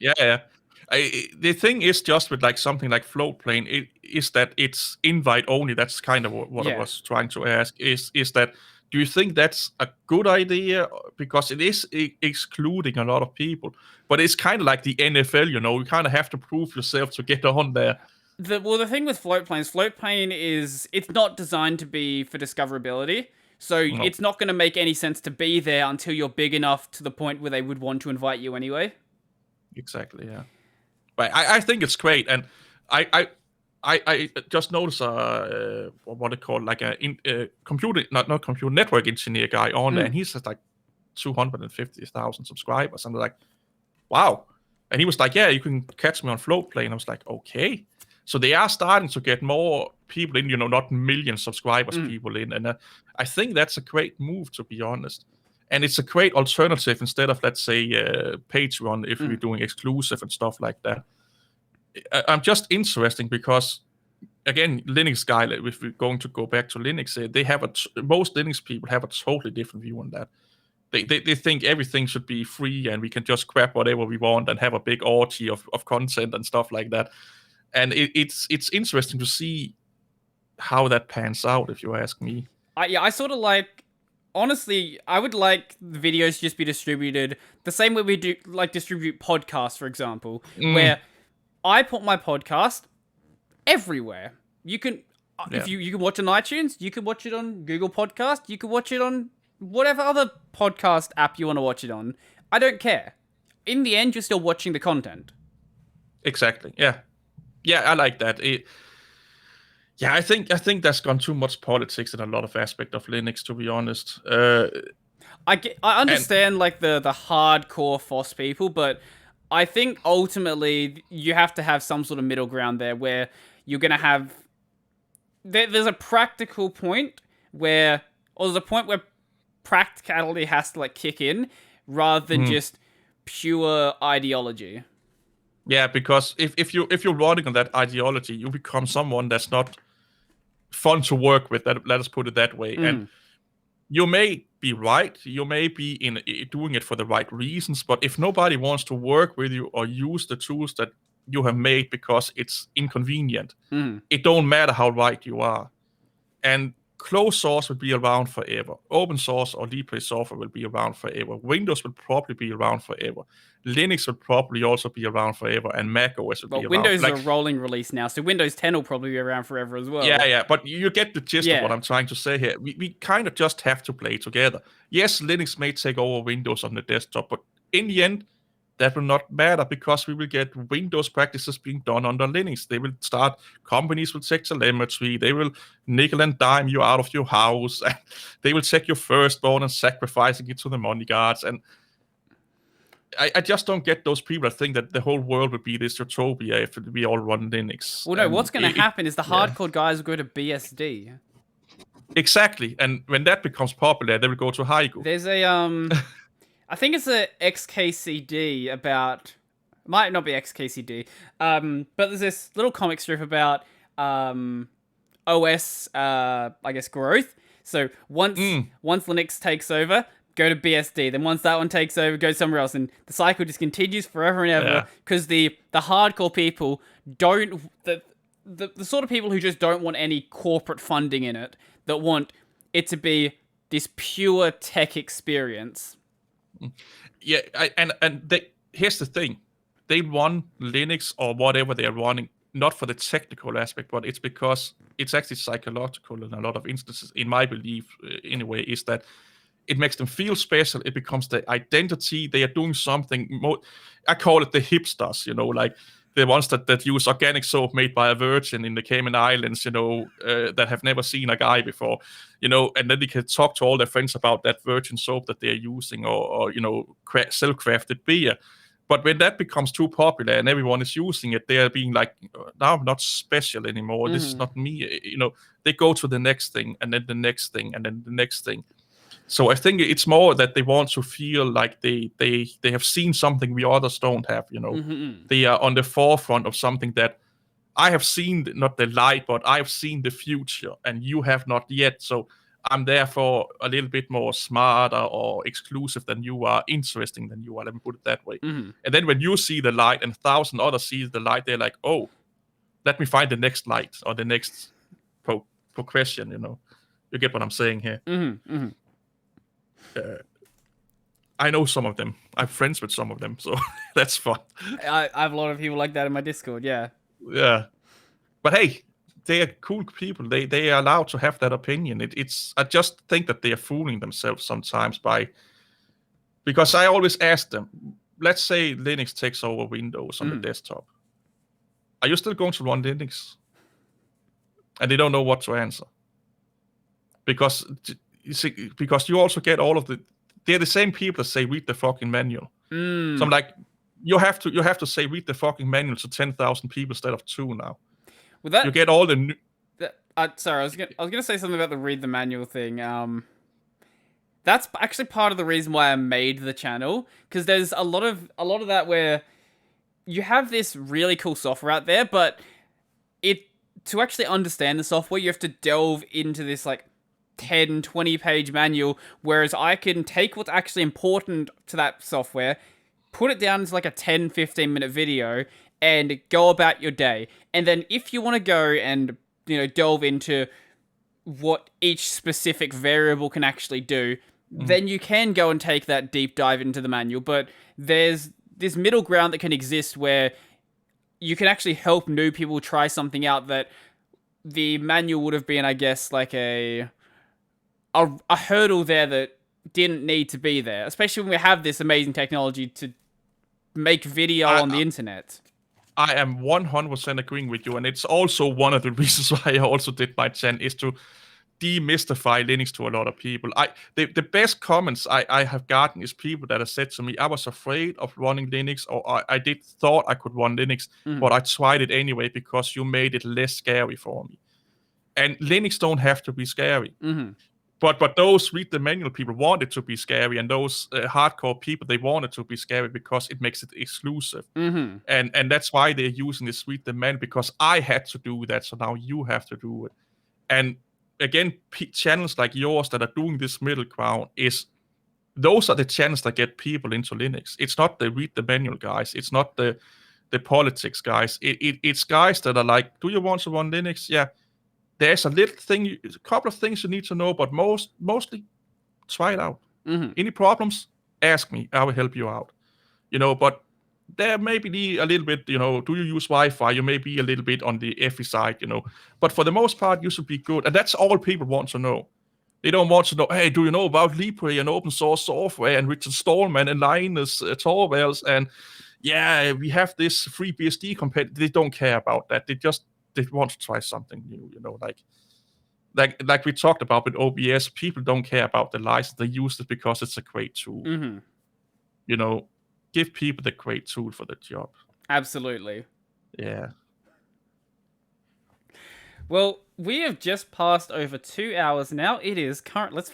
The thing is just with like something like Floatplane, is that it's invite only. That's kind of what I was trying to ask. Is that, do you think that's a good idea? Because it is excluding a lot of people, but it's kind of like the NFL. You kind of have to prove yourself to get on there. The thing with Floatplane is it's not designed to be for discoverability. So it's not going to make any sense to be there until you're big enough to the point where they would want to invite you anyway. Exactly, yeah. But I think it's great, and I just noticed what they call like a computer, not computer network engineer guy on there, and he's just like 250,000 subscribers, and I'm like, wow. And he was like, yeah, you can catch me on Floatplay, and I was like, okay. So they are starting to get more people in, not million subscribers people in, and I think that's a great move, to be honest. And it's a great alternative instead of, let's say, Patreon if we're doing exclusive and stuff like that. I'm just interesting because, again, Linux guy, if we're going to go back to Linux, they have most Linux people have a totally different view on that. They think everything should be free and we can just grab whatever we want and have a big orgy of content and stuff like that. And it's interesting to see how that pans out, if you ask me. I sort of like, honestly, I would like the videos just be distributed the same way we do, like distribute podcasts, for example, where I put my podcast everywhere. You can, if you can watch on iTunes, you can watch it on Google Podcast, you can watch it on whatever other podcast app you want to watch it on. I don't care. In the end, you're still watching the content. Exactly. Yeah, I like that. I think that's gone too much politics in a lot of aspects of Linux, to be honest. I understand like the hardcore FOSS people, but I think ultimately you have to have some sort of middle ground there where you're going to have... There's a practical point where... Or there's a point where practicality has to like kick in rather than just pure ideology. Yeah, because if you're running on that ideology, you become someone that's not fun to work with. Let us put it that way. And you may be right. You may be doing it for the right reasons. But if nobody wants to work with you or use the tools that you have made because it's inconvenient, it don't matter how right you are. And closed source will be around forever. Open source or LBRY software will be around forever. Windows will probably be around forever. Linux will probably also be around forever, and Mac OS will be around. Windows is a rolling release now, so Windows 10 will probably be around forever as well. Yeah, but you get the gist of what I'm trying to say here. We kind of just have to play together. Yes, Linux may take over Windows on the desktop, but in the end, that will not matter because we will get Windows practices being done under Linux. They will start, companies will take telemetry, they will nickel and dime you out of your house, and they will take your firstborn and sacrificing it to the money guards. And I just don't get those people that think that the whole world would be this utopia if we all run Linux. Well, no, what's going to happen is the hardcore guys will go to BSD. Exactly, and when that becomes popular, they will go to Haiku. There's a... I think it's a XKCD about... Might not be XKCD. But there's this little comic strip about OS, I guess, growth. So once Linux takes over, go to BSD. Then once that one takes over, go somewhere else. And the cycle just continues forever and ever. Because the hardcore people don't... The sort of people who just don't want any corporate funding in it, that want it to be this pure tech experience... Yeah, here's the thing. They run Linux or whatever they're running, not for the technical aspect, but it's because it's actually psychological in a lot of instances, in my belief, anyway, is that it makes them feel special. It becomes their identity. They are doing something more... I call it the hipsters, like the ones that use organic soap made by a virgin in the Cayman Islands, that have never seen a guy before, and then they can talk to all their friends about that virgin soap that they're using or self-crafted beer. But when that becomes too popular and everyone is using it, they are being like, now I'm not special anymore. This is not me. They go to the next thing and then the next thing and then the next thing. So I think it's more that they want to feel like they have seen something we others don't have, They are on the forefront of something that I have seen, not the light, but I have seen the future, and you have not yet. So I'm therefore a little bit more smarter or exclusive than you are, interesting than you are, let me put it that way. And then when you see the light and 1,000 others see the light, they're like, oh, let me find the next light or the next progression, You get what I'm saying here. I know some of them. I'm friends with some of them, so that's fun. I have a lot of people like that in my Discord, yeah. Yeah. But hey, they are cool people. They are allowed to have that opinion. I just think that they are fooling themselves sometimes because I always ask them, let's say Linux takes over Windows on the desktop. are you still going to run Linux? And they don't know what to answer. Because you also get all of they're the same people that say read the fucking manual. So I'm like, you have to say read the fucking manual to 10,000 people instead of 2 now. Well, that you get all the sorry, I was gonna say something about the read the manual thing. That's actually part of the reason why I made the channel, because there's a lot of that where you have this really cool software out there, but to actually understand the software, you have to delve into this like 10, 20 page manual, whereas I can take what's actually important to that software, put it down into like a 10, 15 minute video and go about your day. And then if you want to go and, delve into what each specific variable can actually do, then you can go and take that deep dive into the manual. But there's this middle ground that can exist where you can actually help new people try something out that the manual would have been, I guess, like a hurdle there that didn't need to be there, especially when we have this amazing technology to make video on the internet. I am 100% agreeing with you, and it's also one of the reasons why I also did my channel, is to demystify Linux to a lot of people. The best comments I have gotten is people that have said to me, I was afraid of running Linux, or I thought I could run Linux, but I tried it anyway because you made it less scary for me. And Linux don't have to be scary. But those read the manual people want it to be scary, and those hardcore people, they want it to be scary because it makes it exclusive. And that's why they're using this read the manual, because I had to do that, so now you have to do it. And again, channels like yours that are doing this middle ground, those are the channels that get people into Linux. It's not the read the manual guys. It's not the politics guys. It's guys that are like, do you want to run Linux? Yeah. There's a couple of things you need to know, but mostly try it out. Any problems? Ask me. I will help you out. But there may be a little bit, do you use Wi-Fi? You may be a little bit on the iffy side, But for the most part, you should be good. And that's all people want to know. They don't want to know, hey, do you know about LBRY and open source software and Richard Stallman and Linus Torvalds? And yeah, we have this free BSD competitor. They don't care about that. They want to try something new, like we talked about with OBS. People don't care about the license. They use it because it's a great tool. Give people the great tool for the job. Absolutely. Yeah. Well, we have just passed over 2 hours now. It is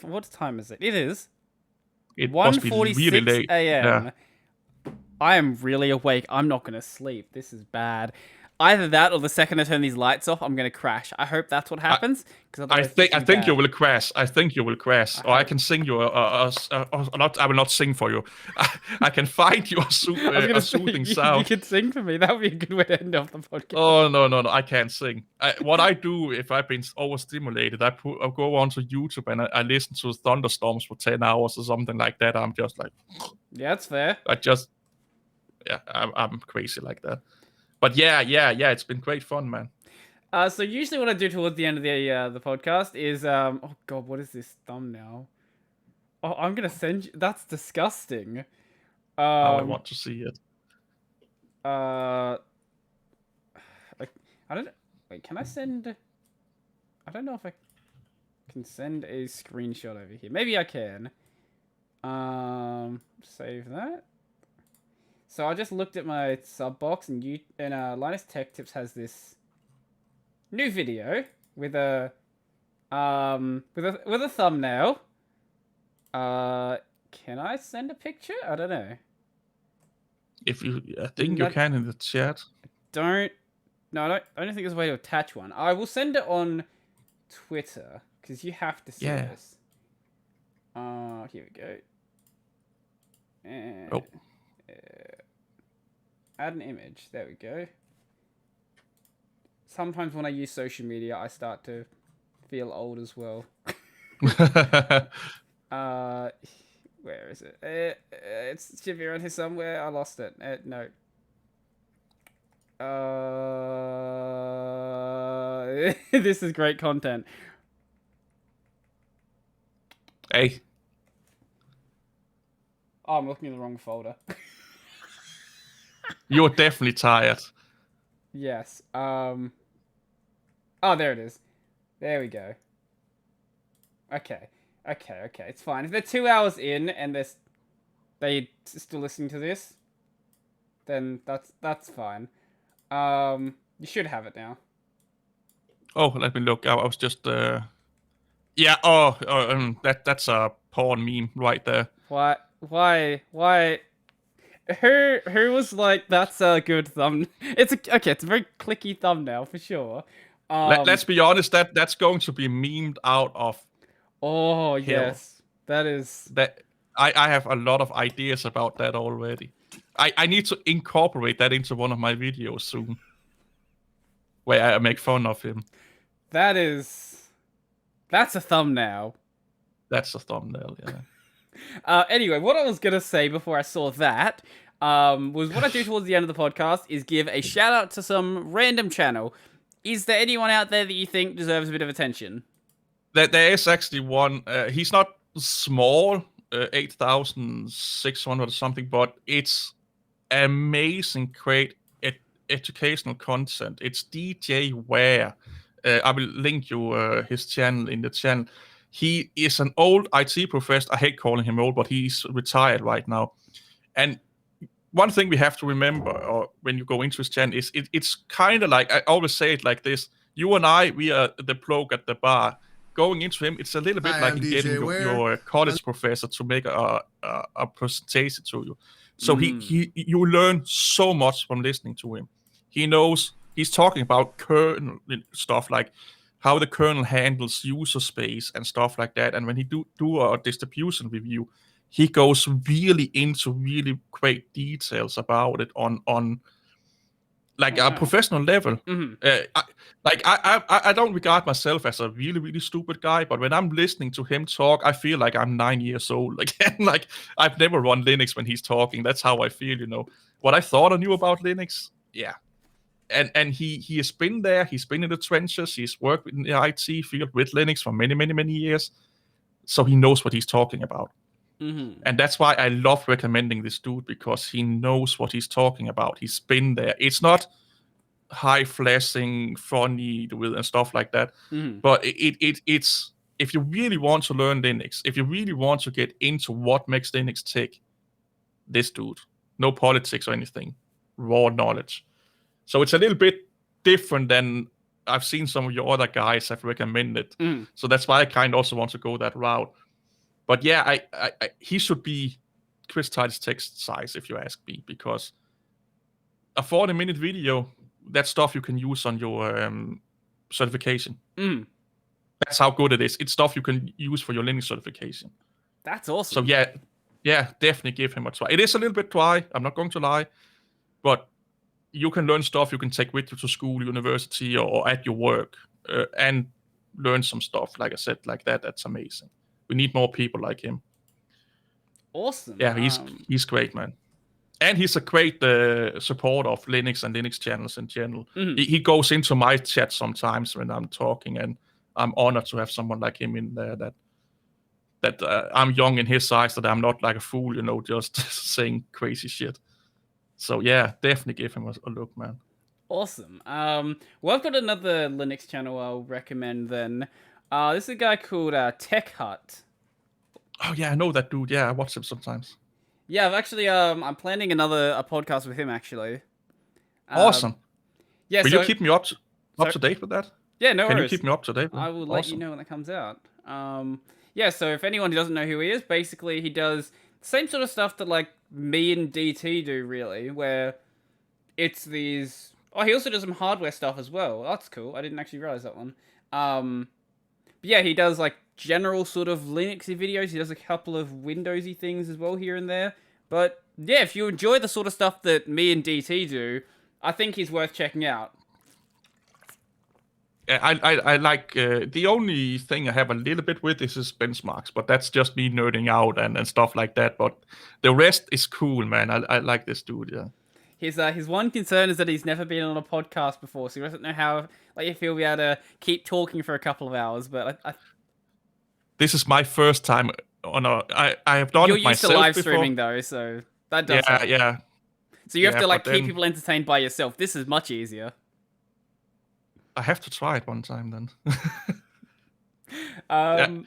what time is it? It is 1:46 a.m. Yeah. I am really awake. I'm not going to sleep. This is bad. Either that, or the second I turn these lights off, I'm going to crash. I hope that's what happens. I think you will crash. Or I can sing you I will not sing for you. I can find you a soothing sound. You could sing for me. That would be a good way to end off the podcast. Oh, no. I can't sing. What I do if I've been overstimulated, I go onto YouTube and I listen to thunderstorms for 10 hours or something like that. I'm just like... Yeah, that's fair. I'm crazy like that. But yeah, it's been great fun, man. So usually what I do towards the end of the podcast is oh god, what is this thumbnail? Oh, I'm gonna send you. That's disgusting. I want to see it. I don't. Wait, can I send? I don't know if I can send a screenshot over here. Maybe I can. Save that. So I just looked at my sub box, and Linus Tech Tips has this new video with a thumbnail. Can I send a picture? I don't know. I think you can in the chat. I don't think there's a way to attach one. I will send it on Twitter because you have to see this. Here we go. And, add an image. There we go. Sometimes when I use social media, I start to feel old as well. Where is it? It should be around here somewhere. I lost it. No. This is great content. Hey. Oh, I'm looking in the wrong folder. You're definitely tired. Yes. Oh, there it is. There we go. Okay. Okay. It's fine. If they're 2 hours in and they still listening to this, then that's fine. You should have it now. Oh, let me look. I was just yeah. That's a porn meme right there. Why? Who was like, that's a good thumb? It's a very clicky thumbnail for sure. Let's be honest. That's going to be memed out of. Oh hell. yes, that is. That I have a lot of ideas about that already. I need to incorporate that into one of my videos soon, where I make fun of him. That's a thumbnail. That's a thumbnail, yeah. Anyway, what I was gonna say before I saw that was what I do towards the end of the podcast is give a shout out to some random channel. Is there anyone out there that you think deserves a bit of attention? There is actually one. He's not small, 8,600 or something, but it's amazing, great educational content. It's DJ Ware. I will link you his channel in the channel. He is an old IT professor. I hate calling him old, but he's retired right now. And one thing we have to remember, or when you go into his channel, is it's kind of like, I always say it like this: you and I, we are the bloke at the bar. Going into him, it's a little bit like getting your college professor to make a presentation to you. So you learn so much from listening to him. He's talking about kernel stuff, like how the kernel handles user space and stuff like that. And when he do a distribution review, he goes really into really great details about it on like a professional level. I don't regard myself as a really, really stupid guy, but when I'm listening to him talk, I feel like I'm 9 years old again. Like, I've never run Linux when he's talking. That's how I feel, What I thought I knew about Linux, yeah. And he has been there. He's been in the trenches. He's worked in the IT field with Linux for many, many, many years. So he knows what he's talking about. And that's why I love recommending this dude, because he knows what he's talking about. He's been there. It's not high flashing, funny and stuff like that. But it's if you really want to learn Linux, if you really want to get into what makes Linux tick, this dude, no politics or anything, raw knowledge. So it's a little bit different than I've seen some of your other guys have recommended. So that's why I kind of also want to go that route. But yeah, I he should be Chris Titus text size, if you ask me, because a 40-minute video, that's stuff you can use on your certification. That's how good it is. It's stuff you can use for your Linux certification. That's awesome. So yeah, definitely give him a try. It is a little bit dry, I'm not going to lie, but you can learn stuff you can take with you to school, university, or at your work, and learn some stuff, like I said, like that. That's amazing. We need more people like him. Awesome. Yeah, he's great, man. And he's a great supporter of Linux and Linux channels in general. He goes into my chat sometimes when I'm talking, and I'm honored to have someone like him in there that I'm young in his eyes, that I'm not like a fool, just saying crazy shit. So yeah, definitely give him a look, man. Awesome. Well, I've got another Linux channel I'll recommend then. This is a guy called Tech Hut. Oh yeah, I know that dude. Yeah, I watch him sometimes. Yeah, I've actually I'm planning a podcast with him actually. Awesome. Yeah. Will you keep me up to date with that? Yeah, no worries. Can you keep me up to date? I will let you know when that comes out. Yeah. So if anyone who doesn't know who he is, basically he does the same sort of stuff that like me and DT do, really, where it's these. Oh, he also does some hardware stuff as well. That's cool. I didn't actually realize that one. But yeah, he does like general sort of Linuxy videos. He does a couple of Windowsy things as well here and there. But yeah, if you enjoy the sort of stuff that me and DT do, I think he's worth checking out. I like the only thing I have a little bit with is his benchmarks, but that's just me nerding out and stuff like that. But the rest is cool, man. I like this dude. Yeah. His one concern is that he's never been on a podcast before, so he doesn't know how if he'll be able to keep talking for a couple of hours. But this is my first time on I have done it myself before. You're used to live streaming though, so that does. Yeah. So you have to keep people entertained by yourself. This is much easier. I have to try it one time then. Yeah.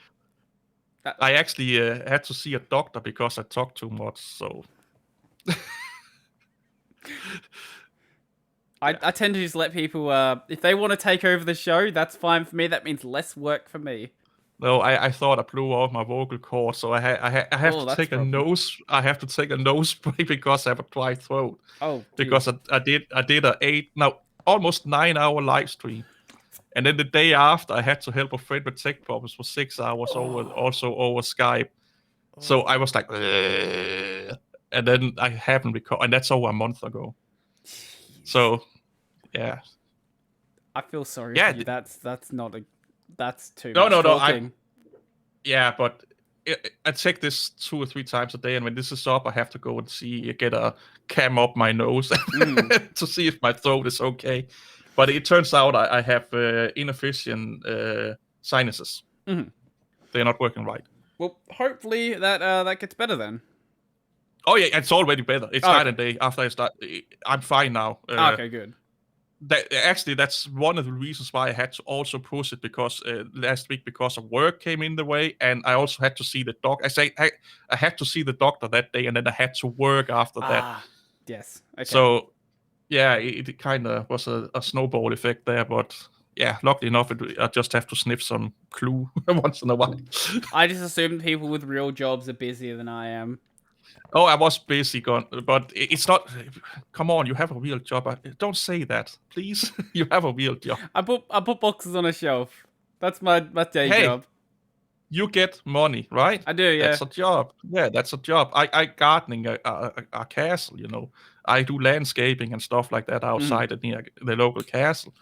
I actually had to see a doctor because I talked too much. So I tend to just let people, if they want to take over the show, that's fine for me. That means less work for me. no, I thought I blew out my vocal cord, so I have to take a nose. I have to take a nose spray because I have a dry throat. Oh, because I did almost 9-hour live stream, and then the day after I had to help a friend with tech problems for 6 hours over Skype. So I was like, ugh. And then I haven't recovered, and that's over a month ago. Jeez. So yeah, I feel sorry for you. That's too much talking. Yeah, but I check this 2 or 3 times a day, and when this is up, I have to go and get a cam up my nose to see if my throat is okay. But it turns out I have inefficient sinuses. Mm-hmm. They're not working right. Well, hopefully that gets better then. Oh yeah, it's already better. It's night and day after I start. I'm fine now. Okay, good. That's one of the reasons why I had to also push it, because last week, because of work came in the way, and I also had to see the doctor. I had to see the doctor that day, and then I had to work after that. Yes. Okay. So yeah, it kind of was a snowball effect there, but yeah, luckily enough, I just have to sniff some Clue once in a while. I just assumed people with real jobs are busier than I am. Oh, I was busy, but it's not. Come on, you have a real job. Don't say that, please. You have a real job. I put boxes on a shelf. That's my day job. You get money, right? I do, yeah. That's a job. Yeah, that's a job. I gardening a castle, you know. I do landscaping and stuff like that outside the local castle.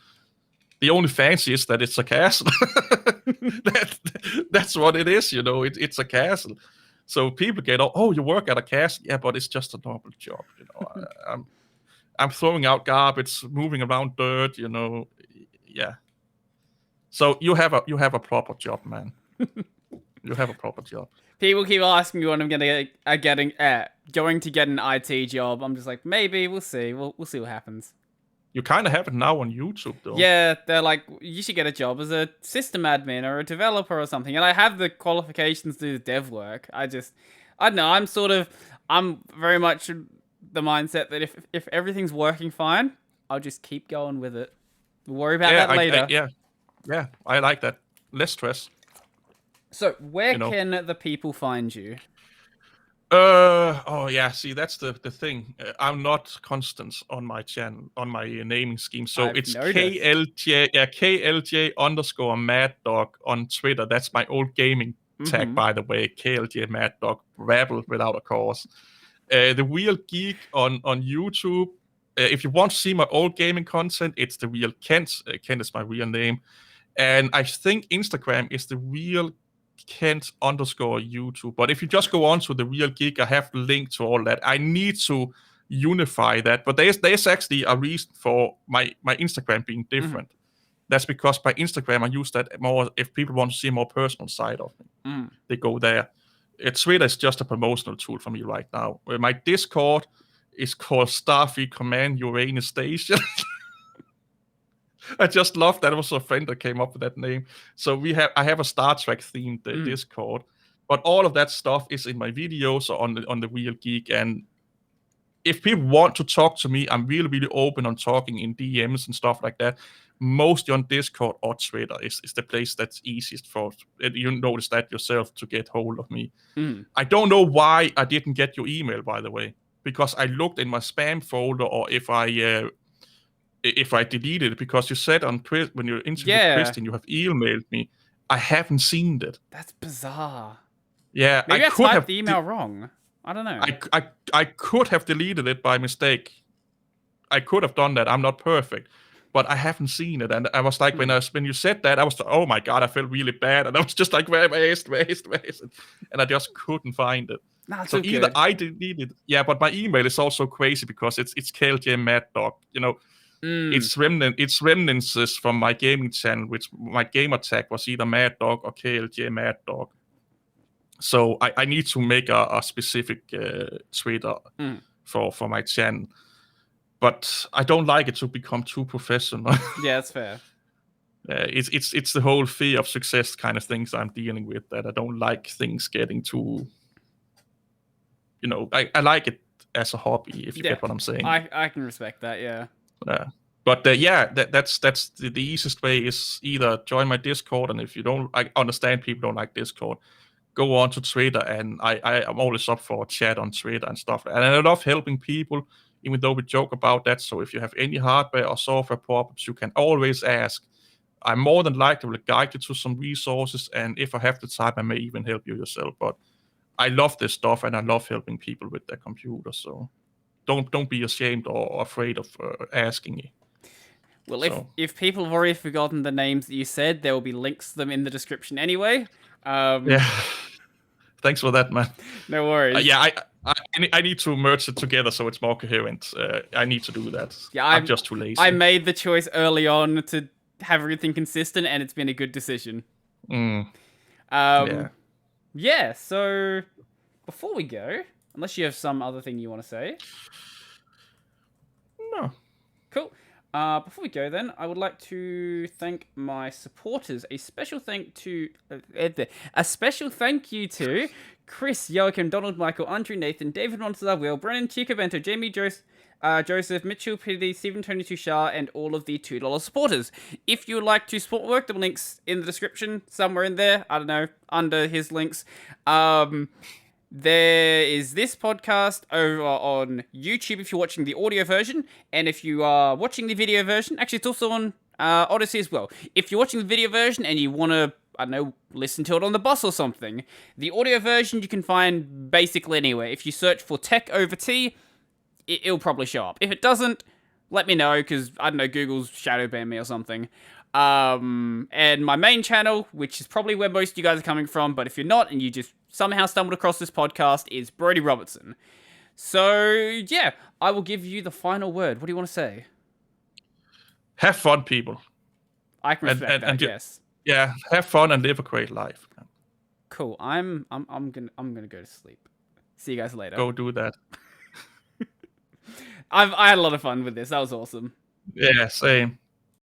The only fancy is that it's a castle. That's what it is, you know. It's a castle. So people get, oh, you work at a castle? Yeah, but it's just a normal job, you know. I'm throwing out garbage, moving around dirt, you know. Yeah. So you have a proper job, man. You have a proper job. People keep asking me when I'm going to get an IT job. I'm just like, maybe we'll see. We'll see what happens. You kind of have it now on YouTube, though. Yeah, they're like, you should get a job as a system admin or a developer or something. And I have the qualifications to do the dev work. I don't know. I'm very much the mindset that if everything's working fine, I'll just keep going with it. We'll worry about that later. Yeah, I like that. Less stress. So where can the people find you? See, that's the thing. I'm not constant on my channel, on my naming scheme. So it's KLJ _ Mad Dog on Twitter. That's my old gaming tag, by the way. KLJ Mad Dog, Rabble without a cause. The Real Geek on YouTube. If you want to see my old gaming content, it's the Real Kent. Kent is my real name. And I think Instagram is the Real Kent _ YouTube. But if you just go on to the Real Geek, I have the link to all that. I need to unify that. But there's actually a reason for my Instagram being different. That's because by Instagram, I use that more if people want to see a more personal side of me. They go there. Twitter is just a promotional tool for me right now. My Discord is called Starfleet Command Uranus Station. I just love that. It was a friend that came up with that name. So I have a Star Trek themed Discord, but all of that stuff is in my videos on the Real Geek. And if people want to talk to me, I'm really, really open on talking in DMs and stuff like that. Mostly on Discord or Twitter is the place that's easiest for. You notice that yourself to get hold of me. I don't know why I didn't get your email, by the way, because I looked in my spam folder, or if I deleted it, because you said when you interviewed Christian, you have emailed me. I haven't seen it. That's bizarre. Yeah, maybe I typed the email wrong. I don't know. I could have deleted it by mistake. I could have done that. I'm not perfect, but I haven't seen it. And I was like, when you said that, I was like, oh my god, I felt really bad, and I was just like, where is it? And I just couldn't find it. So either I deleted it, but my email is also crazy because it's KLJ Mad Dog, you know. It's remnants from my gaming channel, which my gamer tag was either Mad Dog or KLJ Mad Dog. So I need to make a specific Twitter for my channel, but I don't like it to become too professional. Yeah, that's fair. It's the whole fear of success kind of things I'm dealing with, that I don't like things getting too, I like it as a hobby, if you get what I'm saying. I can respect that, yeah. But that's the easiest way is either join my Discord, and if you don't, I understand people don't like Discord, go on to Twitter, and I'm always up for a chat on Twitter and stuff. And I love helping people, even though we joke about that. So if you have any hardware or software problems, you can always ask. I'm more than likely will guide you to some resources, and if I have the time, I may even help you yourself. But I love this stuff, and I love helping people with their computer. So don't be ashamed or afraid of asking me. Well, if people have already forgotten the names that you said, there will be links to them in the description anyway. Yeah. Thanks for that, man. No worries. Yeah, I need to merge it together so it's more coherent. I need to do that. Yeah, I'm just too lazy. I made the choice early on to have everything consistent, and it's been a good decision. Yeah, so before we go, unless you have some other thing you want to say. No. Cool. Before we go, then, I would like to thank my supporters. A special thank you to Chris, Joachim, Donald, Michael, Andrew, Nathan, David Monster, Will, Brennan, Chico Bento, Jamie, Joseph, Mitchell, Piddy, Stephen, 22 Shah, and all of the $2 supporters. If you would like to support work, the links in the description, somewhere in there. I don't know, under his links. There is this podcast over on YouTube if you're watching the audio version, and if you are watching the video version, actually it's also on Odyssey as well. If you're watching the video version and you want to, I don't know, listen to it on the bus or something, the audio version you can find basically anywhere. If you search for Tech Over Tea, it'll probably show up. If it doesn't, let me know, because, I don't know, Google's shadow banned me or something. And my main channel, which is probably where most of you guys are coming from, but if you're not and you just somehow stumbled across this podcast, is Brodie Robertson. So, yeah, I will give you the final word. What do you want to say? Have fun, people. I can respect that, yes. Yeah, have fun and live a great life. Cool. I'm gonna go to sleep. See you guys later. Go do that. I had a lot of fun with this. That was awesome. Yeah, same.